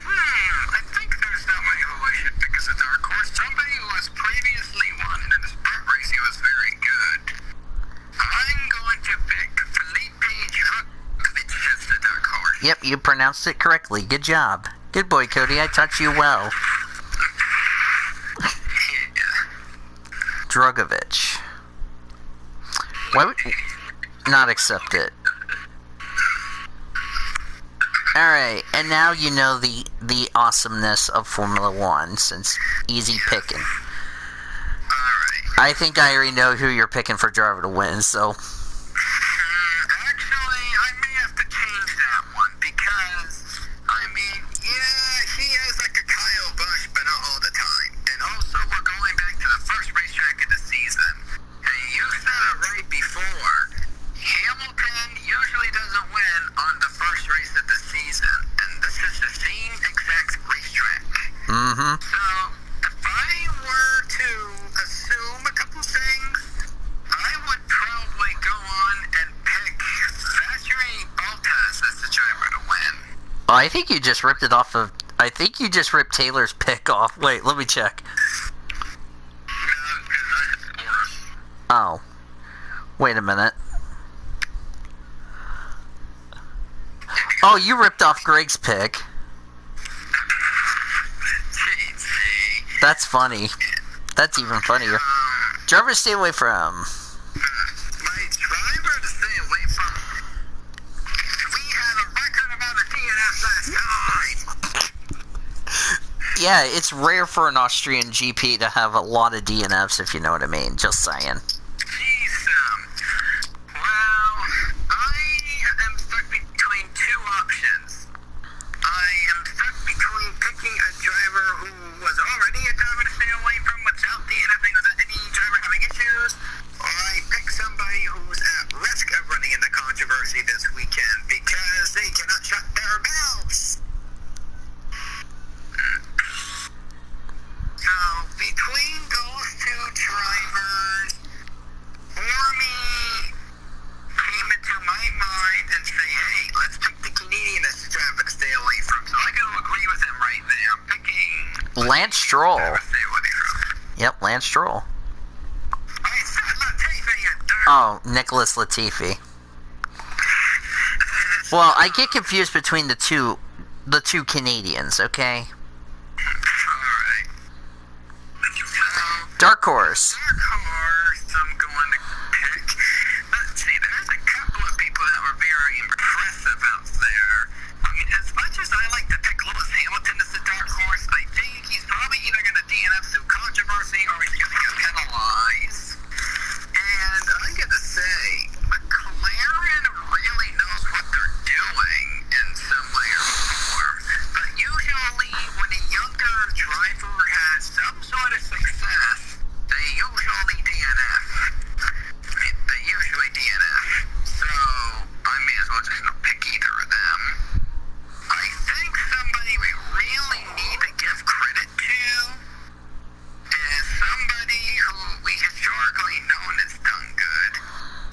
I think there's somebody who I should pick as a dark horse. Somebody who has previously won in the sprint race. He was very good. I'm going to pick Felipe Drugovich as the dark horse. Yep, you pronounced it correctly. Good job. Good boy, Cody. I taught you well. Drugovich. Why would not accept it? Alright, and now you know the awesomeness of Formula One, since easy picking. Alright. I think I already know who you're picking for driver to win, so... Actually, I may have to change that one, because, I mean, yeah, he is like a Kyle Busch, but not all the time. And also, we're going back to the first racetrack of the season. And you said it right before. Hamilton usually doesn't win on the first race of the season, and this is the same exact racetrack. Mm-hmm. So, if I were to assume a couple things, I would probably go on and pick Valtteri Bottas as the driver to win. Oh, I think you just ripped it off of... I think you just ripped Taylor's pick off. Wait, let me check. Oh. Wait a minute. Oh, you ripped off Greg's pick. That's funny. That's even funnier. Driver to stay away from. My driver to stay away from. We had a record amount of DNFs last time. Yeah, it's rare for an Austrian GP to have a lot of DNFs, if you know what I mean. Just saying. Jeez, well, I am stuck between two options. I am stuck between picking a driver who was already a driver to stay away from without DNFing without any driver having issues, or I pick somebody who's at risk of running into controversy this weekend because they cannot shut their mouths. So, between those two drivers, Ormy came into my mind and say, hey, let's pick the Canadian as the driver to stay away from. So I got to agree with him right there. I'm picking Lance Stroll. driver to stay away from. Yep, Lance Stroll. I said Latifi, you dirt. Oh, Nicholas Latifi. Well, I get confused between the two Canadians, okay? Alright. So, Dark Horse. dark horse I'm going to pick. Let's see, there's a couple of people that were very impressive out there. I mean, as much as I like to pick Lewis Hamilton as the dark horse, I think he's probably either going to DNF through controversy or he's going to get penalized. And I'm going to say, McLaren really knows what they're doing in some way or form. But usually, when a younger driver has some sort of success, they usually DNF. They usually DNF. So, I may as well just not pick either of them. I think somebody we really need to give credit to is somebody who we historically known has done good.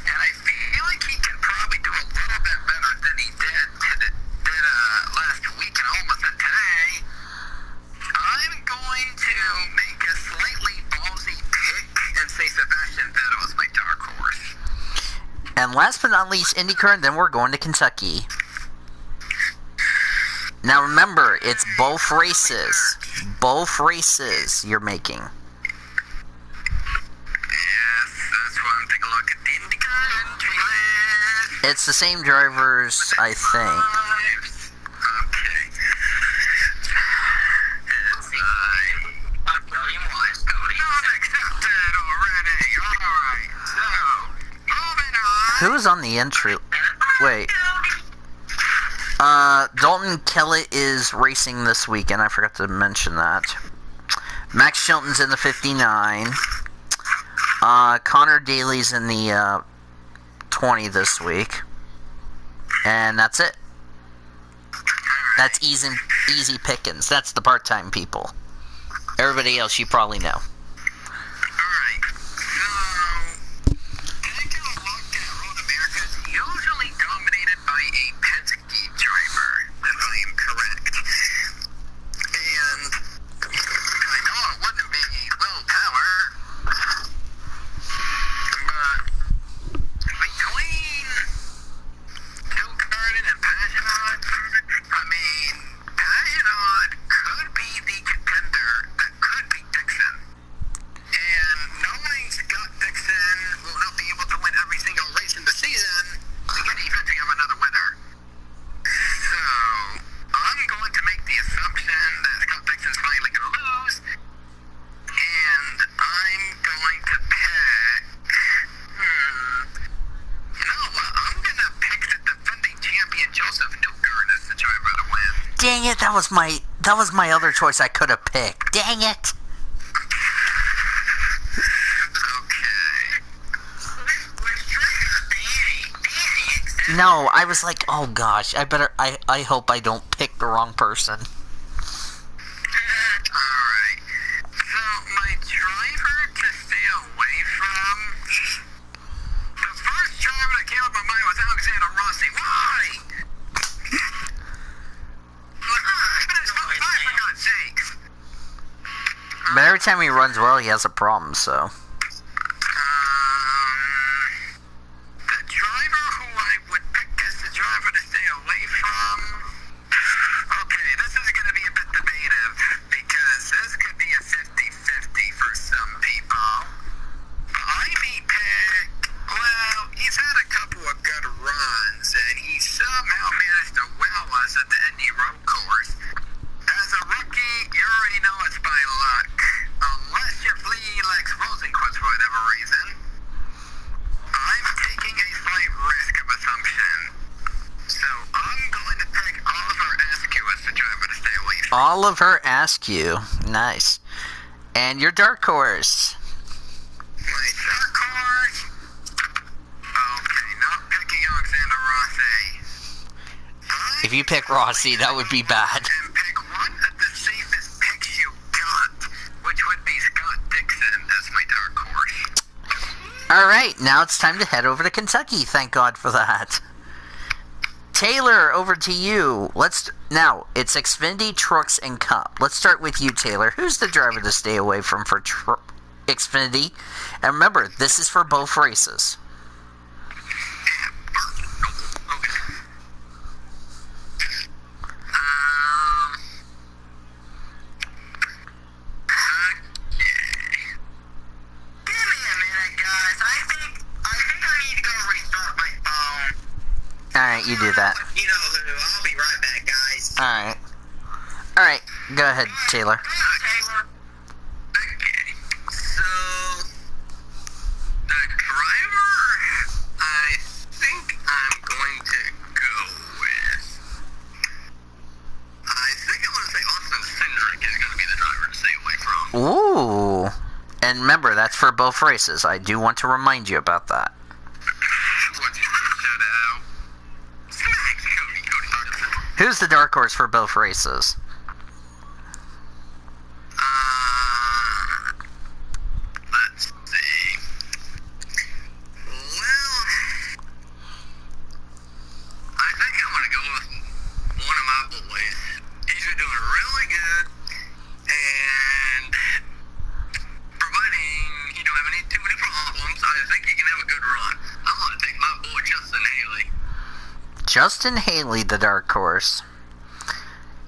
And I feel like he can probably do a little bit better than he did last week and almost today. I'm going to make a slightly ballsy pick and say Sebastian Vettel is my dark horse. And last but not least, IndyCar, and then we're going to Kentucky. Now remember, it's both races. Both races you're making. Yes, that's why I'm taking a look at the IndyCar entry list. It's the same drivers, I think. Okay. It's William Wise. Not accepted already. Alright. So, moving on. Who's on the entry? Wait. Dalton Kellett is racing this weekend. I forgot to mention that. Max Chilton's in the 59. Connor Daly's in the 20 this week. And that's it. That's easy pickings. That's the part-time people. Everybody else you probably know. Alright, so taking a look at Road America is usually dominated by a Penske driver, if I am correct. And I know it wouldn't be Will Power, but between Newgarden and Pagenaud, I mean, Pagenaud could be the contender that could be Dixon. Dang it! That was my other choice I could have picked. Dang it! No, I was like, oh gosh, I hope I don't pick the wrong person. Alright. So, my driver to stay away from... The first driver that came up my mind was Alexander Rossi. Why? For God's sakes. But every time he runs well, he has a problem, so... The driver who I would pick as the driver to stay away from... Okay, this is going to be a bit debative, because this could be a 50-50 for some people. I may pick... Well, he's had a couple of good runs, and he somehow managed to wow us at the Indy Road Course. As a rookie, you already know it's by luck. Unless your flea likes Rosenquist for whatever reason. I'm taking a slight risk of assumption. So I'm going to pick Oliver Askew as the driver to stay away from. Oliver Askew. Nice. And your dark horse. My dark horse? Okay, not picking Alexander Rossi. If you pick Rossi, that would be bad. And pick one of the safest picks you got, which would be Scott Dixon as my dark horse. Alright, now it's time to head over to Kentucky. Thank God for that. Taylor, over to you. Now, it's Xfinity, Trucks, and Cup. Let's start with you, Taylor. Who's the driver to stay away from for Xfinity? And remember, this is for both races. Alright, you do that. You know who. I'll be right back, guys. Alright. Alright, go ahead, Taylor. Okay. So, the driver, I think I'm going to go with... I think I'm going to say Austin Cindric is going to be the driver to stay away from. Ooh. And remember, that's for both races. I do want to remind you about that. Who's the dark horse for both races? Let's see. Well, I think I'm going to go with one of my boys. He's been doing really good, and providing he don't have too many problems, I think he can have a good run. I'm going to take my boy Justin Haley. Justin Haley, the dark horse.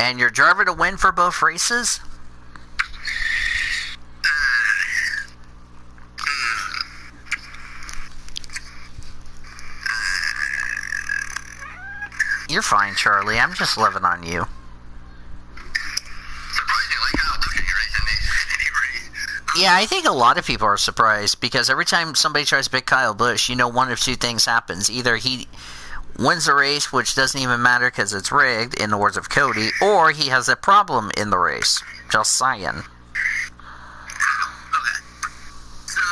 And your driver to win for both races? You're fine, Charlie. I'm just living on you. Surprisingly, Kyle Busch ain't racing any race. Yeah, I think a lot of people are surprised because every time somebody tries to pick Kyle Busch, you know one of two things happens. Either he wins the race, which doesn't even matter because it's rigged, in the words of Cody, or he has a problem in the race. Just saying. Okay. So,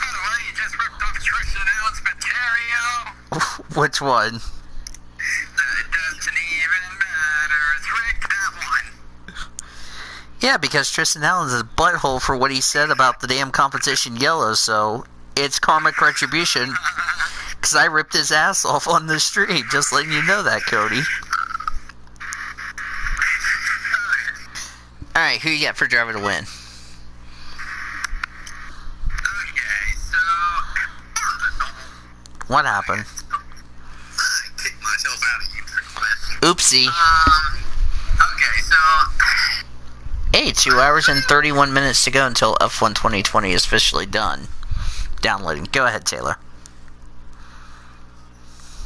by the way, you just ripped off Tristan Allen's Ontario. Which one? That doesn't even matter. It's rigged, that one. Yeah, because Tristan Allen's a butthole for what he said about the damn competition yellow, so it's karmic retribution. Because I ripped his ass off on the street, just letting you know that, Cody. Alright, who you got for driver to win? Okay, so... What happened? I kicked myself out of IMSA class. Oopsie. Okay, so... Hey, 2 hours and 31 minutes to go until F1 2020 is officially done. Downloading. Go ahead, Taylor.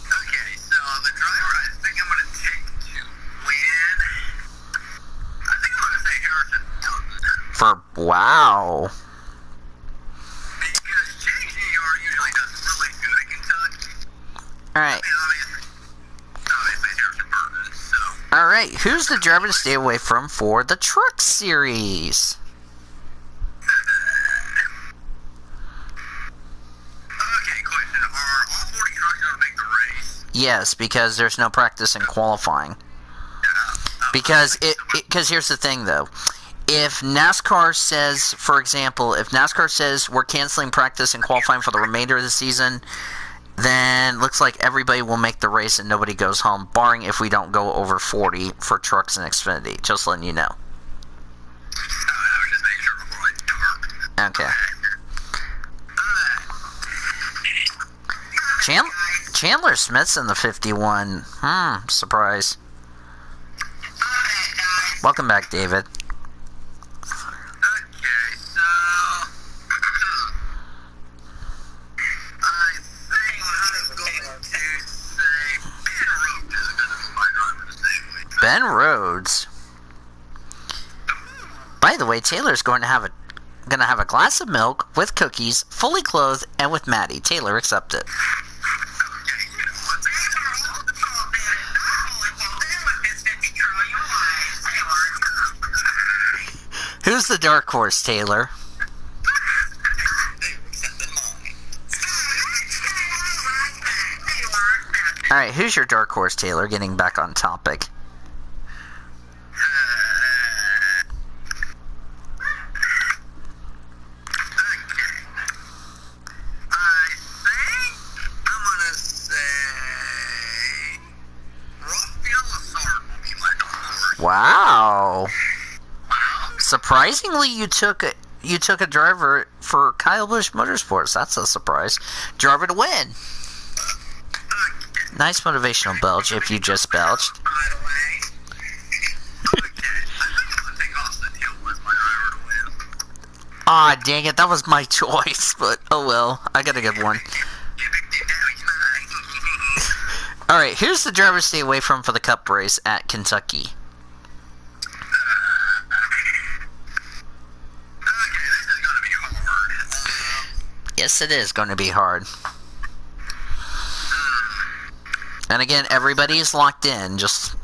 Okay, so the driver I think I'm going to take to win... I think I'm going to say Harrison Burton. Wow. Because JGR usually does really good at Kentucky. Alright. Obviously Harrison Burton. Alright, who's the driver to stay away from for the Truck Series? Okay, question. Are all 40 trucks going to make the race? Yes, because there's no practice in qualifying. Because here's the thing, though. If NASCAR says, for example, if NASCAR says we're canceling practice and qualifying for the remainder of the season, then looks like everybody will make the race and nobody goes home, barring if we don't go over 40 for trucks and Xfinity. Just letting you know. I was just making sure before I talk. Okay. Chandler Smith's in the 51. Surprise. Welcome back, David. Okay, so I think I'm going to say Ben Rhodes is going to be my driver to stay away from. Ben Rhodes. By the way, Taylor's going to have a glass of milk with cookies, fully clothed, and with Maddie. Taylor, accept it. Who's the dark horse, Taylor? Alright, who's your dark horse, Taylor? Getting back on topic. Wow. Surprisingly, you took a driver for Kyle Busch Motorsports. That's a surprise. Driver to win. Nice motivational belch if you just belched. Ah, dang it, that was my choice, but oh well, I got a good one. Alright, here's the driver to stay away from for the Cup race at Kentucky. Yes, it is going to be hard. And again, everybody is locked in, just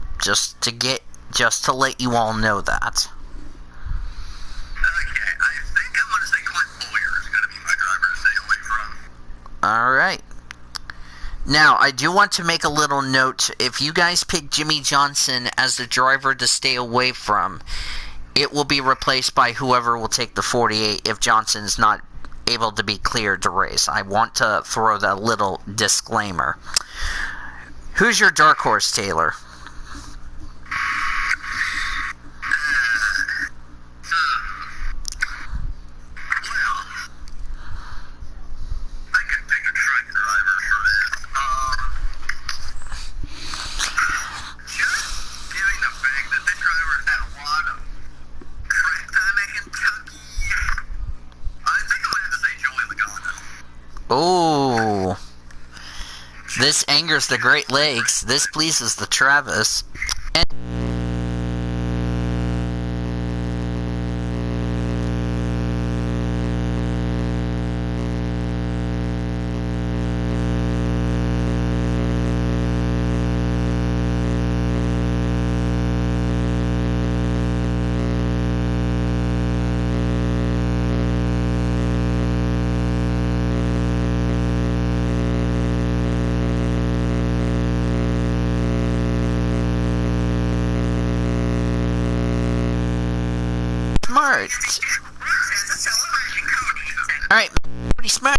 to let you all know that. Okay, I think I'm going to say Clint Bowyer is going to be my driver to stay away from. Alright. Now, I do want to make a little note. If you guys pick Jimmy Johnson as the driver to stay away from, it will be replaced by whoever will take the 48 if Johnson's not able to be cleared to race. I want to throw that little disclaimer. Who's your dark horse, Taylor? Oh, this angers the Great Lakes. This pleases the Travis. Smart. Alright, pretty smart.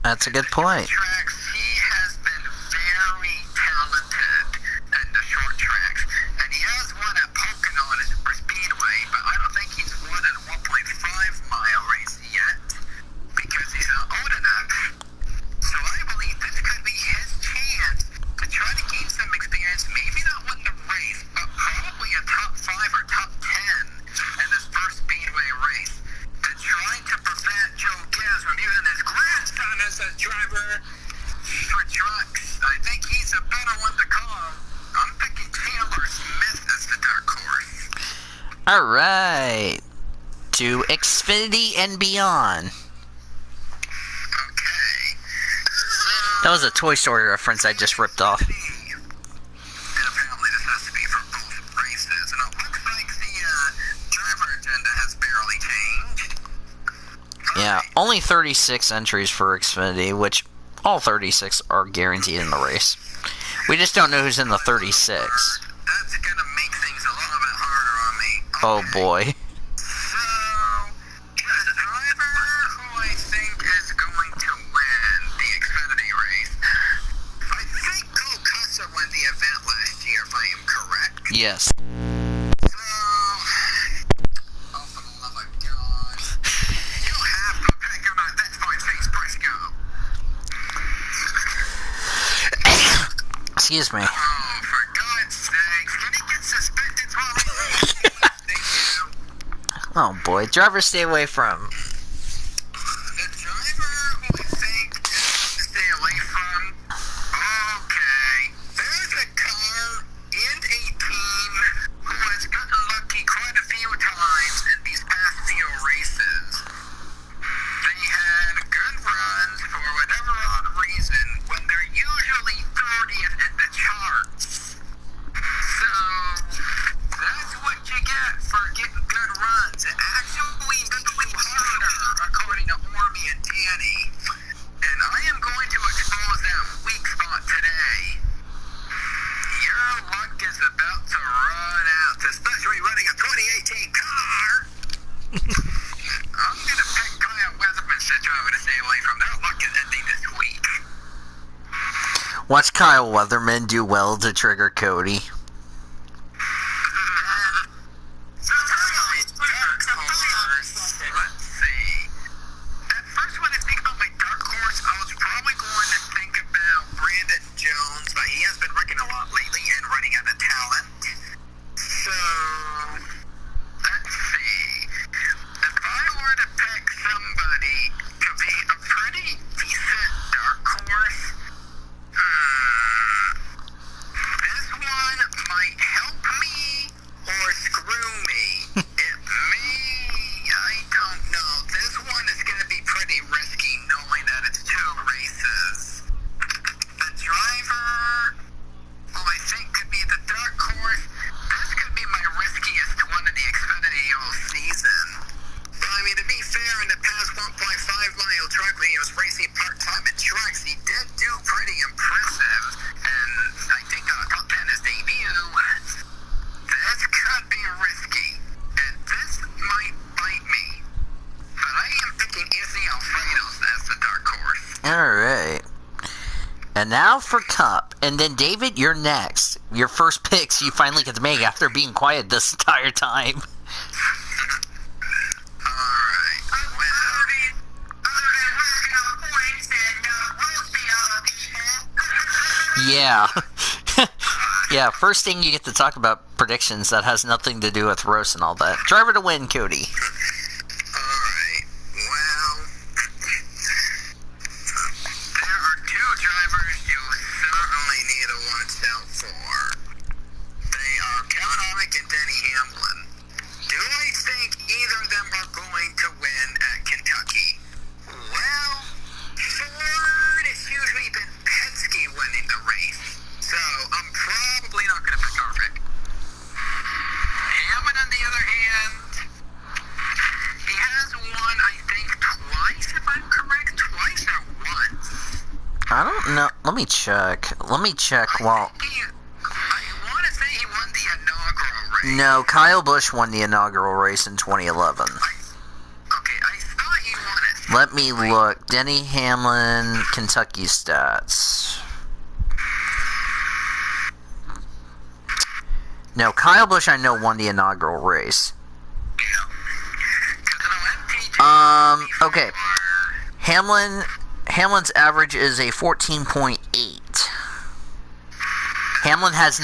That's a good point. Tracks, he has been very talented in the short tracks, and he has won at Pocono or Speedway, but I don't think he's won a 1.5-mile race yet because he's not old enough. So I believe this could be his chance to try to gain some experience, maybe not win the race, but probably a top 5 or top 10 in his first Speedway race, to try to prevent Joe Gibbs from using his grandson as a driver for trucks. I think he's a better one to call. I'm picking Taylor Smith as the dark horse. All right. To Xfinity and beyond. Okay. That was a Toy Story reference I just ripped off. And apparently this has to be for both races. And it looks like the driver agenda has barely changed. Yeah, only 36 entries for Xfinity, which all 36 are guaranteed in the race. We just don't know who's in the 36. That's going to make things a little bit harder on me. Oh boy. So, the driver who I think is going to win the Xfinity race, I think Cole Custer won the event last year, if I am correct. Yes. So, oh, for the love of God. You have to pick him up. That's fine. Face Briscoe. Excuse me. Oh, for God's sakes. Can he get suspended while he's Thank you. Oh boy. Driver stay away from. The driver who I think is to stay away from. Okay. There's a car and a team who has gotten lucky quite a few times in these past few races. They had good runs for whatever odd reason when they're usually 30th in the charts. So, that's what you get for getting good runs. It actually makes you harder, according to Orby and Danny. And I am going to expose that weak spot today. Your luck is about to run out, especially running a 2018 car. I'm going to pick Kyle Weatherman's the driver to stay away from. That luck is ending this week. Watch Kyle Weatherman do well to trigger Cody. Let's see. At first, when I think about my dark horse, I was probably going to think about Brandon Jones, but he has been wrecking a lot lately and running out of talent. So, let's see. If I were to pick somebody to be a pretty decent dark horse, this one might help me or screw me. It may, I don't know. This one is going to be pretty risky knowing that it's 2 races. The driver, who I think could be the dark horse, this could be my riskiest one in the Xfinity all season. But I mean, to be fair, in the past 1.5-mile track when he was racing part-time in trucks, he did do pretty impressive. And I think top 10 his debut. This could be risky, and this might bite me. But I am picking Izzy Alfredo's as the dark horse. Alright. And now for Cup. And then David, you're next. Your first picks you finally get to make after being quiet this entire time. Alright. Yeah. Yeah, first thing you get to talk about predictions that has nothing to do with roast and all that. Driver to win, Cody. Alright. Well, there are 2 drivers you certainly need to watch out for. They are Kevin Harvick and Denny Hamlin. Do I think either of them are going to win at Kentucky? Well, Ford has usually been Penske winning the race, so I'm probably not going to pick Harvick. Hamlin, on the other hand, he has won, I think, twice, if I'm correct. Twice or once. I don't know. Let me check. Well, I want to say he won the inaugural race. no, Kyle Busch won the inaugural race in 2011. Okay, I thought he won it Let me look. Denny Hamlin, Kentucky stats. No, Kyle Busch I know won the inaugural race. Okay. Hamlin's average is a 14.8. Hamlin has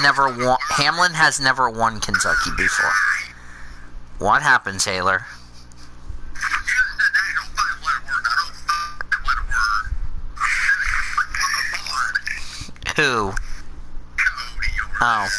never won Kentucky before. What happened, Taylor? Who? Oh.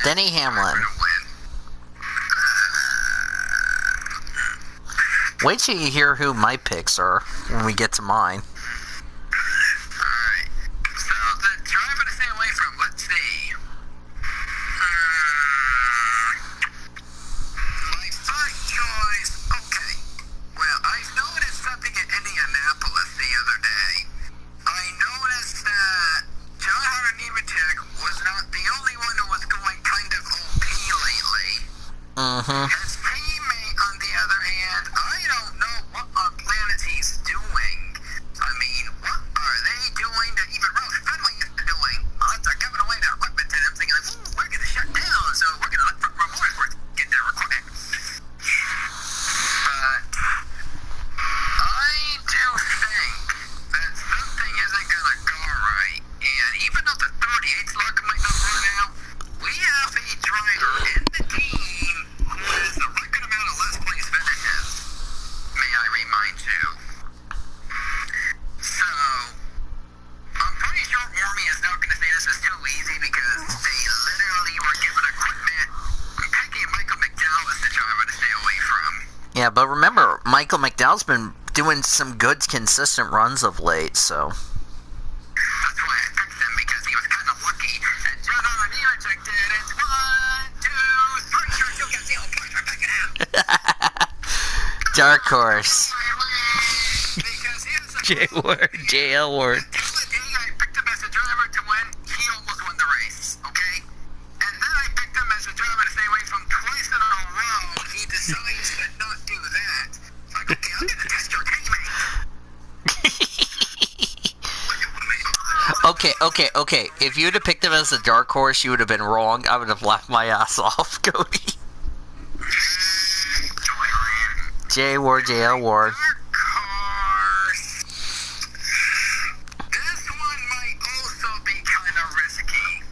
Denny Hamlin. Wait till you hear who my picks are when we get to mine. Alright. So, the driver to stay away from, let's see. My first choice, okay. Well, I noticed something in Indianapolis the other day. I noticed that John Hunter Nemechek was not the only one who was going kind of OP lately. His teammate, on the other hand, I don't know what on planet he's doing. I mean, what are they doing that even Rose Fenway is doing? They're giving away their equipment to them, thinking, like, ooh, we're going to shut down, so we're going to let Front Row Motorsports get their equipment. But I do think that something isn't going to go right. And even though the 38's luck might not run out, we have a driver in the team who has a record amount of last place finishes. May I remind you? So, I'm pretty sure Army is not going to say this is too easy because they literally were given equipment and picking Michael McDowell as the driver to stay away from. Yeah, but remember, Michael McDowell's been doing some good, consistent runs of late, so. That's why I picked him, because he was kind of lucky. And John Hunter Nemechek did it. 1, 2, 3. Sure, you'll get the old point for picking him. Dark horse. Because he was a J.L. Ward. the other day I picked him as a driver to win. He almost won the race, okay? And then I picked him as a driver to stay away from twice in a row. He decides to not do that. It's like, okay, I'm going to test your teammate. Okay. If you would have picked him as a dark horse, you would have been wrong. I would have laughed my ass off, Cody. J.L. Ward. Dark horse. This one might also be kind of risky.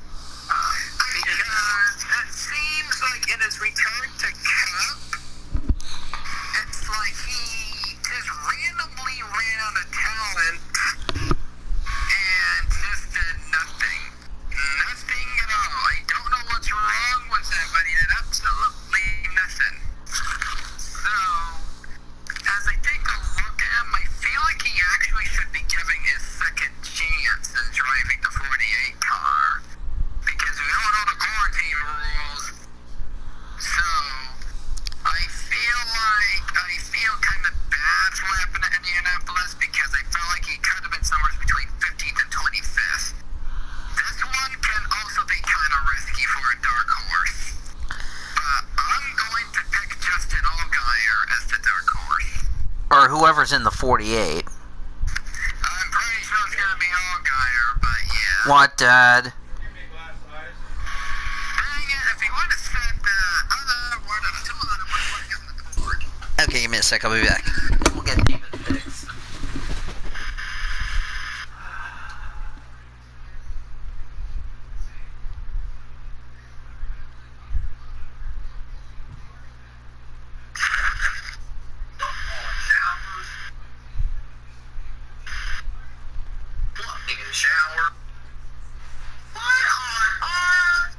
Because it seems like in his return to Cup, it's like he just randomly ran out of talent and just did nothing. Nothing at all. I don't know what's wrong with that, but he did absolutely nothing. So, as I take a look at him, I feel like he actually should be giving his second chance in driving the 48 car. Because we all know the quarantine rules. So, I feel kind of bad for what happened at Indianapolis because I felt like he could have been somewhere between 15th and 25th. This one can also be kind of risky for a dark horse. But I'm going to pick Justin Allgaier as the dark horse. Or whoever's in the 48. I'm pretty sure it's going to be Allgaier, but yeah. What, Dad? Dang it, if you would have said the other one of the two other ones would have gotten the board. Okay, give me a sec. I'll be back. We'll get David fixed. taking a shower. What on earth?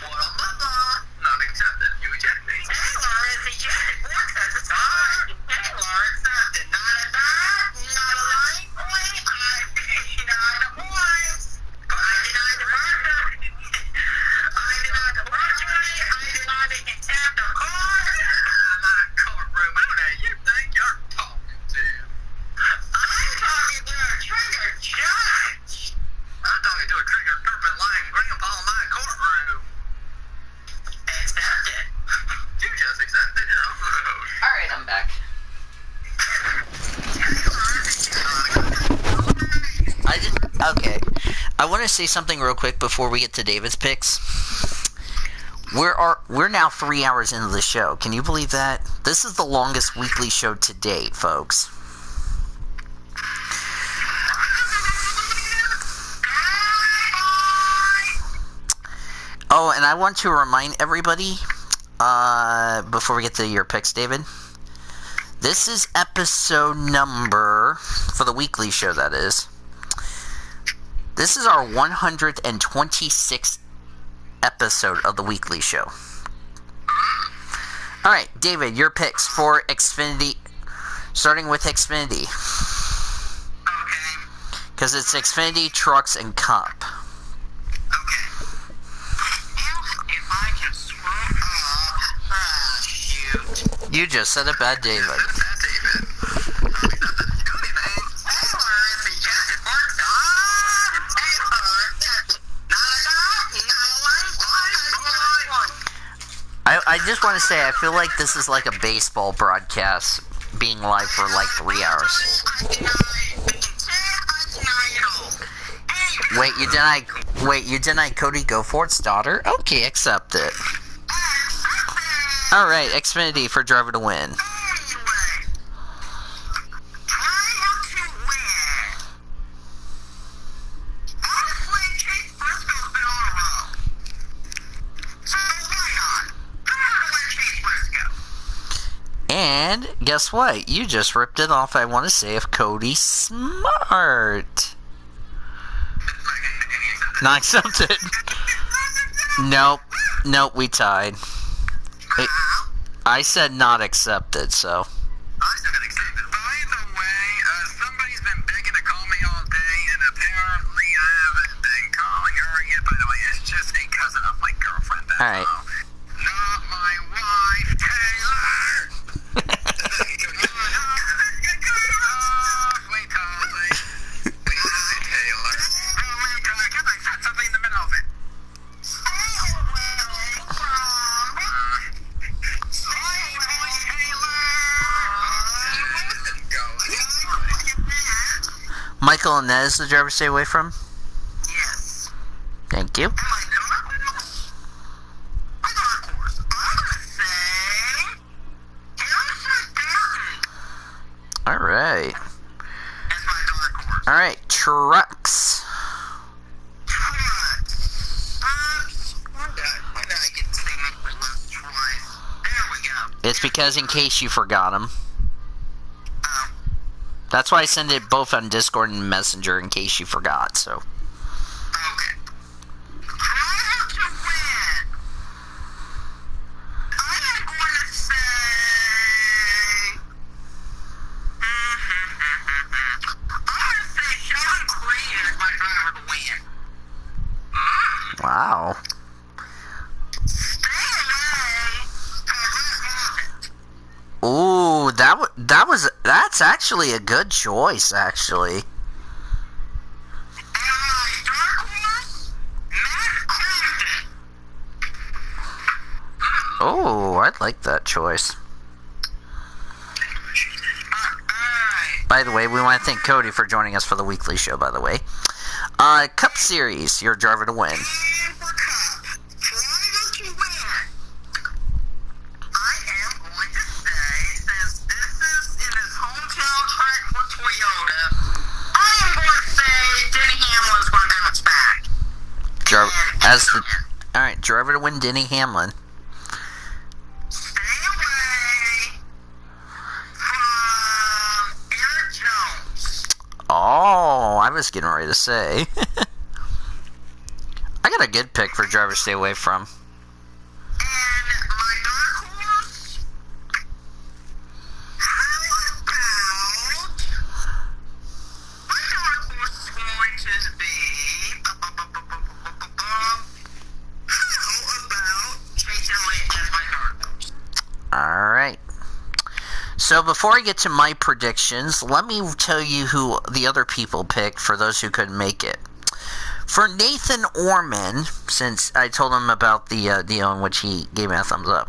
What on the not accepted. You eject me. Hey, Lawrence, ejected. What? That's a sign. Hey, Lawrence, accepted. Not a dot, not a line point. I deny the points. I deny the murder. I deny the perjury. I deny the contempt of court. My courtroom. Who do you think you're talking to? I'm talking to a trigger judge. I'm talking to a trigger turpin lying grandpa in my courtroom. Accepted. You just accepted your own vote. Alright, I'm back. Okay. I want to say something real quick before we get to David's picks. We're now 3 hours into the show. Can you believe that? This is the longest weekly show to date, folks. Oh, and I want to remind everybody, before we get to your picks, David, this is episode number, for the weekly show, that is. This is our 126th episode of the weekly show. Alright, David, your picks for Xfinity, starting with Xfinity. Okay. Because it's Xfinity, Trucks, and Cup. Okay. If I can screw up, shoot. You just said it bad, David. That's David. Cody, man. Taylor is ejected. Works on. Taylor ejected. Not a dot, not a line. I just want to say, I feel like this is like a baseball broadcast being live for like 3 hours. Wait, you deny Cody Goforth's daughter? Okay, accept it. Alright, Xfinity for driver to win. And guess what? You just ripped it off, I want to say, of Cody Smart. Not accepted. Nope, we tied. I said not accepted, so. I said accepted. By the way, somebody's been begging to call me all day, and apparently I haven't been calling her yet. By the way, it's just a cousin of my girlfriend. That's Alright. all. Not my wife, Taylor. Wait, Taylor. Oh, wait, because I said something in the middle of it. Michael and Nez, the driver stay away from? Yes. Thank you. Alright. Alright, Trucks. It's because in case you forgot them. That's why I send it both on Discord and Messenger in case you forgot, so. Wow. Ooh, that's actually a good choice, actually. Oh, I like that choice. By the way, we want to thank Cody for joining us for the weekly show, by the way. Cup Series, your driver to win. Alright, driver to win, Denny Hamlin. Stay away from Eric Jones. Oh, I was getting ready to say. I got a good pick for driver to stay away from. And my dark horse, how about, my dark horse is going to be, how about Chase Elliott as my dark horse? Alright. So before I get to my predictions, let me tell you who the other people picked for those who couldn't make it. For Nathan Orman, since I told him about the deal in which he gave me a thumbs up.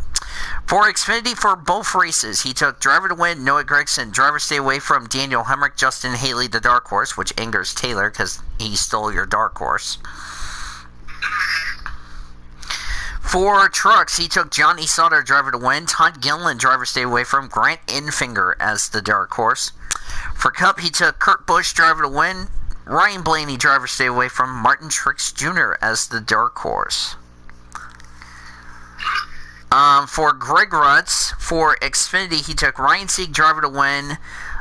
For Xfinity for both races, he took driver to win, Noah Gragson, driver stay away from Daniel Hemrick, Justin Haley, the dark horse, which angers Taylor because he stole your dark horse. For trucks, he took Johnny Sauter, driver to win, Todd Gilliland, driver stay away from, Grant Enfinger as the dark horse. For Cup, he took Kurt Busch, driver to win, Ryan Blaney, driver stay away from, Martin Truex Jr. as the dark horse. For Greg Rutz, for Xfinity, he took Ryan Sieg, driver to win,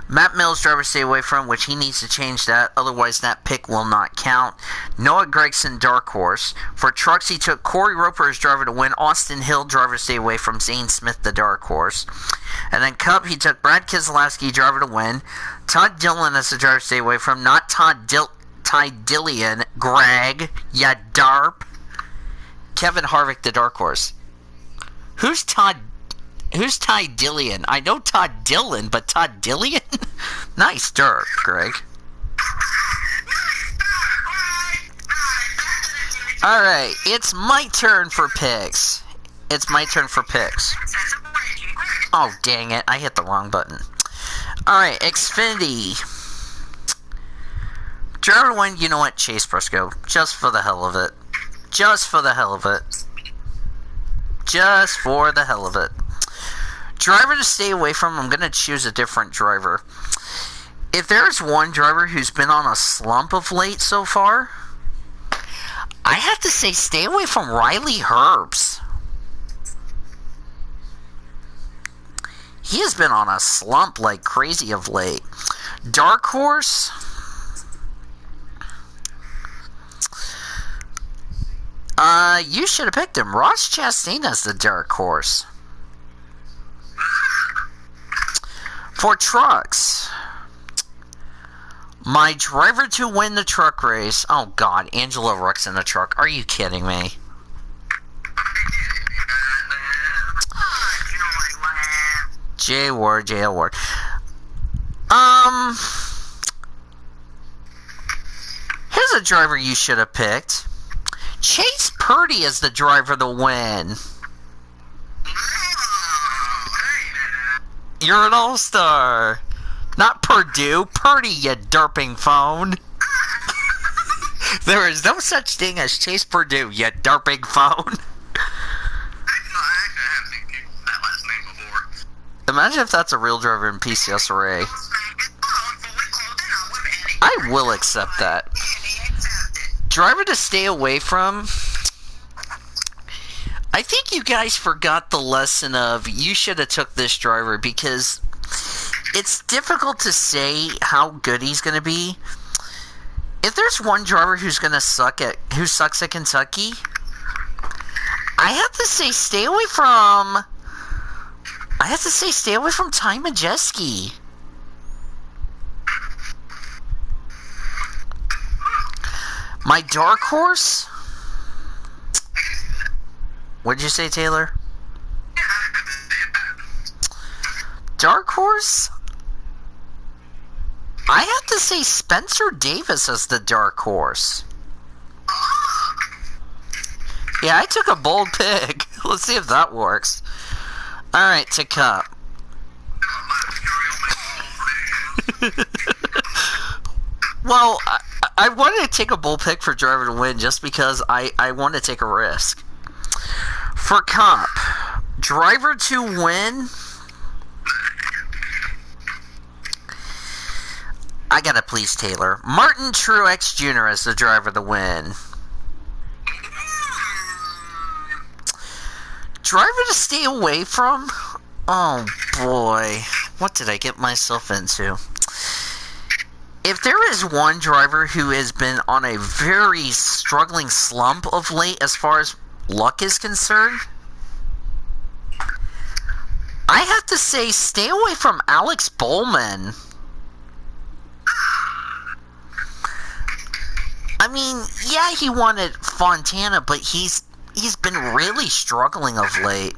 Matt Mills, driver stay away from, which he needs to change that, otherwise that pick will not count. Noah Gragson, dark horse. For trucks, he took Corey Roper as driver to win, Austin Hill, driver stay away from, Zane Smith, the dark horse. And then Cup, he took Brad Keselowski, driver to win, Todd Dillon as the driver stay away from, not Ty Dillion, Greg, ya darp. Kevin Harvick, the dark horse. Who's Ty Dillion? I know Todd Dillon, but Todd Dillion? Nice dirt, Greg. Alright, it's my turn for picks. Oh, dang it. I hit the wrong button. Alright, Xfinity. Driver to win, you know what? Chase Briscoe. Just for the hell of it. Driver to stay away from, I'm going to choose a different driver. If there's one driver who's been on a slump of late so far, I have to say stay away from Riley Herbst. He has been on a slump like crazy of late. Dark horse? You should have picked him. Ross Chastain's the dark horse. For trucks, my driver to win the truck race. Oh God, Angelo Rook's in the truck. Are you kidding me? J Ward. Here's a driver you should have picked. Chase Purdy is the driver to win. You're an all-star. Not Purdue. Purdy, you derping phone. There is no such thing as Chase Purdue, you derping phone. Imagine if that's a real driver in PCSRA. I will accept that. Driver to stay away from. I think you guys forgot the lesson of you should have took this driver because it's difficult to say how good he's going to be. If there's one driver who sucks at Kentucky, I have to say stay away from Ty Majeski. My dark horse? What'd you say, Taylor? Dark horse? I have to say Spencer Davis as the dark horse. Yeah, I took a bold pick. Let's see if that works. Alright, to Cup. Well, I wanted to take a bold pick for driver to win just because I want to take a risk. For Cup, driver to win, I gotta please Taylor. Martin Truex Jr. as the driver to win. Driver to stay away from? Oh boy, what did I get myself into? If there is one driver who has been on a very struggling slump of late as far as luck is concerned, I have to say stay away from Alex Bowman. I mean, yeah, he won at Fontana, but he's been really struggling of late.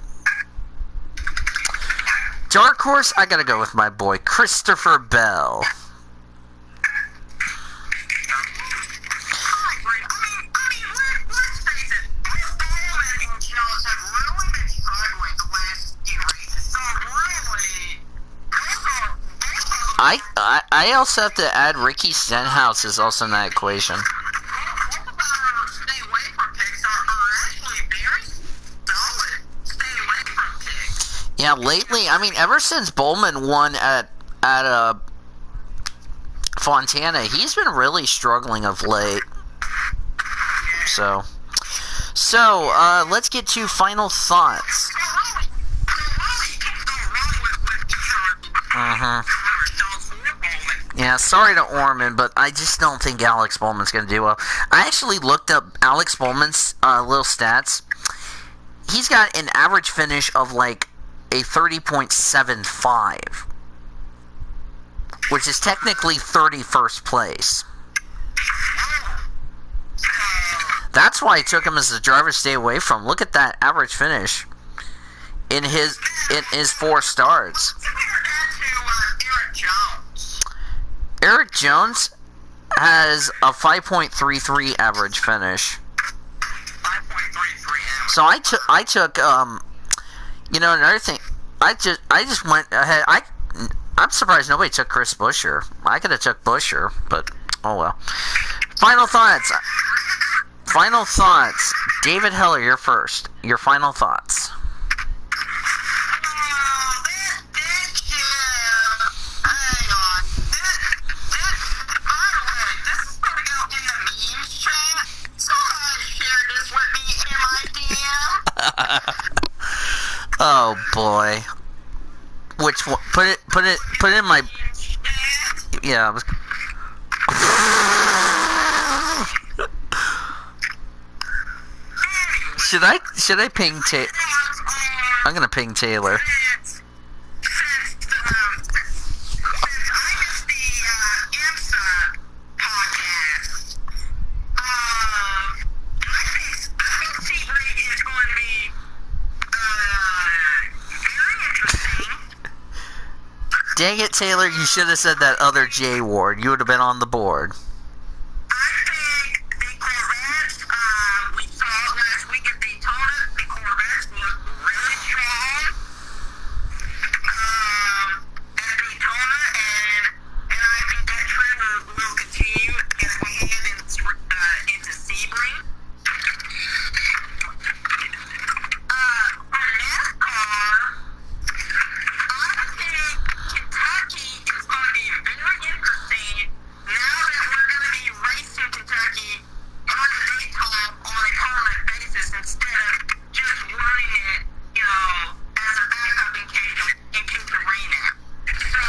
Dark horse, I gotta go with my boy Christopher Bell. I also have to add Ricky Stenhouse is also in that equation. Yeah, lately, I mean, ever since Bowman won at Fontana, he's been really struggling of late. So let's get to final thoughts. Yeah, sorry to Orman, but I just don't think Alex Bowman's going to do well. I actually looked up Alex Bowman's little stats. He's got an average finish of like a 30.75, which is technically 31st place. That's why I took him as the driver to stay away from. Look at that average finish in his 4 starts. Eric Jones has a 5.33 average finish. 5.33. So I took you know, another thing, I just went ahead. I'm surprised nobody took Chris Buescher. I could have took Buescher, but oh well. Final thoughts. David Heller, you're first. Your final thoughts. Oh boy. Which one? Put it in my. Yeah. Should I ping Taylor? I'm gonna ping Taylor. Dang it, Taylor, you should have said that other J ward. You would have been on the board. I think the Corvettes, we saw last week at Daytona, the Corvettes look really strong at Daytona, and I think that trend will continue as we head into Sebring. For NASCAR, I think Kentucky is going to be very interesting now that we're going to be racing Kentucky on a daytime on a permanent basis instead of just running it, you know, as a backup in case of rain out. So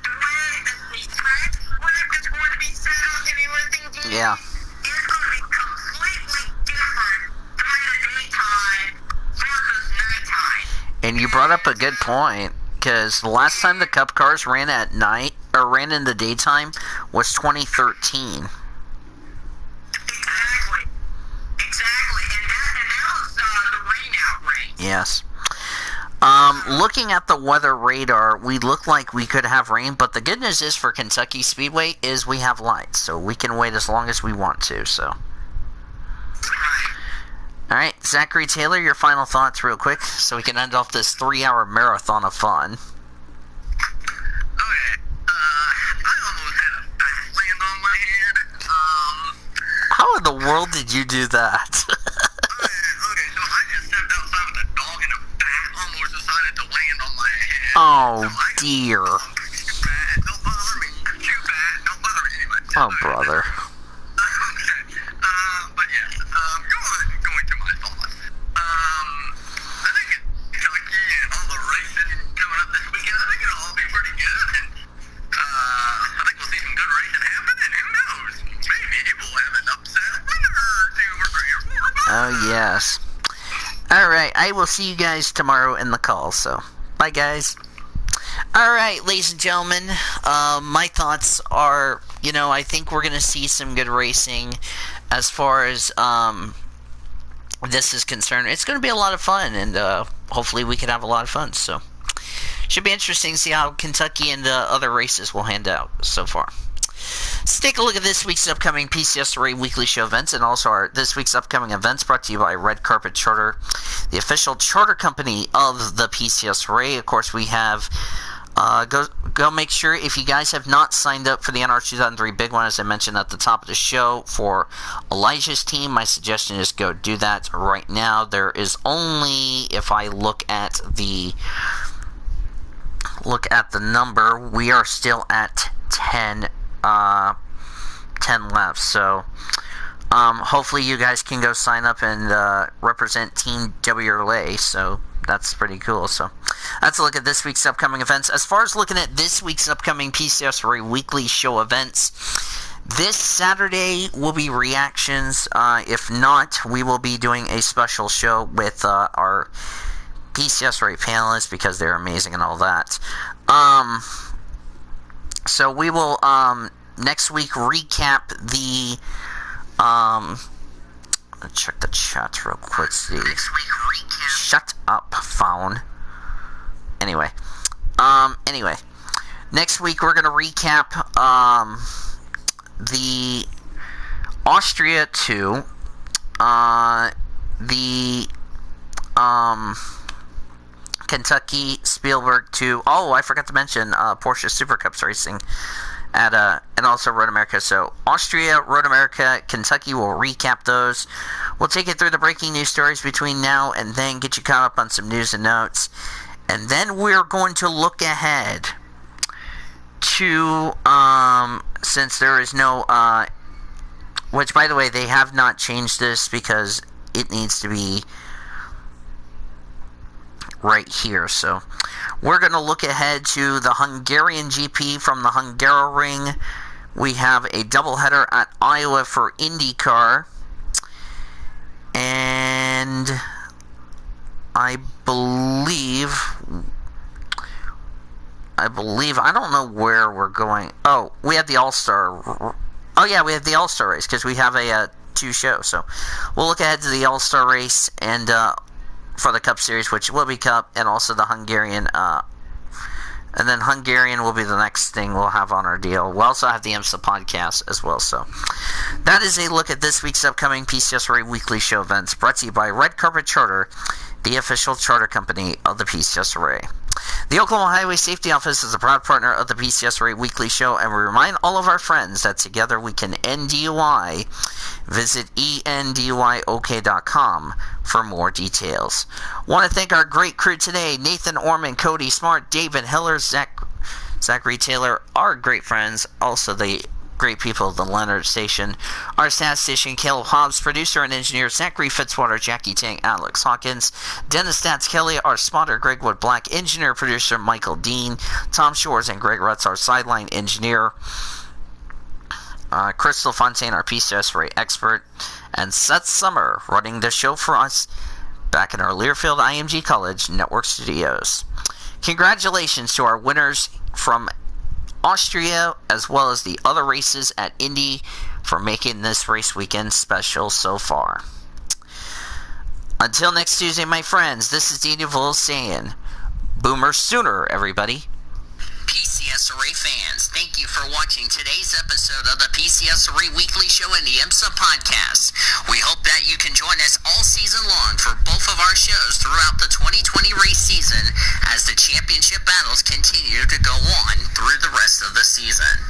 the way that the track script is going to be set up and everything is Yeah. going to be completely different during the daytime versus nighttime. And you brought up a good point, because the last time the Cup cars ran at night, or ran in the daytime, was 2013. Exactly. And that was the rain-out race. Yes. Looking at the weather radar, we look like we could have rain, but the good news is for Kentucky Speedway is we have lights, so we can wait as long as we want to, so. Alright, Zachary Taylor, your final thoughts real quick, so we can end off this 3-hour marathon of fun. Okay, I almost had a bat land on my head. How in the world did you do that? Okay, so I just stepped outside with a dog and a bat almost decided to land on my head. Oh, dear. Shoot bat, don't bother me. Shoot bat, don't bother me anyway. Oh, brother. But yes, going to my thoughts. I think Kentucky and all the racing coming up this weekend, I think it'll all be pretty good, and I think we'll see some good racing Oh, yes. Alright, I will see you guys tomorrow in the call, so bye, guys. Alright, ladies and gentlemen, my thoughts are, I think we're going to see some good racing as far as this is concerned. It's going to be a lot of fun, and hopefully we can have a lot of fun, so should be interesting to see how Kentucky and the other races will hand out so far. Let's take a look at this week's upcoming PCSRA weekly show events, and also this week's upcoming events brought to you by Red Carpet Charter, the official charter company of the PCSRA. Of course, we have go make sure, if you guys have not signed up for the NR 2003 Big One, as I mentioned at the top of the show, for Elijah's team, my suggestion is go do that right now. There is only, if I look at the number, we are still at 10 left, so hopefully you guys can go sign up and represent Team WLA, so that's pretty cool. So that's a look at this week's upcoming events. As far as looking at this week's upcoming PCSRA weekly show events, this Saturday will be reactions. If not, we will be doing a special show with our PCSRA panelists, because they're amazing and all that. So we will next week recap the let's check the chat real quick. See. Shut up, phone. Anyway, next week we're gonna recap the Austria 2, the Kentucky Spielberg 2. Oh, I forgot to mention Porsche Super Cups racing at and also Road America. So Austria, Road America, Kentucky, will recap those. We'll take it through the breaking news stories between now and then, get you caught up on some news and notes, and then we're going to look ahead to since there is no which, by the way, they have not changed this because it needs to be right here. So we're going to look ahead to the Hungarian GP from the Hungaroring. We have a doubleheader at Iowa for IndyCar, and I believe, I don't know where we're going. Oh, we have the All-Star. Oh yeah, we have the All-Star race, because we have a 2 show. So we'll look ahead to the All-Star race and for the Cup Series, which will be Cup, and also the Hungarian, and then Hungarian will be the next thing we'll have on our deal. We'll also have the IMSA podcast as well. So that is a look at this week's upcoming PCSRA weekly show events, brought to you by Red Carpet Charter, the official charter company of the PCSRA. The Oklahoma Highway Safety Office is a proud partner of the PCSRA weekly show, and we remind all of our friends that together we can end DUI. Visit enduyok.com for more details. Want to thank our great crew today: Nathan Orman, Cody Smart, David Hiller, Zachary Taylor, our great friends, also the great people of the Leonard Station, our staff station, Caleb Hobbs, producer and engineer Zachary Fitzwater, Jackie Tang, Alex Hawkins, Dennis Stats Kelly, our spotter Greg Wood Black, engineer producer Michael Dean, Tom Shores and Greg Rutz, our sideline engineer, Crystal Fontaine, our PCSRA expert, and Seth Summer running the show for us back in our Learfield IMG College Network Studios. Congratulations to our winners from Austria, as well as the other races at Indy, for making this race weekend special so far. Until next Tuesday, my friends, this is Daniel Vols saying, Boomer Sooner, everybody. PCSRA fans, thank you for watching today's episode of the PCSRA Weekly Show and the IMSA Podcast. We hope that you can join us all season long for both of our shows throughout the 2020 race season, as the championship battles continue to go on through the rest of the season.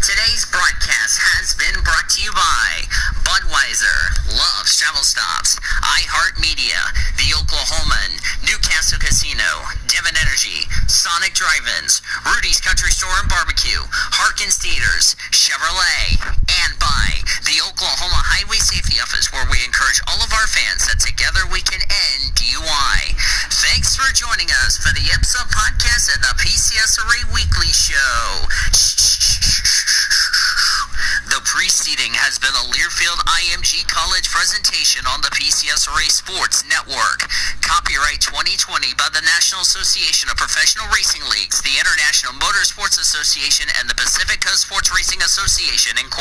Today's broadcast has been brought to you by Budweiser, Love's Travel Stops, iHeartMedia, The Oklahoman, Newcastle Casino, Devon Energy, Sonic Drive-Ins, Rudy's Country Store and Barbecue, Harkins Theaters, Chevrolet, and by the Oklahoma Highway Safety Office, where we encourage all of our fans that together we can end DUI. Thanks for joining us for the IMSA Podcast and the PCSRA Weekly Show. The preceding has been a Learfield IMG College presentation on the PCSRA Sports Network. Copyright 2020 by the National Association of Professional Racing Leagues, the International Motorsports Association, and the Pacific Coast Sports Racing Association, Incorporated.